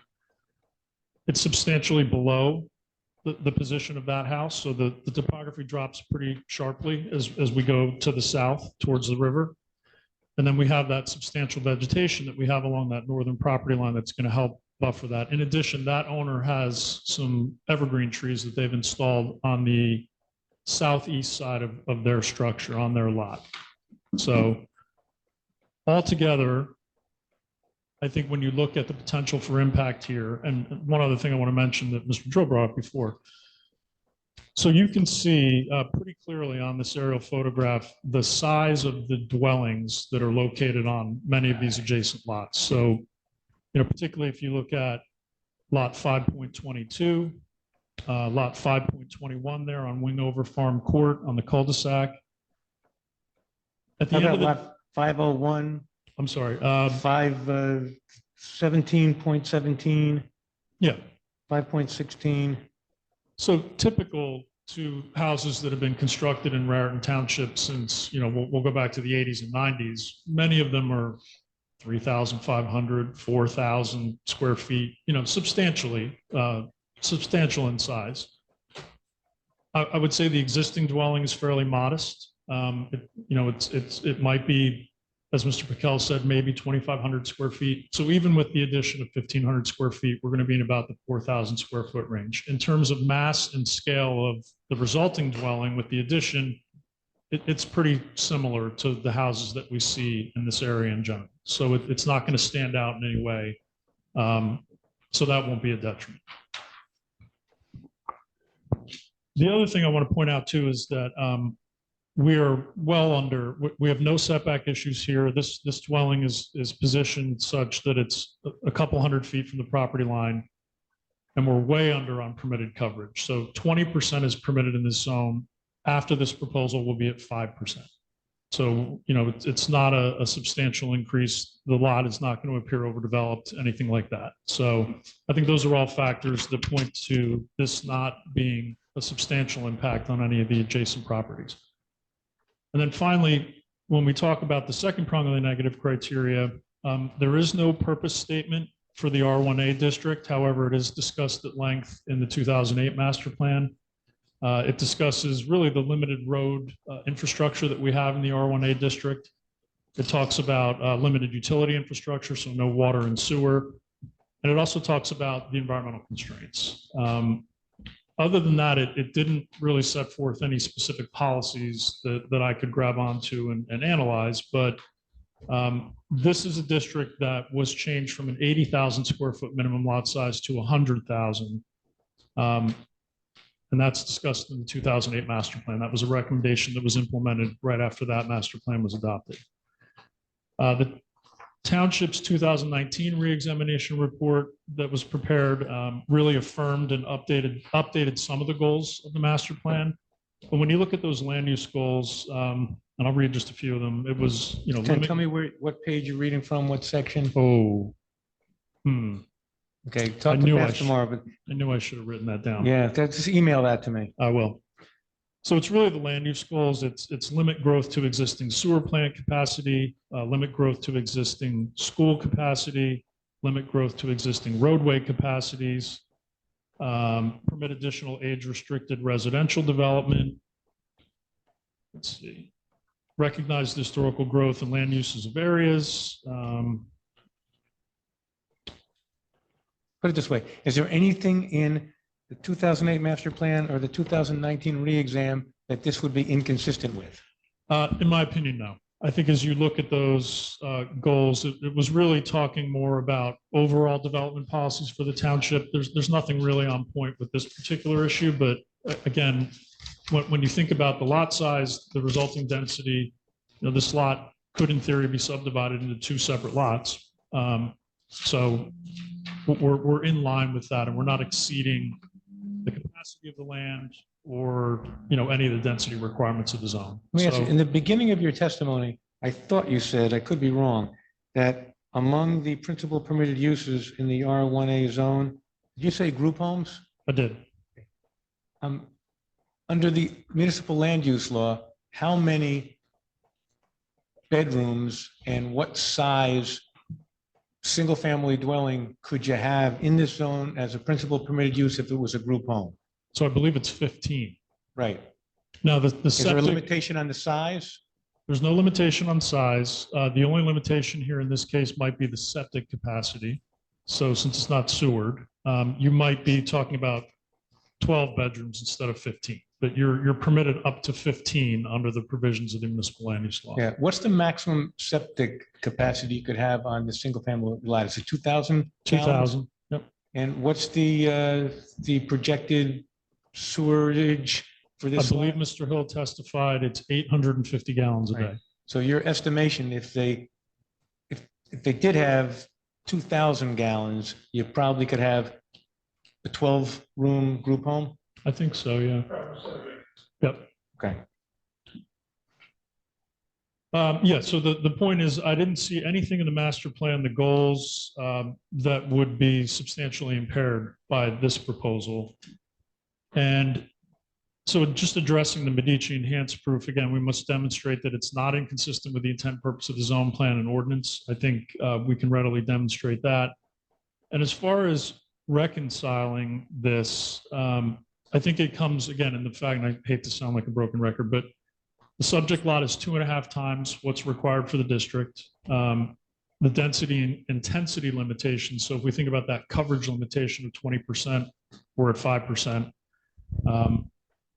It's substantially below the position of that house. So the topography drops pretty sharply as we go to the south towards the river. And then we have that substantial vegetation that we have along that northern property line that's going to help buffer that. In addition, that owner has some evergreen trees that they've installed on the southeast side of their structure on their lot. So altogether, I think when you look at the potential for impact here, and one other thing I want to mention that Mr. Drill brought up before. So you can see pretty clearly on this aerial photograph the size of the dwellings that are located on many of these adjacent lots. So, particularly if you look at lot 5.22, lot 5.21 there on Wingover Farm Court on the cul-de-sac. At the
How
end of
about
the,
lot 501?
I'm sorry,
17.17?
Yeah.
5.16?
So typical to houses that have been constructed in Raritan Township since, we'll go back to the 80s and 90s. Many of them are 3,500, 4,000 square feet, substantially, substantial in size. I would say the existing dwelling is fairly modest. It might be, as Mr. Piquel said, maybe 2,500 square feet. So even with the addition of 1,500 square feet, we're going to be in about the 4,000 square foot range. In terms of mass and scale of the resulting dwelling with the addition, it's pretty similar to the houses that we see in this area in general. So it's not going to stand out in any way. So that won't be a detriment. The other thing I want to point out too is that we are well under, we have no setback issues here. This dwelling is positioned such that it's a couple hundred feet from the property line, and we're way under on permitted coverage. So 20% is permitted in this zone. After this proposal, we'll be at 5%. So, it's not a substantial increase. The lot is not going to appear overdeveloped, anything like that. So I think those are all factors that point to this not being a substantial impact on any of the adjacent properties. And then finally, when we talk about the second prong of the negative criteria, there is no purpose statement for the R1A district. However, it is discussed at length in the 2008 master plan. It discusses really the limited road infrastructure that we have in the R1A district. It talks about limited utility infrastructure, so no water and sewer. And it also talks about the environmental constraints. Other than that, it didn't really set forth any specific policies that I could grab onto and analyze, but this is a district that was changed from an 80,000 square foot minimum lot size to 100,000. And that's discussed in the 2008 master plan. That was a recommendation that was implemented right after that master plan was adopted. The township's 2019 reexamination report that was prepared really affirmed and updated some of the goals of the master plan. But when you look at those land use goals, and I'll read just a few of them, it was,
Tell me what page you're reading from, what section? Okay, talk to Beth tomorrow, but
I knew I should have written that down.
yeah, just email that to me.
I will. So it's really the land use goals. It's limit growth to existing sewer plant capacity, limit growth to existing school capacity, limit growth to existing roadway capacities, permit additional age-restricted residential development. Let's see. Recognize the historical growth and land uses of areas.
Put it this way, is there anything in the 2008 master plan or the 2019 re-exam that this would be inconsistent with?
In my opinion, no. I think as you look at those goals, it was really talking more about overall development policies for the township. There's nothing really on point with this particular issue, but again, when you think about the lot size, the resulting density, this lot could in theory be subdivided into two separate lots. So we're in line with that, and we're not exceeding the capacity of the land or, any of the density requirements of the zone.
Let me ask you,
So-
in the beginning of your testimony, I thought you said, I could be wrong, that among the principal permitted uses in the R1A zone, did you say group homes?
I did.
Under the municipal land use law, how many bedrooms and what size single-family dwelling could you have in this zone as a principal permitted use if it was a group home?
So I believe it's 15.
Right.
Now, the
Is there a
septic,
limitation on the size?
there's no limitation on size. The only limitation here in this case might be the septic capacity. So since it's not sewered, you might be talking about 12 bedrooms instead of 15, but you're permitted up to 15 under the provisions of the municipal land use law.
Yeah. What's the maximum septic capacity you could have on the single-family lot? Is it 2,000?
2,000. Yep.
And what's the projected sewerage for
I
this?
believe
lot?
Mr. Hill testified it's 850 gallons a
Right.
day.
So your estimation, if they did have 2,000 gallons, you probably could have a 12-room group home?
I think so, yeah. Yep.
Okay.
Yeah, so the point is, I didn't see anything in the master plan, the goals, that would be substantially impaired by this proposal. And so just addressing the Medici enhanced proof, again, we must demonstrate that it's not inconsistent with the intent purpose of the zone plan and ordinance. I think we can readily demonstrate that. And as far as reconciling this, I think it comes again in the fact, and I hate to sound like a broken record, but the subject lot is 2.5 times what's required for the district. The density and intensity limitation. So if we think about that coverage limitation of 20%, we're at 5%.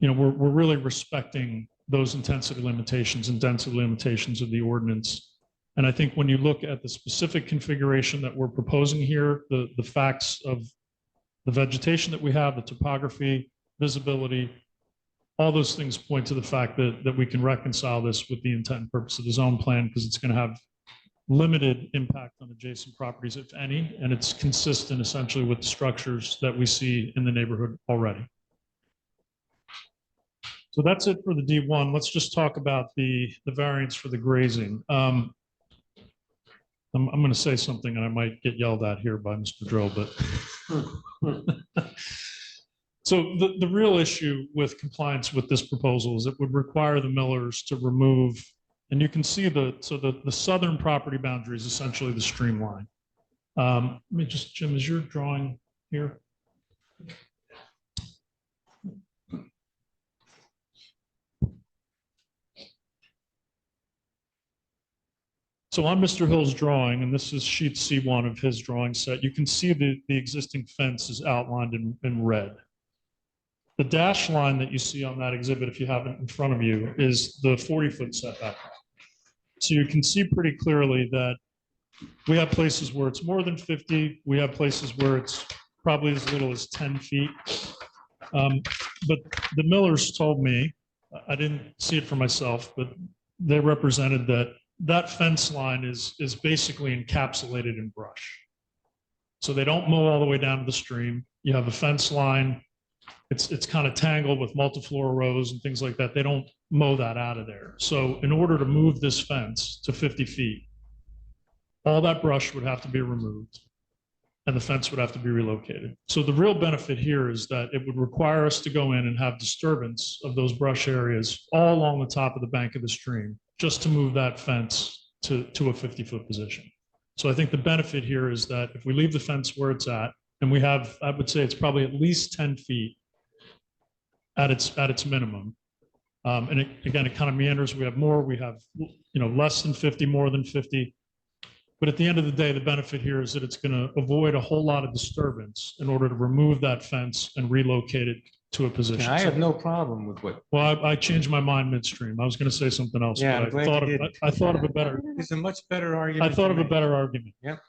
We're really respecting those intensity limitations and density limitations of the ordinance. And I think when you look at the specific configuration that we're proposing here, the facts of the vegetation that we have, the topography, visibility, all those things point to the fact that we can reconcile this with the intent and purpose of the zone plan, because it's going to have limited impact on adjacent properties, if any, and it's consistent essentially with the structures that we see in the neighborhood already. So that's it for the D1. Let's just talk about the variance for the grazing. I'm going to say something and I might get yelled at here by Mr. Drill, but so the real issue with compliance with this proposal is it would require the millers to remove, and you can see the southern property boundary is essentially the stream line. Let me just, Jim, is your drawing here? So on Mr. Hill's drawing, and this is sheet C1 of his drawing set, you can see the existing fence is outlined in red. The dash line that you see on that exhibit, if you have it in front of you, is the 40-foot setback. So you can see pretty clearly that we have places where it's more than 50. We have places where it's probably as little as 10 feet. But the millers told me, I didn't see it for myself, but they represented that fence line is basically encapsulated in brush. So they don't mow all the way down to the stream. You have a fence line. It's kind of tangled with multiflora rows and things like that. They don't mow that out of there. So in order to move this fence to 50 feet, all that brush would have to be removed. and the fence would have to be relocated. So the real benefit here is that it would require us to go in and have disturbance of those brush areas all along the top of the bank of the stream, just to move that fence to a 50-foot position. So I think the benefit here is that if we leave the fence where it's at, and we have, I would say it's probably at least 10 feet at its minimum. And again, it kind of meanders. We have more, we have, less than 50, more than 50. But at the end of the day, the benefit here is that it's going to avoid a whole lot of disturbance in order to remove that fence and relocate it to a position.
I have no problem with what.
Well, I changed my mind midstream. I was going to say something else.
Yeah,
but
I'm glad you did.
I thought of a better.
It's a much better argument.
I thought of
to
a
make.
better argument.
Yep.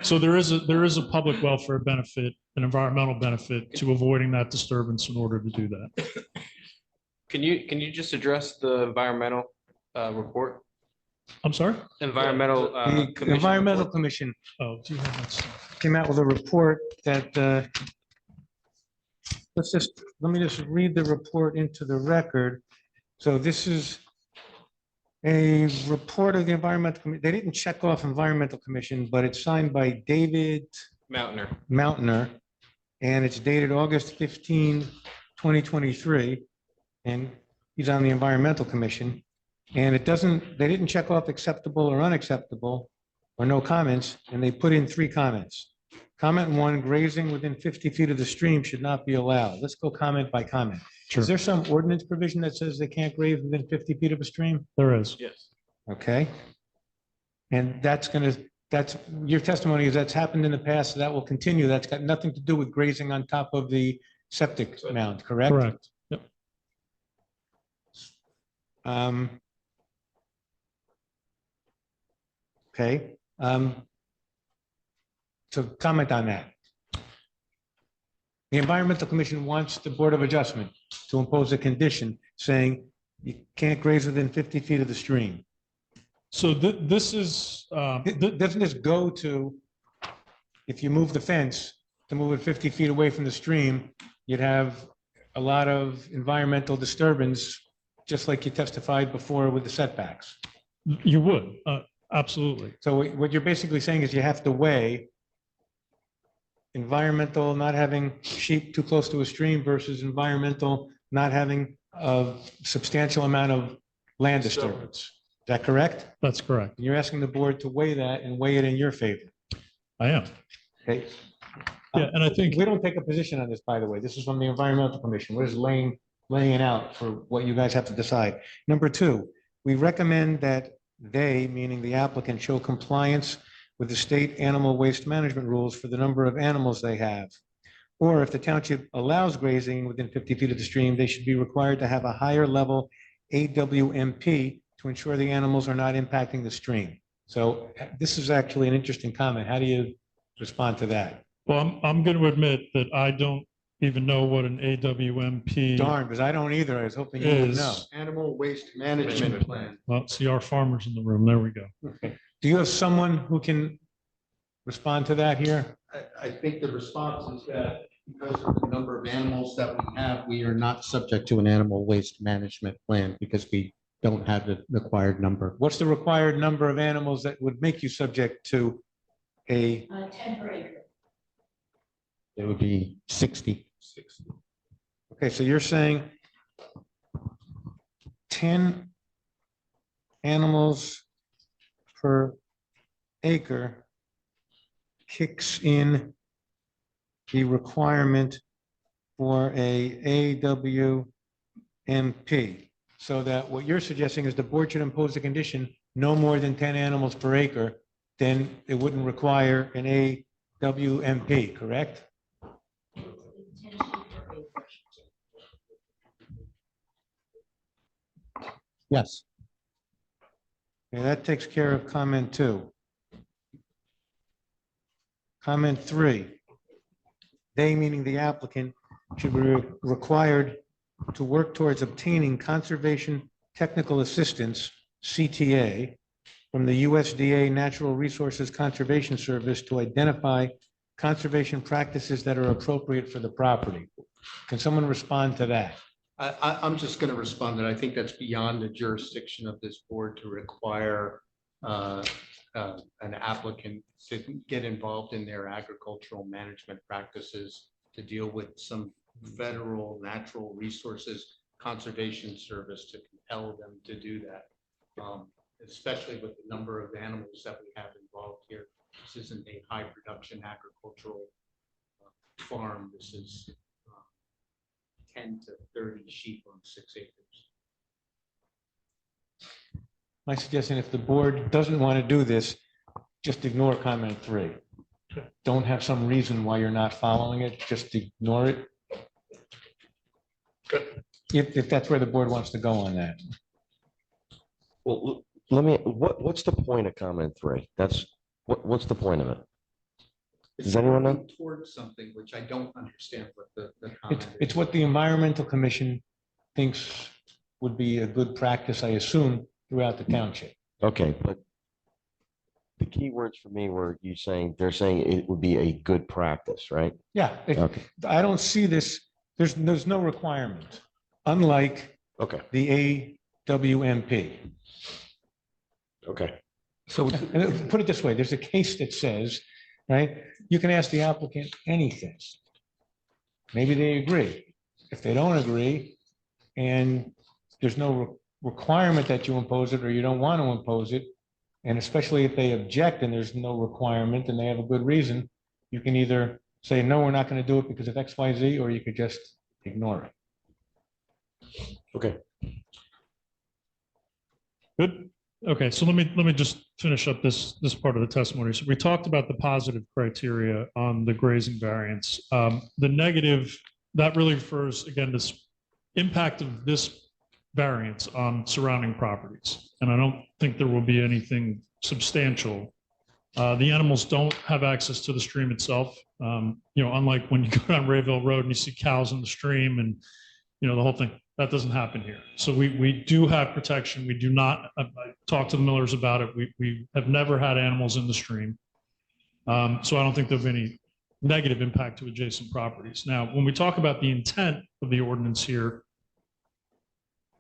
So there is a public welfare benefit, an environmental benefit to avoiding that disturbance in order to do that.
Can you just address the environmental report?
I'm sorry?
Environmental.
The
Commission
Environmental
report?
Commission
Oh, do you have that stuff?
came out with a report that, let me just read the report into the record. So this is a report of the Environmental Commission. They didn't check off Environmental Commission, but it's signed by David Mountainer, and it's dated August 15, 2023, and he's on the Environmental Commission. And they didn't check off acceptable or unacceptable or no comments, and they put in 3 comments. Comment 1, grazing within 50 feet of the stream should not be allowed. Let's go comment by comment.
Sure.
Is there some ordinance provision that says they can't graze within 50 feet of a stream?
There is.
Yes.
Okay. And that's your testimony is that's happened in the past, so that will continue. That's got nothing to do with grazing on top of the septic mound, correct?
Correct. Yep.
Okay. So comment on that. The Environmental Commission wants the Board of Adjustment to impose a condition saying you can't graze within 50 feet of the stream.
So this is,
Doesn't this go to, if you move the fence to move it 50 feet away from the stream, you'd have a lot of environmental disturbance, just like you testified before with the setbacks.
you would, absolutely.
So what you're basically saying is you have to weigh environmental, not having sheep too close to a stream versus environmental, not having a substantial amount of land disturbance. Is that correct?
That's correct.
You're asking the board to weigh that and weigh it in your favor.
I am.
Okay.
Yeah, and I think
we don't take a position on this, by the way. This is from the Environmental Commission. We're just laying it out for what you guys have to decide. Number 2, we recommend that they, meaning the applicant, show compliance with the state animal waste management rules for the number of animals they have. Or if the township allows grazing within 50 feet of the stream, they should be required to have a higher level AWMP to ensure the animals are not impacting the stream. So this is actually an interesting comment. How do you respond to that?
Well, I'm going to admit that I don't even know what an AWMP
Darn, because I don't either. I was hoping you would
is.
know.
Animal waste management plan.
Well, see our farmers in the room. There we go.
Do you have someone who can respond to that here?
I think the response is that because of the number of animals that we have, we are not subject to an animal waste management plan because we don't have the required number.
What's the required number of animals that would make you subject to a?
10 per acre.
It would be 60.
Okay, so you're saying 10 animals per acre kicks in the requirement for a AWMP. So that what you're suggesting is the board should impose a condition no more than 10 animals per acre, then it wouldn't require an AWMP, correct?
Yes.
Okay, that takes care of comment 2. Comment 3, they, meaning the applicant, should be required to work towards obtaining conservation technical assistance, CTA, from the USDA Natural Resources Conservation Service to identify conservation practices that are appropriate for the property. Can someone respond to that?
I'm just going to respond that I think that's beyond the jurisdiction of this board to require an applicant to get involved in their agricultural management practices to deal with some federal natural resources conservation service to compel them to do that. Especially with the number of animals that we have involved here. This isn't a high production agricultural farm. This is 10 to 30 sheep on 6 acres.
My suggestion, if the board doesn't want to do this, just ignore comment 3. Don't have some reason why you're not following it, just ignore it. If that's where the board wants to go on that.
Well, let me, what's the point of comment 3? What's the point of it? Does anyone know?
Towards something which I don't understand what the
It's,
comment
it's what the Environmental Commission thinks would be a good practice, I assume, throughout the township.
Okay, but the key words for me were they're saying it would be a good practice, right?
Yeah,
Okay.
I don't see this, there's no requirement, unlike the AWMP.
Okay.
So put it this way, there's a case that says, right, you can ask the applicant anything. Maybe they agree. If they don't agree and there's no requirement that you impose it or you don't want to impose it, and especially if they object and there's no requirement and they have a good reason, you can either say, no, we're not going to do it because of X, Y, Z, or you could just ignore it.
Okay.
Good. Okay, so let me just finish up this part of the testimony. So we talked about the positive criteria on the grazing variance. The negative, that really refers, again, to impact of this variance on surrounding properties. And I don't think there will be anything substantial. The animals don't have access to the stream itself. Unlike when you go down Rayville Road and you see cows in the stream and, the whole thing. That doesn't happen here. So we do have protection. We do not, I talked to the Millers about it. We have never had animals in the stream. So I don't think there'll be any negative impact to adjacent properties. Now, when we talk about the intent of the ordinance here,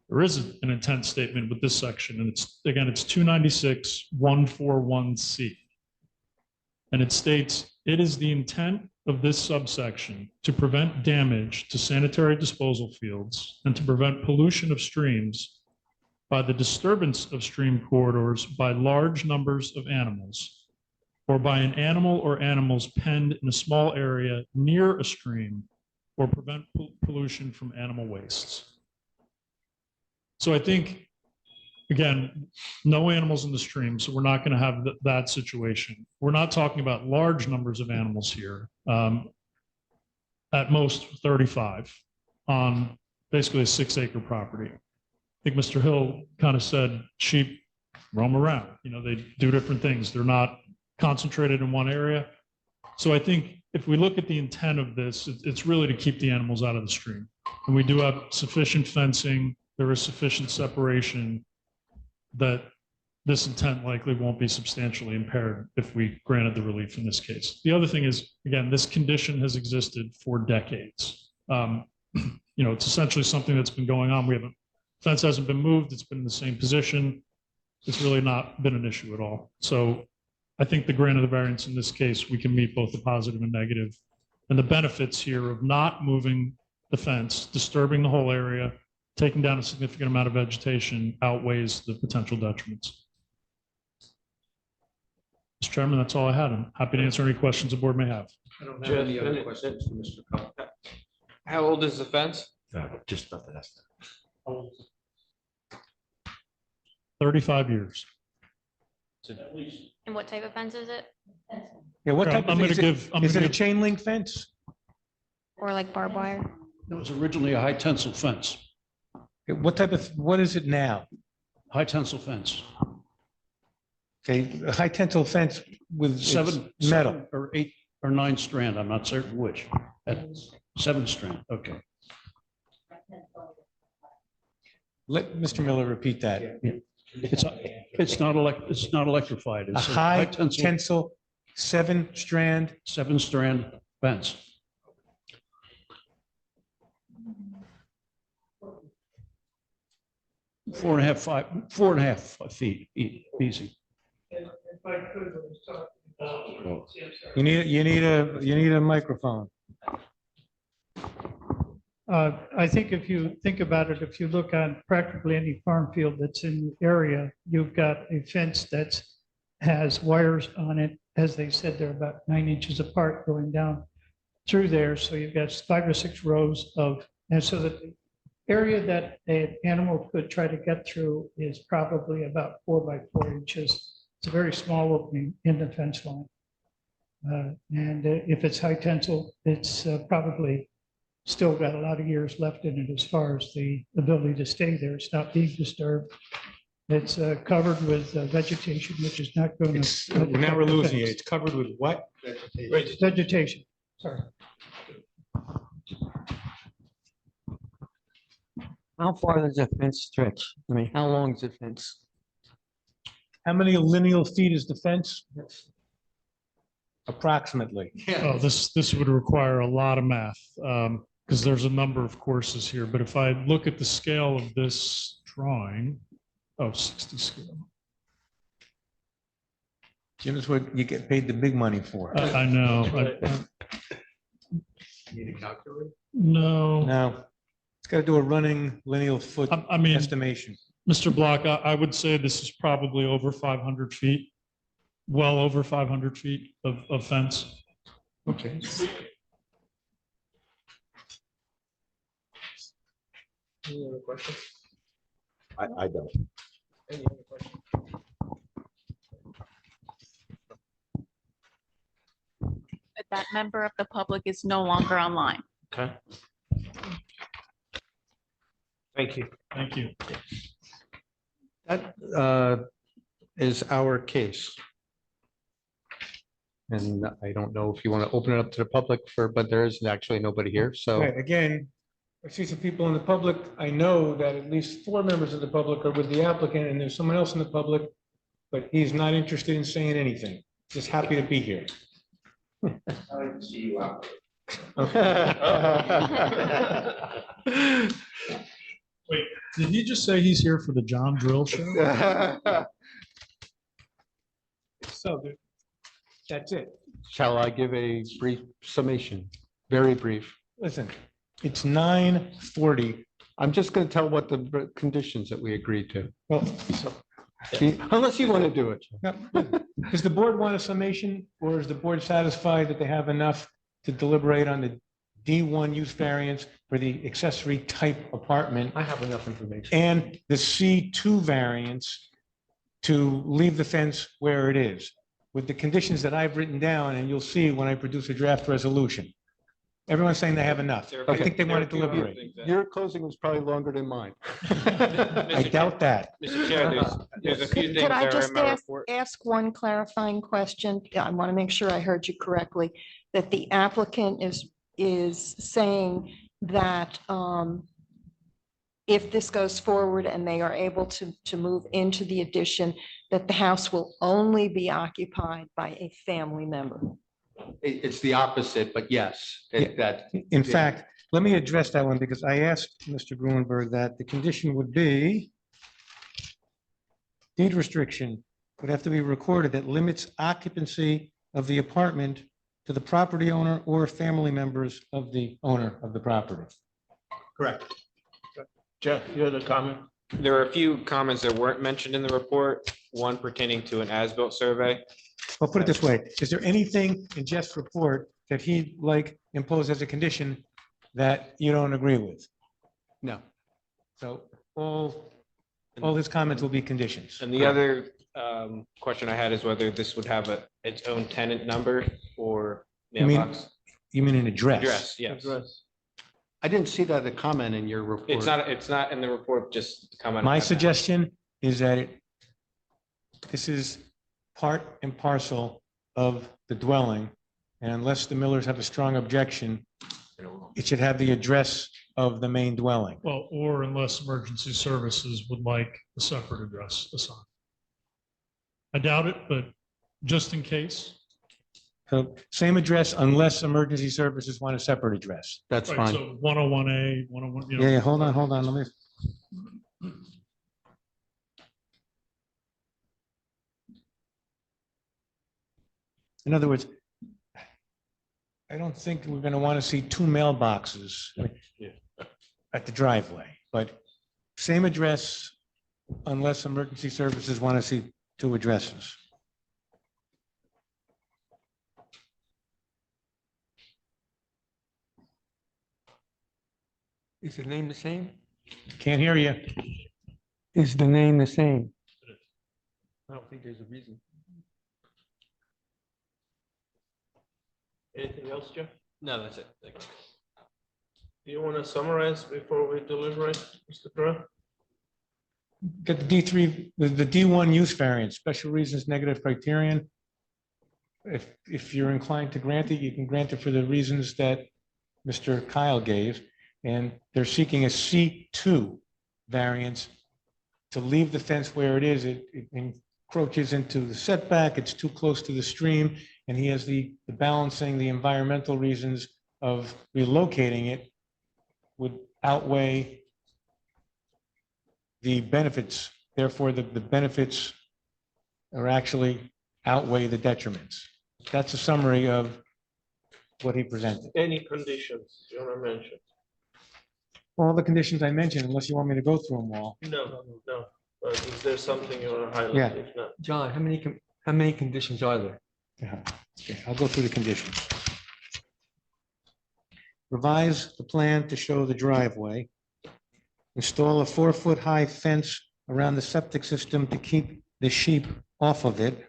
there is an intent statement with this section, and it's 296-141C. And it states, it is the intent of this subsection to prevent damage to sanitary disposal fields and to prevent pollution of streams by the disturbance of stream corridors by large numbers of animals or by an animal or animals penned in a small area near a stream or prevent pollution from animal wastes. So I think, again, no animals in the stream, so we're not going to have that situation. We're not talking about large numbers of animals here, at most 35 on basically a 6-acre property. I think Mr. Hill kind of said sheep roam around, they do different things. They're not concentrated in one area. So I think if we look at the intent of this, it's really to keep the animals out of the stream. And we do have sufficient fencing. There is sufficient separation that this intent likely won't be substantially impaired if we granted the relief in this case. The other thing is, again, this condition has existed for decades. It's essentially something that's been going on. Fence hasn't been moved. It's been in the same position. It's really not been an issue at all. So I think the grant of the variance in this case, we can meet both the positive and negative. And the benefits here of not moving the fence, disturbing the whole area, taking down a significant amount of vegetation outweighs the potential detriments. Mr. Chairman, that's all I had. I'm happy to answer any questions the board may have.
I don't have any other questions for Mr. Cohen.
How old is the fence?
Just about to ask that.
35 years.
And what type of fence is it?
Yeah, what type
I'm
of,
gonna
is it a
give-
chain link fence?
Or like barbed wire?
It was originally a high tensile fence,
What is it now?
high tensile fence.
Okay, a high tensile fence with it's
Seven
metal.
or 8 or 9 strand, I'm not certain which. At 7 strand, okay.
Let Mr. Miller repeat that.
It's not electrified.
A
It's
high tensile 7-strand.
7-strand fence. Four and a half feet, easy.
You need a microphone.
I think if you think about it, if you look on practically any farm field that's in the area, you've got a fence that has wires on it. As they said, they're about 9 inches apart going down through there. So you've got 5 or 6 rows of, and so that the area that an animal could try to get through is probably about 4 by 4 inches. It's a very small opening in the fence line. And if it's high tensile, it's probably still got a lot of years left in it as far as the ability to stay there. It's not being disturbed. It's covered with vegetation, which is not going to.
Now we're losing it. It's covered with what?
Vegetation, sorry.
How far does the fence stretch? I mean, how long is the fence?
How many lineal feet is the fence? Approximately.
Oh, this would require a lot of math, because there's a number of courses here, but if I look at the scale of this drawing, 60 scale.
Jim, is what you get paid the big money for.
I know.
Need a calculator?
No.
No, it's got to do a running lineal foot
I mean,
estimation.
Mr. Block, I would say this is probably over 500 feet, well over 500 feet of fence.
Okay.
Any other questions?
I don't.
Any other questions?
That member of the public is no longer online.
Okay. Thank you.
Thank you.
That is our case. And I don't know if you want to open it up to the public but there is actually nobody here, so.
Right, again, I see some people in the public. I know that at least 4 members of the public are with the applicant, and there's someone else in the public, but he's not interested in saying anything. Just happy to be here.
I see you out.
Wait, did he just say he's here for the John Drill show?
So that's it.
Shall I give a brief summation? Very brief.
Listen, it's 9:40.
I'm just going to tell what the conditions that we agreed to.
Well,
Unless you want to do it.
does the board want a summation, or is the board satisfied that they have enough to deliberate on the D1 use variance for the accessory type apartment?
I have enough information.
And the C2 variance to leave the fence where it is, with the conditions that I've written down, and you'll see when I produce a draft resolution. Everyone's saying they have enough. I think they want to deliberate.
Your closing was probably longer than mine.
I doubt that.
Mr. Chair, there's a few things
Could I
that are
just
in my report.
ask one clarifying question? I want to make sure I heard you correctly, that the applicant is saying that if this goes forward and they are able to move into the addition, that the house will only be occupied by a family member.
It's the opposite, but yes, that.
In fact, let me address that one, because I asked Mr. Gruenberg that the condition would be deed restriction would have to be recorded that limits occupancy of the apartment to the property owner or family members of the owner of the property.
Correct. Jeff, you had a comment?
There are a few comments that weren't mentioned in the report, one pertaining to an as-built survey.
I'll put it this way. Is there anything in Jeff's report that he'd like imposed as a condition that you don't agree with?
No.
So all his comments will be conditions.
And the other question I had is whether this would have its own tenant number or mailbox.
You mean an address?
Address, yes.
I didn't see that a comment in your report.
It's not in the report, just comment.
My suggestion is that this is part and parcel of the dwelling, and unless the Millers have a strong objection, it should have the address of the main dwelling.
Well, or unless emergency services would like a separate address assigned. I doubt it, but just in case.
So same address unless emergency services want a separate address.
That's
Right, so 101A, 101, you know.
Yeah, hold on. Let me. In other words, I don't think we're going to want to see two mailboxes at the driveway, but same address unless emergency services want to see two addresses.
Is the name the same?
Can't hear you.
Is the name the same? I don't think there's a reason.
Anything else, Jeff?
No, that's it. Thanks.
Do you want to summarize before we deliberate, Mr. Crowe?
Get the D3, the D1 use variance, special reasons, negative criterion. If you're inclined to grant it, you can grant it for the reasons that Mr. Kyle gave. And they're seeking a C2 variance to leave the fence where it is. It encroaches into the setback, it's too close to the stream, and he has the balancing, the environmental reasons of relocating it would outweigh the benefits. Therefore, the benefits are actually outweigh the detriments. That's a summary of what he presented.
Any conditions you want to mention?
All the conditions I mentioned, unless you want me to go through them all.
No. But is there something you want to highlight?
Yeah.
If not,
John, how many conditions are there?
Yeah, okay, I'll go through the conditions. Revise the plan to show the driveway. Install a 4-foot high fence around the septic system to keep the sheep off of it.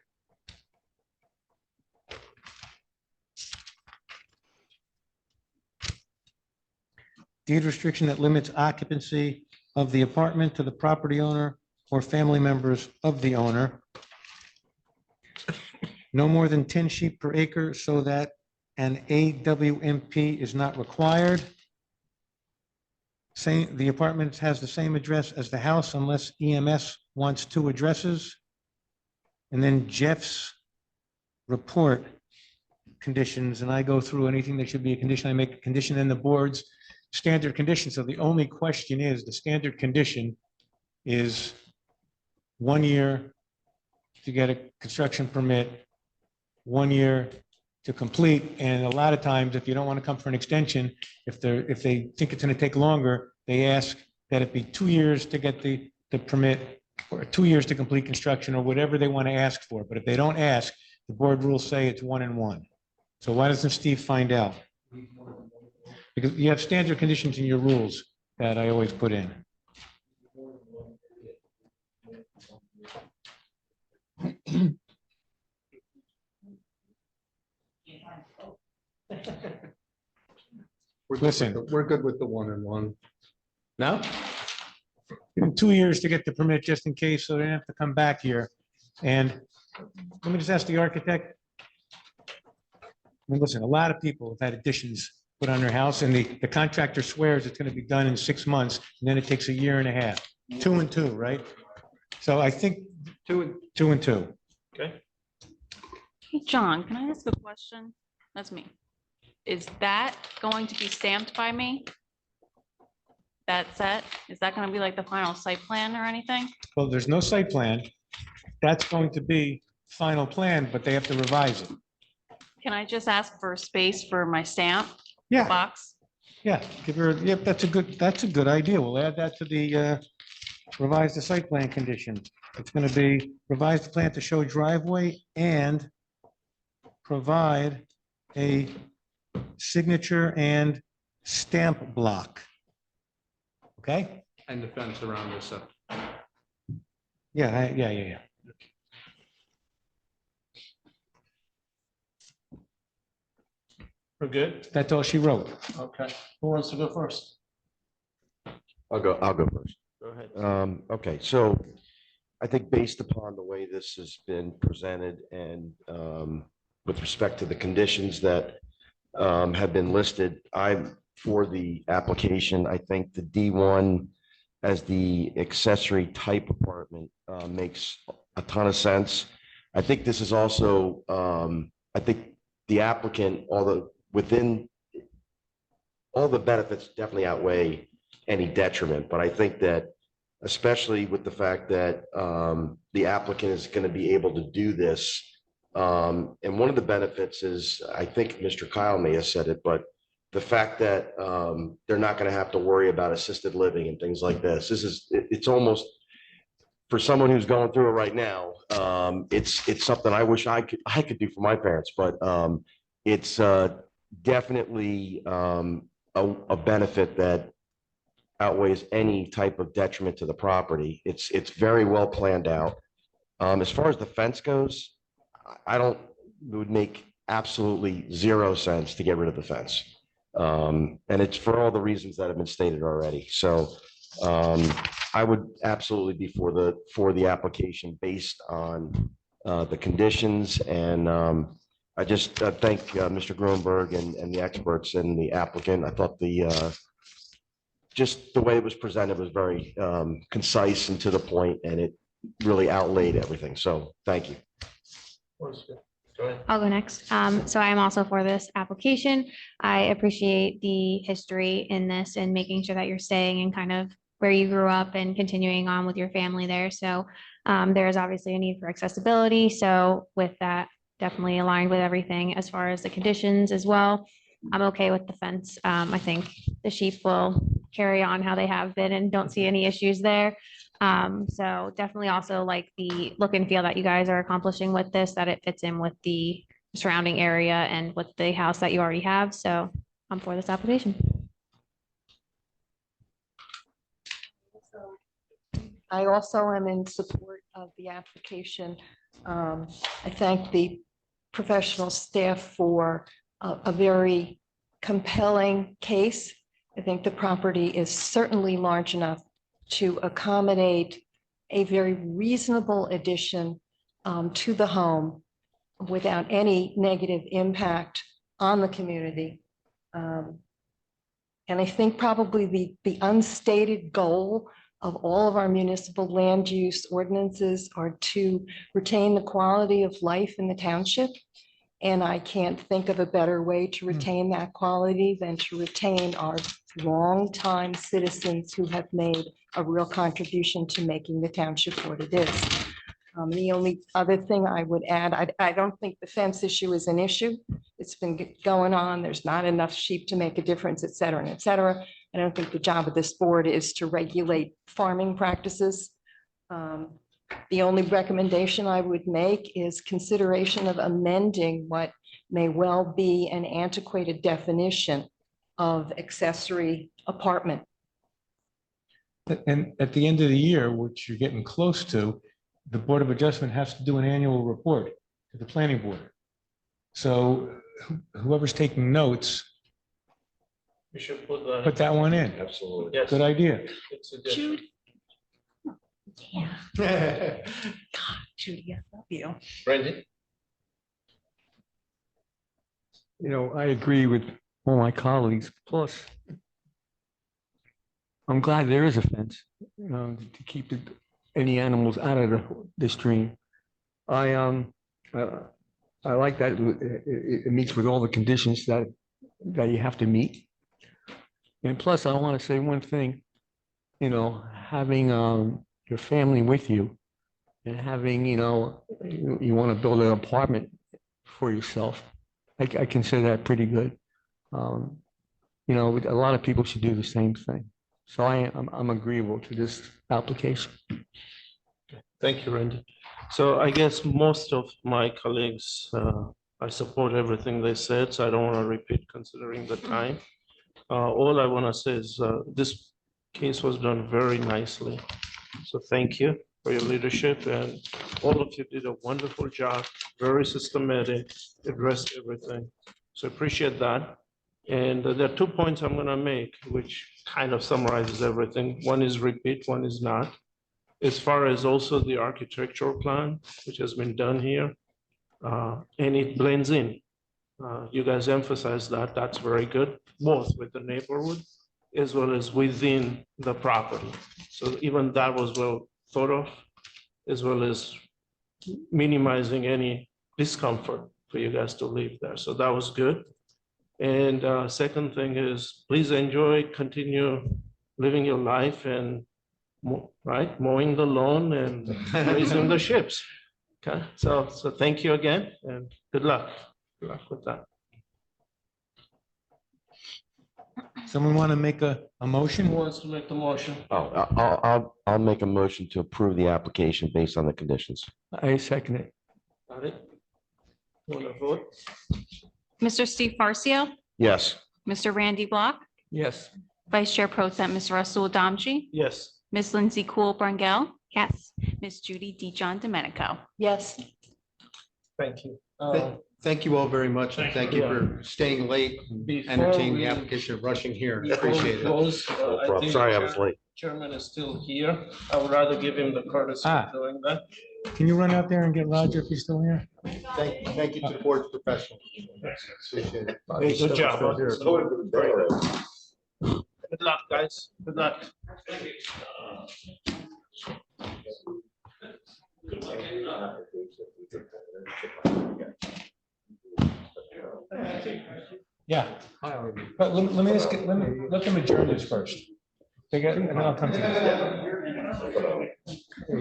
Deed restriction that limits occupancy of the apartment to the property owner or family members of the owner. No more than 10 sheep per acre so that an AWMP is not required. The apartment has the same address as the house unless EMS wants two addresses. And then Jeff's report conditions, and I go through anything that should be a condition. I make a condition in the board's standard condition. So the only question is, the standard condition is 1 year to get a construction permit, 1 year to complete. And a lot of times, if you don't want to come for an extension, if they think it's going to take longer, they ask that it be 2 years to get the permit or 2 years to complete construction or whatever they want to ask for. But if they don't ask, the board rules say it's 1 and 1. So why doesn't Steve find out? Because you have standard conditions in your rules that I always put in. Listen,
We're good with the 1 and 1. No?
2 years to get the permit just in case, so they don't have to come back here. And let me just ask the architect. I mean, listen, a lot of people have had additions put on their house, and the contractor swears it's going to be done in 6 months, and then it takes a year and a half. 2 and 2, right? So I think 2 and 2.
okay.
Hey, John, can I ask a question? That's me. Is that going to be stamped by me? That set? Is that going to be like the final site plan or anything?
Well, there's no site plan. That's going to be final plan, but they have to revise it.
Can I just ask for a space for my stamp?
Yeah.
Box?
Yeah, give her, yep, that's a good idea. We'll add that to the revise the site plan condition. It's going to be revise the plan to show driveway and provide a signature and stamp block. Okay?
And the fence around the septic.
Yeah.
We're good?
That's all she wrote.
Okay. Who wants to go first?
I'll go first.
Go ahead.
Okay, so I think based upon the way this has been presented and with respect to the conditions that have been listed, I'm for the application. I think the D1 as the accessory type apartment makes a ton of sense. I think this is also, I think the applicant, within all the benefits definitely outweigh any detriment, but I think that especially with the fact that the applicant is going to be able to do this And one of the benefits is, I think Mr. Kyle may have said it, but the fact that they're not going to have to worry about assisted living and things like this. It's almost, for someone who's going through it right now, it's something I wish I could do for my parents, but it's definitely a benefit that outweighs any type of detriment to the property. It's very well planned out. As far as the fence goes, it would make absolutely zero sense to get rid of the fence. And it's for all the reasons that have been stated already. So I would absolutely be for the application based on the conditions. And I just thank Mr. Grunberg and the experts and the applicant. I thought just the way it was presented was very concise and to the point, and it really outlaid everything. So thank you.
I'll go next. So I am also for this application. I appreciate the history in this and making sure that you're staying in kind of where you grew up and continuing on with your family there. So there is obviously a need for accessibility. So with that, definitely aligned with everything as far as the conditions as well. I'm okay with the fence. I think the sheep will carry on how they have been and don't see any issues there. So definitely also like the look and feel that you guys are accomplishing with this, that it fits in with the surrounding area and with the house that you already have. So I'm for this application.
I also am in support of the application. I thank the professional staff for a very compelling case. I think the property is certainly large enough to accommodate a very reasonable addition to the home without any negative impact on the community. And I think probably the unstated goal of all of our municipal land use ordinances are to retain the quality of life in the township. And I can't think of a better way to retain that quality than to retain our longtime citizens who have made a real contribution to making the township what it is. The only other thing I would add, I don't think the fence issue is an issue. It's been going on. There's not enough sheep to make a difference, et cetera, and et cetera. I don't think the job of this board is to regulate farming practices. The only recommendation I would make is consideration of amending what may well be an antiquated definition of accessory apartment.
And at the end of the year, which you're getting close to, the Board of Adjustment has to do an annual report to the planning board. So whoever's taking notes,
We should put
put that one in.
Absolutely.
Yes.
Good idea.
It's a
Yeah. God, Judy, I love you.
Randy?
You know, I agree with all my colleagues, plus I'm glad there is a fence, to keep any animals out of the stream. I like that it meets with all the conditions that you have to meet. And plus, I want to say one thing, having your family with you and having, you want to build an apartment for yourself. I consider that pretty good. A lot of people should do the same thing. So I'm agreeable to this application.
Thank you, Randy. So I guess most of my colleagues, I support everything they said, so I don't want to repeat considering the time. All I want to say is this case was done very nicely. So thank you for your leadership, and all of you did a wonderful job, very systematic, addressed everything. So appreciate that. And there are 2 points I'm going to make, which kind of summarizes everything. One is repeat, one is not. As far as also the architectural plan, which has been done here, and it blends in. You guys emphasize that, that's very good, both with the neighborhood as well as within the property. So even that was well thought of, as well as minimizing any discomfort for you guys to live there. So that was good. And second thing is, please enjoy, continue living your life and mowing the lawn and raising the ships. Okay, so thank you again and good luck. Good luck with that.
Someone want to make a motion?
Who wants to make the motion?
Oh, I'll make a motion to approve the application based on the conditions.
I second it.
Got it? Want to vote?
Mr. Steve Farcio,
Yes.
Mr. Randy Block,
Yes.
Vice Chair Pro Tem, Ms. Russell Domji,
Yes.
Ms. Lindsay Cool Brungel,
Yes.
Ms. Judy DeJohn Domenico.
Yes.
Thank you.
Thank you all very much, and thank you
Yeah.
for staying late and
Before
entertaining the
we-
application of rushing here.
Before we
Appreciate it.
close,
No
I
problem.
think
Sorry,
the
I was late.
Chairman is still here. I would rather give him the courtesy of doing that.
Can you run out there and get Roger if he's still here?
Thank you to the board's professionals. Appreciate it.
Hey, good job. Good luck, guys. Good luck.
Yeah. But let me just let them adjourn this first. They get, and then I'll come to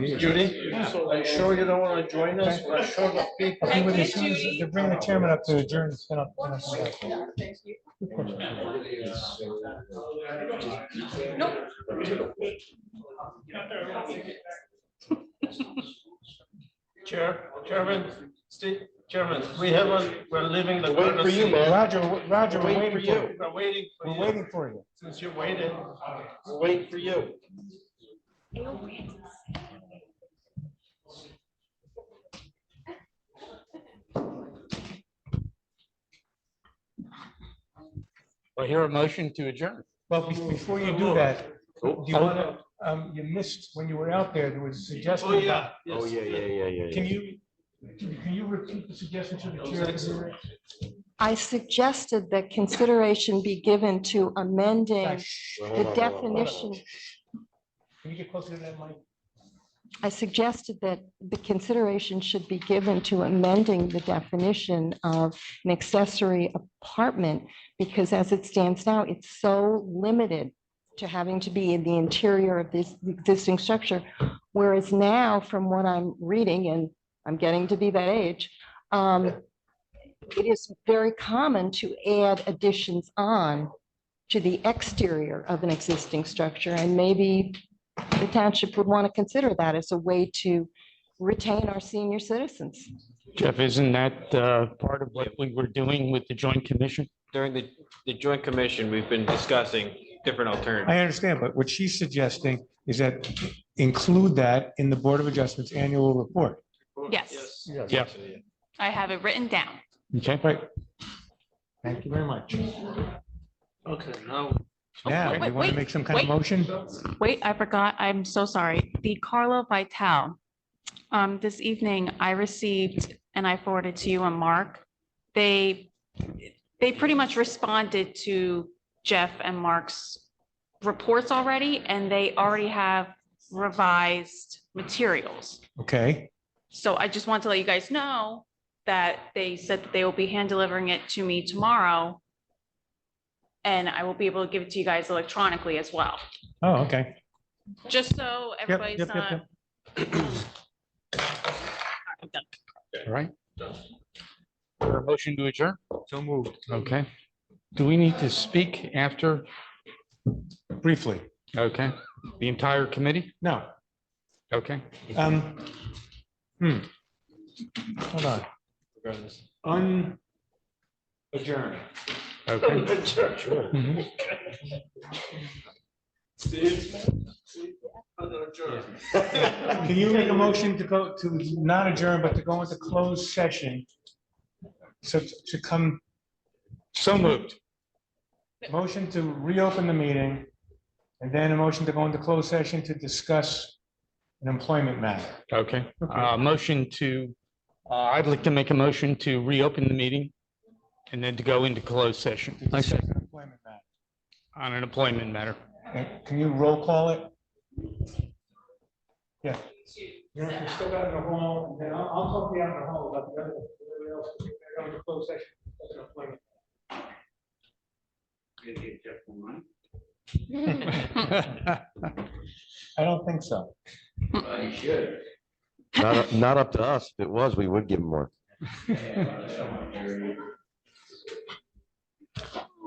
you.
Judy, so are you sure you don't want to join us? We're short of people.
Okay, but as soon as they're bringing the chairman up to adjourn, then I'll come back.
Chairman, Steve, Chairman, we're leaving the.
We're waiting for you, man.
Roger, we're waiting for you.
We're waiting for you.
We're waiting for you.
Since you waited.
We're waiting for you.
I hear a motion to adjourn.
Well, before you do that, do you want to, you missed, when you were out there was a suggestion.
Oh, yeah.
Oh, yeah.
Can you repeat the suggestion to the chair?
I suggested that consideration be given to amending the definition.
Can you get closer to that mic?
I suggested that the consideration should be given to amending the definition of an accessory apartment, because as it stands now, it's so limited to having to be in the interior of this existing structure. Whereas now, from what I'm reading, and I'm getting to be that age, it is very common to add additions on to the exterior of an existing structure, and maybe the township would want to consider that as a way to retain our senior citizens.
Jeff, isn't that part of what we were doing with the joint commission?
During the joint commission, we've been discussing different alternatives.
I understand, but what she's suggesting is that include that in the Board of Adjustments annual report.
Yes,
Yeah.
I have it written down.
Okay.
Right. Thank you very much.
Okay, now.
Now,
wait,
you want to
wait,
make some kind of
wait.
motion?
Wait, I forgot. I'm so sorry. The Carlo Vital. This evening I received, and I forwarded to you and Mark. They pretty much responded to Jeff and Mark's reports already, and they already have revised materials.
Okay.
So I just want to let you guys know that they said that they will be hand delivering it to me tomorrow. And I will be able to give it to you guys electronically as well,
Oh, okay.
just so everybody's
yep,
not.
All right. For a motion to adjourn?
So moved.
Okay. Do we need to speak after?
Briefly.
Okay. The entire committee?
No.
Okay.
Hold on. Adjourn.
Okay.
Sure.
Mhm.
Steve?
Can you make a motion to go to not adjourn, but to go into closed session? So to come.
So moved.
Motion to reopen the meeting, and then a motion to go into closed session to discuss an employment matter.
Okay. Motion to, I'd like to make a motion to reopen the meeting and then to go into closed session.
I second. Employment matter.
On an employment matter.
And can you roll call it? Yeah. You're still out in the hall, and then I'll talk to you out in the hall about the other, whatever else. We're going to closed session. That's an employment. I don't think so.
You should.
Not up to us. If it was, we would give them more.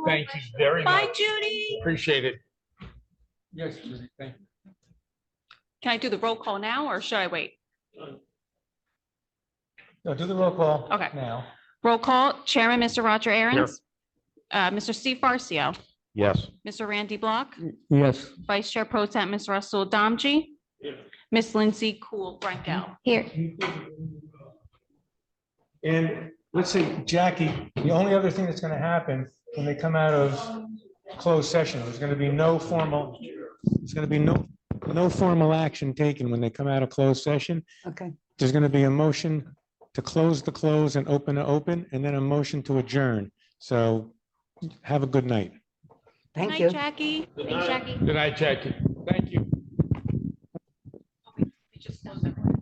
Thank you very
Bye,
much.
Judy.
Appreciate it.
Yes, Judy, thank you.
Can I do the roll call now or should I wait?
No, do the roll call.
Okay.
Now.
Roll call, Chairman, Mr. Roger Aaron's. Mr. Steve Farcio,
Yes.
Mr. Randy Block,
Yes.
Vice Chair Pro Tem, Ms. Russell Domji, Ms. Lindsay Cool Ranko.
Here.
And let's say, Jackie, the only other thing that's going to happen when they come out of closed session, there's going to be no formal, no formal action taken when they come out of closed session.
Okay.
There's going to be a motion to close the close and open the open, and then a motion to adjourn. So have a good night.
Thank
Good
you.
night, Jackie.
Thanks, Jackie.
Good night, Jackie. Thank you.
We just closed everyone.